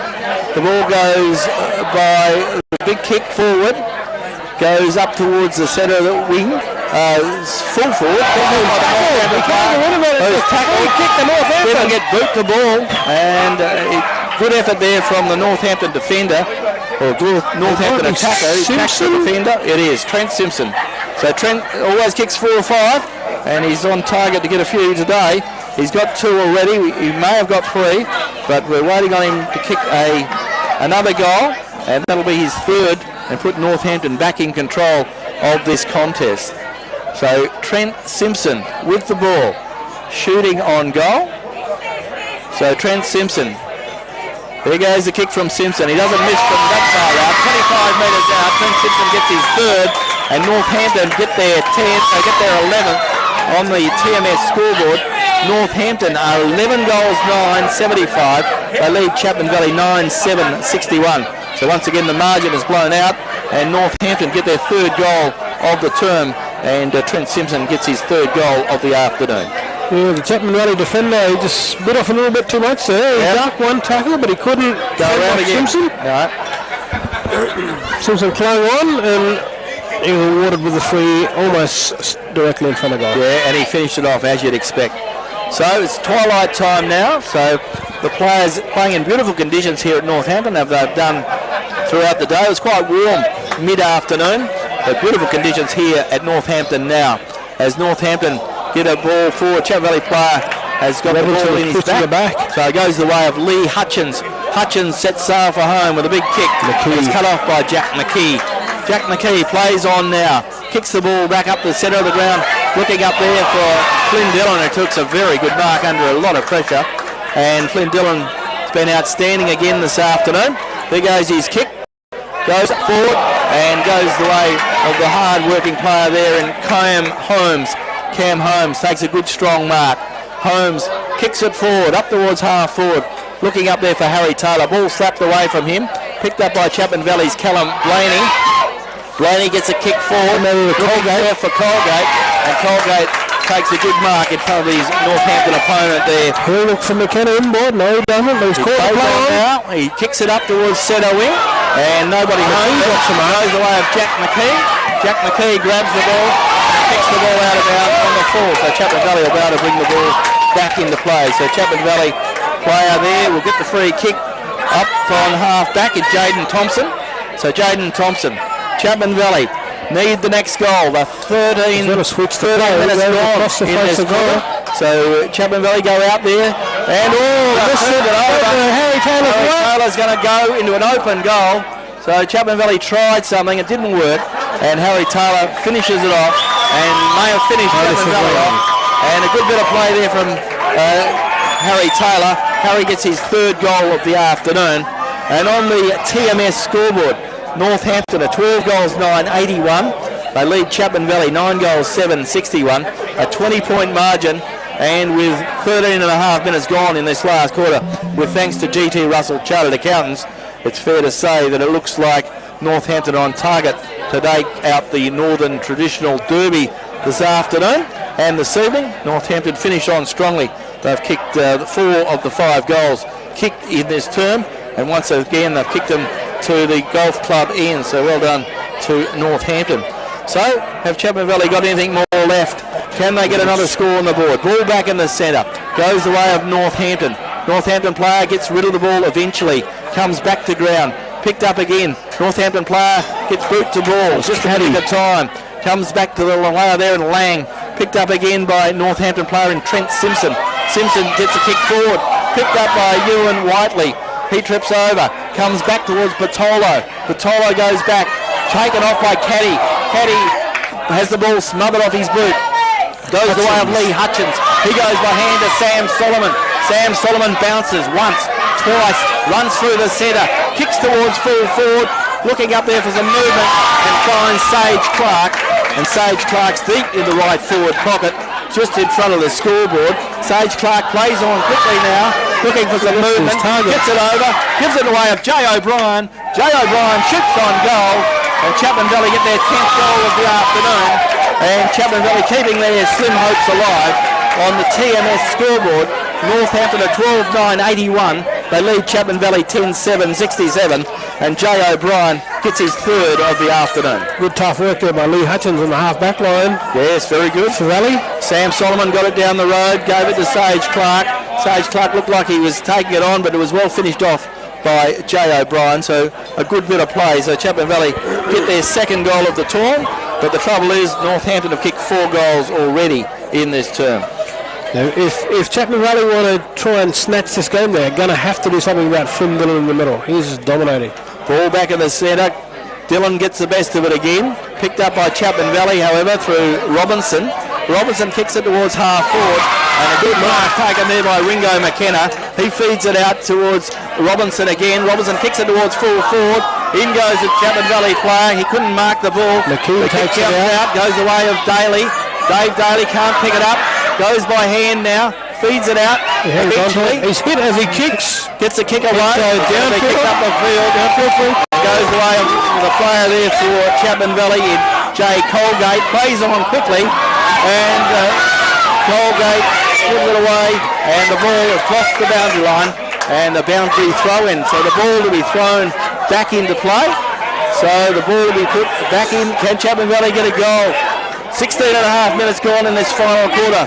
The ball goes by the big kick forward. Goes up towards the centre of the wing. Full forward. Didn't get boot the ball. And good effort there from the Northampton defender. Or Northampton attacker. He tacked the defender. It is Trent Simpson. So Trent always kicks 4 or 5. And he's on target to get a few today. He's got 2 already. He may have got 3. But we're waiting on him to kick another goal. And that'll be his 3rd. And put Northampton back in control of this contest. So Trent Simpson with the ball, shooting on goal. So Trent Simpson. There goes the kick from Simpson. He doesn't miss from that far out. 25 metres out. Trent Simpson gets his 3rd, and Northampton get their 10th. They get their 11th on the TMS scoreboard. Northampton are 11 goals 9, 75. They lead Chapman Valley 9-7, 61. So once again the margin is blown out, and Northampton get their 3rd goal of the term, and Trent Simpson gets his 3rd goal of the afternoon. Yeah, the Chapman Valley defender, he just bit off a little bit too much there. He ducked one tackle, but he couldn't go around again. Simpson. No. Simpson clung on, and he was awarded with the free almost directly in front of goal. Yeah, and he finished it off as you'd expect. So it's twilight time now, so the players playing in beautiful conditions here at Northampton, as they've done throughout the day. It was quite warm mid-afternoon, but beautiful conditions here at Northampton now. As Northampton get a ball forward, Chapman Valley player has got the ball in his back. So it goes the way of Lee Hutchins. Hutchins sets sail for home with a big kick. It's cut off by Jack McKee. Jack McKee plays on now, kicks the ball back up to the centre of the ground, looking up there for Flynn Dillon, who took a very good mark under a lot of pressure. And Flynn Dillon has been outstanding again this afternoon. There goes his kick, goes forward and goes the way of the hard-working player there in Cam Holmes. Cam Holmes takes a good strong mark. Holmes kicks it forward, up towards half forward, looking up there for Harry Taylor. Ball slapped away from him, picked up by Chapman Valley's Callum Blaney. Blaney gets a kick forward, looking there for Colgate, and Colgate takes a good mark in front of his Northampton opponent there. He'll look for McKenna inboard. No, he doesn't. He's caught the play on now. He kicks it up towards centre wing, and nobody goes the way of Jack McKee. Jack McKee grabs the ball, kicks the ball out of bounds on the full. So Chapman Valley will be able to bring the ball back into play. So Chapman Valley player there will get the free kick up on half back. It's Jaden Thompson. So Jaden Thompson. Chapman Valley need the next goal. The 13 minutes gone in this quarter. So Chapman Valley go out there, and Harry Taylor's going to go into an open goal. So Chapman Valley tried something, it didn't work, and Harry Taylor finishes it off, and may have finished Chapman Valley off. And a good bit of play there from Harry Taylor. Harry gets his 3rd goal of the afternoon. And on the TMS scoreboard, Northampton are 12 goals 9, 81. They lead Chapman Valley 9 goals 7, 61. A 20-point margin, and with 13 and a half minutes gone in this last quarter, with thanks to GT Russell Chartered Accountants, it's fair to say that it looks like Northampton on target to take out the Northern Traditional Derby this afternoon and this evening. Northampton finished on strongly. They've kicked 4 of the 5 goals kicked in this term, and once again they've kicked them to the golf club end, so well done to Northampton. So, have Chapman Valley got anything more left? Can they get another score on the board? Ball back in the centre, goes the way of Northampton. Northampton player gets rid of the ball eventually, comes back to ground, picked up again. Northampton player gets boot to ball, just a bit of time. Comes back to the layer there and Lang, picked up again by Northampton player in Trent Simpson. Simpson gets a kick forward, picked up by Ewan Whiteley. He trips over, comes back towards Bartolo. Bartolo goes back, taken off by Caddy. Caddy has the ball smothered off his boot. Goes the way of Lee Hutchins. He goes by hand to Sam Solomon. Sam Solomon bounces once, twice, runs through the centre, kicks towards full forward, looking up there for some movement and finds Sage Clark. And Sage Clark's deep in the right forward pocket, just in front of the scoreboard. Sage Clark plays on quickly now, looking for some movement, gets it over, gives it away of Jay O'Brien. Jay O'Brien shoots on goal, and Chapman Valley get their 10th goal of the afternoon. And Chapman Valley keeping their slim hopes alive on the TMS scoreboard. Northampton at 12-9-81. They lead Chapman Valley 10-7-67, and Jay O'Brien gets his 3rd of the afternoon. Good tough work there by Lee Hutchins on the half-back line. Yes, very good for Valley. Sam Solomon got it down the road, gave it to Sage Clark. Sage Clark looked like he was taking it on, but it was well finished off by Jay O'Brien, so a good bit of play. So Chapman Valley get their 2nd goal of the tour, but the trouble is Northampton have kicked 4 goals already in this term. Now, if Chapman Valley want to try and snatch this game, they're going to have to do something about Finn Dillon in the middle. He's dominating. Ball back in the centre. Dillon gets the best of it again. Picked up by Chapman Valley, however, through Robinson. Robinson kicks it towards half forward, and a good mark taken there by Ringo McKenna. He feeds it out towards Robinson again. Robinson kicks it towards full forward. In goes the Chapman Valley player. He couldn't mark the ball. McKean takes it out. Goes the way of Daly. Dave Daly can't pick it up. Goes by hand now, feeds it out. He's hit as he kicks. Gets a kick away. Downfield. Kick up the field. Downfield. Goes the way of the player there for Chapman Valley in Jay Colgate. Plays on quickly, and Colgate gives it away, and the ball has crossed the boundary line, and the boundary throw in. So the ball to be thrown back into play. So the ball to be put back in. Can Chapman Valley get a goal? 16.5 minutes gone in this final quarter.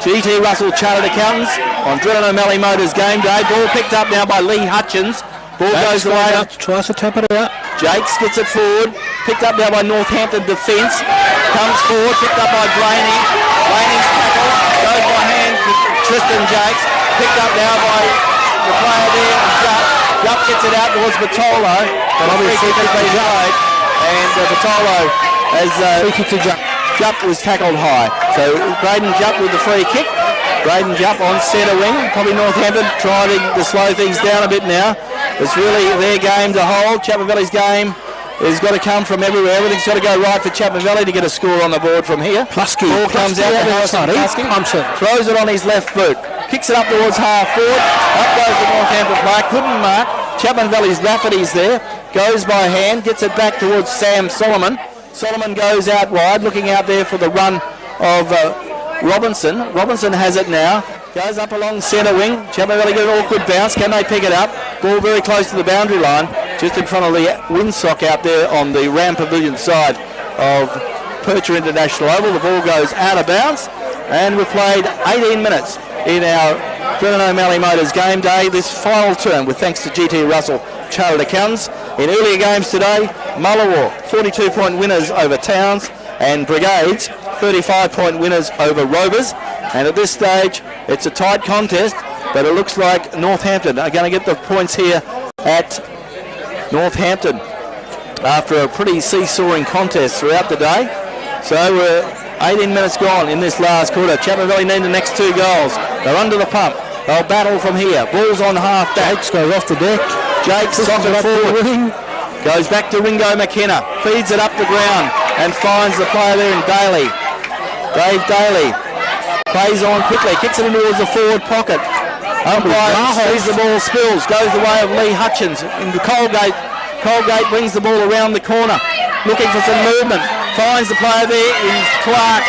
GT Russell Chartered Accountants on Drennan O'Malley Motors game day. Ball picked up now by Lee Hutchins. Ball goes away. Tries to tap it out. Jakes gets it forward. Picked up now by Northampton defence. Comes forward. Picked up by Blaney. Blaney's tackle. Goes by hand to Tristan Jakes. Picked up now by the player there, Jupp. Jupp gets it out towards Bartolo. But obviously has been played. And Bartolo as Jupp was tackled high. So Braden Jupp with the free kick. Braden Jupp on centre wing. Probably Northampton trying to slow things down a bit now. It's really their game to hold. Chapman Valley's game has got to come from everywhere. Everything's got to go right for Chapman Valley to get a score on the board from here. Plusky. Ball comes out to Harrison Plusky. Throws it on his left boot. Kicks it up towards half forward. Up goes the Northampton player. Couldn't mark. Chapman Valley's Rafferty's there. Goes by hand. Gets it back towards Sam Solomon. Solomon goes out wide, looking out there for the run of Robinson. Robinson has it now. Goes up along centre wing. Chapman Valley get an awkward bounce. Can they pick it up? Ball very close to the boundary line, just in front of the windsock out there on the Ram Pavilion side of Percher International Oval. The ball goes out of bounds, and we've played 18 minutes in our Brennan O'Malley Motors game day this final term, with thanks to GT Russell Chartered Accountants. In earlier games today, Mullawar 42-point winners over Towns, and Brigades 35-point winners over Rovers. And at this stage, it's a tight contest, but it looks like Northampton are going to get the points here at Northampton after a pretty seesawing contest throughout the day. So we're 18 minutes gone in this last quarter. Chapman Valley need the next 2 goals. They're under the pump. They'll battle from here. Ball's on half back. Jakes goes off the deck. Jakes socked it forward. Goes back to Ringo McKenna. Feeds it up the ground and finds the player there in Daly. Dave Daly plays on quickly. Kicks it towards the forward pocket. Umpire sees the ball spills. Goes the way of Lee Hutchins into Colgate. Colgate brings the ball around the corner, looking for some movement. Finds the player there in Clark.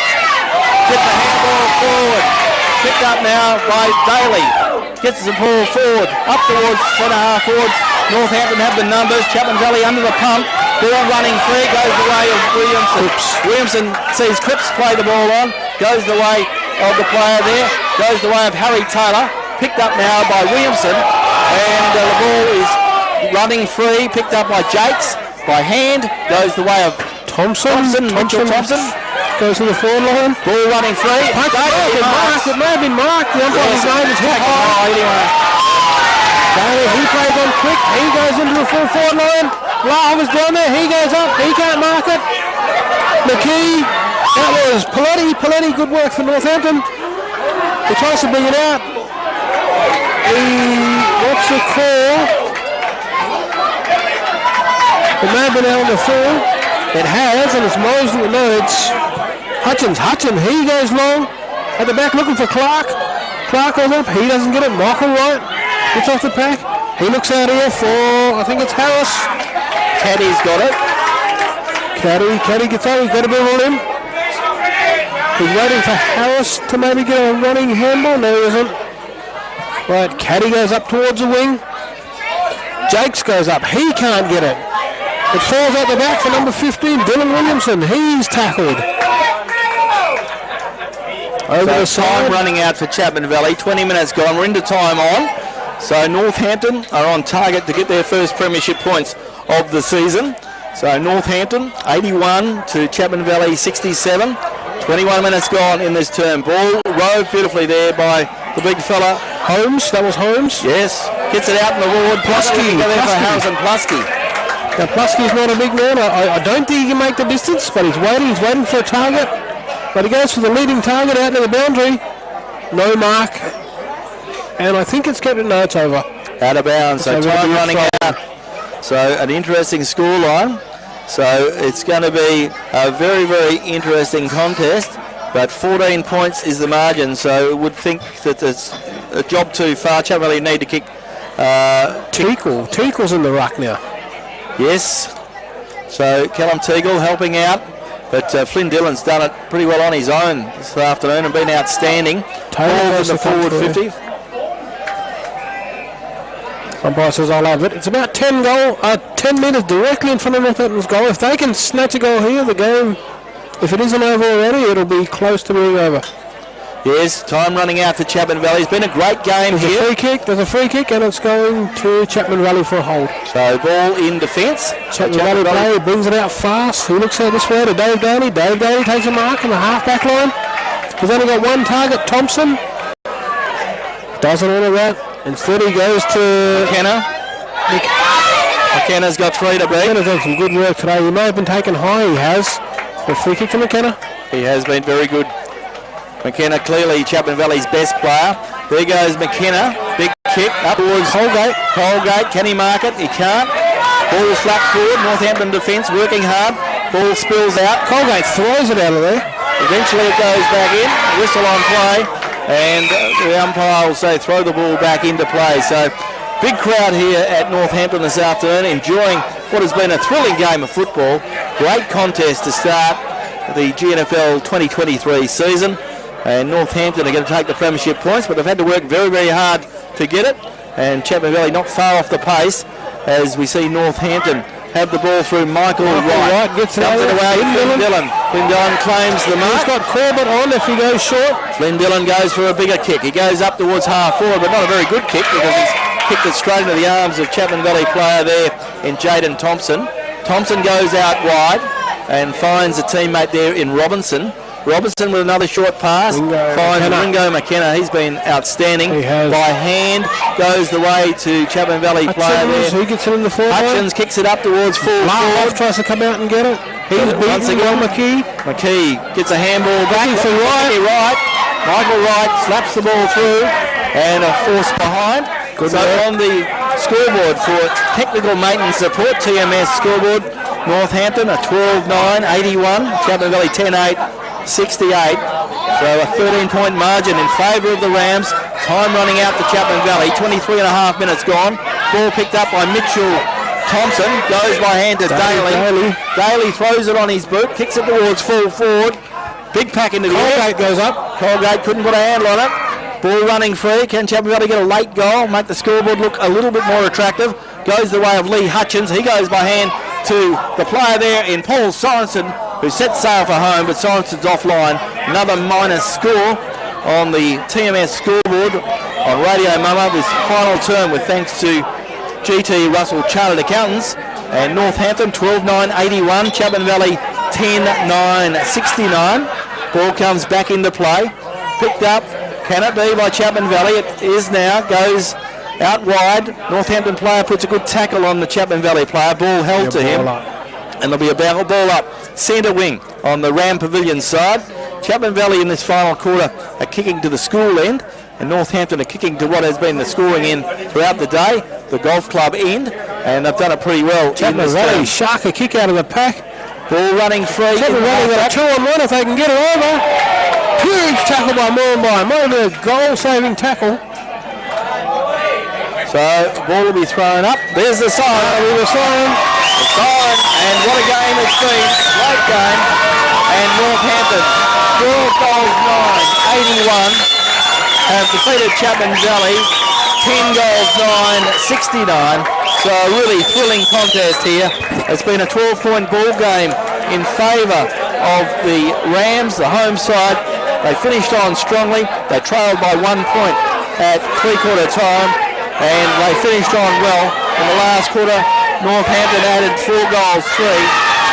Gets the handball forward. Picked up now by Daly. Gets the ball forward, up towards centre half forward. Northampton have the numbers. Chapman Valley under the pump. Ball running free, goes the way of Williamson. Williamson sees Cripps play the ball on. Goes the way of the player there. Goes the way of Harry Taylor. Picked up now by Williamson. And the ball is running free. Picked up by Jakes. By hand. Goes the way of Mitchell Thompson. Goes to the forward line. Ball running free. It may have been marked. The umpire's name is hit high. Anyway. He plays on quick. He goes into the full forward line. Love is down there. He goes up. He can't mark it. McKee. That was Paletti. Good work for Northampton. He tries to bring it out. What's the call? It may have been out on the full. It has, and it's Mosley. No, it's Hutchins, he goes long at the back looking for Clark. Clark goes up, he doesn't get it. Michael Wright gets off the pack. He looks out here for, I think it's Harris. Caddy's got it. Caddy gets out, he's got a bit on him. He's waiting for Harris to maybe get a running handball. No, he isn't. Right, Caddy goes up towards the wing. Jakes goes up, he can't get it. It falls out the back for number 15, Dylan Williamson. He's tackled. Over the time running out for Chapman Valley. 20 minutes gone. We're into time on. So Northampton are on target to get their first premiership points of the season. So Northampton 81 to Chapman Valley 67. 21 minutes gone in this term. Ball rode beautifully there by the big fella. Holmes. That was Holmes. Yes. Gets it out in the ward. Plusky. There for Harrison Plusky. Now Plusky's not a big man. I don't think he can make the distance, but he's waiting for a target. But he goes for the leading target out to the boundary. No mark. And I think it's kept it. No, it's over. Out of bounds. So time running out. So an interesting scoreline. So it's going to be a very, very interesting contest. But 14 points is the margin. So I would think that it's a job too far. Chapman really need to kick. Teagle's in the ruck now. Yes. So Callum Teagle helping out. But Flynn Dillon's done it pretty well on his own this afternoon and been outstanding. Taylor in the forward 50. Umpire says I'll have it. It's about 10 metres directly in front of Northampton's goal. If they can snatch a goal here, the game, if it isn't over already, it'll be close to being over. Yes, time running out for Chapman Valley. It's been a great game here. There's a free kick and it's going to Chapman Valley for a hold. So ball in defence. Chapman Valley player brings it out fast. He looks out this way to Dave Downey. Dave Downey takes a mark on the half-back line. He's only got one target, Thompson. Doesn't order that. Instead he goes to McKenna. McKenna's got 3 to beat. McKenna's done some good work today. He may have been taken high. He has. A free kick to McKenna. He has been very good. McKenna clearly Chapman Valley's best player. There goes McKenna. Big kick up towards Holgate. Can he mark it? He can't. Ball flat forward. Northampton defence working hard. Ball spills out. Colgate throws it out of there. Eventually it goes back in. Whistle on play. And the umpire will say throw the ball back into play. So big crowd here at Northampton this afternoon enjoying what has been a thrilling game of football. Great contest to start the GNFL 2023 season. And Northampton are going to take the premiership points, but they've had to work very, very hard to get it. And Chapman Valley not far off the pace as we see Northampton have the ball through Michael Wright. Gets it away. Flynn Dillon claims the mark. He's got Corbett on if he goes short. Flynn Dillon goes for a bigger kick. He goes up towards half forward, but not a very good kick because he's kicked it straight into the arms of Chapman Valley player there in Jaden Thompson. Thompson goes out wide and finds a teammate there in Robinson. Robinson with another short pass, finds Ringo McKenna. He's been outstanding. By hand, goes the way to Chapman Valley player there. He gets it in the forward. Hutchins kicks it up towards full forward. Tries to come out and get it. He's beaten well, McKee. McKee gets a handball back for Wright. Michael Wright slaps the ball through and a force behind. So on the scoreboard for technical maintenance support, TMS scoreboard, Northampton a 12-9, 81. Chapman Valley 10-8. 68, so a 13-point margin in favour of the Rams. Time running out for Chapman Valley, 23 and a half minutes gone. Ball picked up by Mitchell Thompson goes by hand to Daly. Daly throws it on his boot, kicks it towards full forward. Big pack into the air. Colgate goes up. Colgate couldn't put a handle on it. Ball running free. Can Chapman Valley get a late goal, make the scoreboard look a little bit more attractive? Goes the way of Lee Hutchins. He goes by hand to the player there in Paul Sorensen, who set sail for home, but Sorensen's offline. Another minus score on the TMS scoreboard on Radio Mama. This final term with thanks to GT Russell Chartered Accountants. And Northampton 12-9-81. Chapman Valley 10-9-69. Ball comes back into play. Picked up. Can it be by Chapman Valley? It is now. Goes out wide. Northampton player puts a good tackle on the Chapman Valley player. Ball held to him. And there'll be a ball up. Centre wing on the Ram Pavilion side. Chapman Valley in this final quarter are kicking to the school end. And Northampton are kicking to what has been the scoring end throughout the day, the golf club end. And they've done it pretty well. Chapman Valley shark a kick out of the pack. Ball running free. Chapman Valley got a 2-on-1 if they can get it over. Huge tackle by Moranbye. Might have been a goal-saving tackle. So the ball will be thrown up. There's the siren. The siren. The siren. And what a game it's been. Great game. And Northampton, 12 goals 9, 81. Have defeated Chapman Valley 10 goals 9, 69. So a really thrilling contest here. It's been a 12-point ball game in favour of the Rams, the home side. They finished on strongly. They trailed by 1 point at three-quarter time, and they finished on well. In the last quarter, Northampton added 4 goals 3.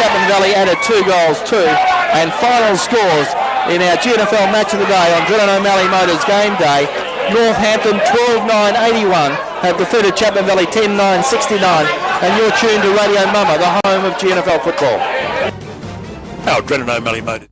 Chapman Valley added 2 goals 2. And final scores in our GNFL match of the day on Drennan O'Malley Motors game day. Northampton 12-9-81 have defeated Chapman Valley 10-9-69, and you're tuned to Radio Mama, the home of GNFL football. Our Drennan O'Malley Motors.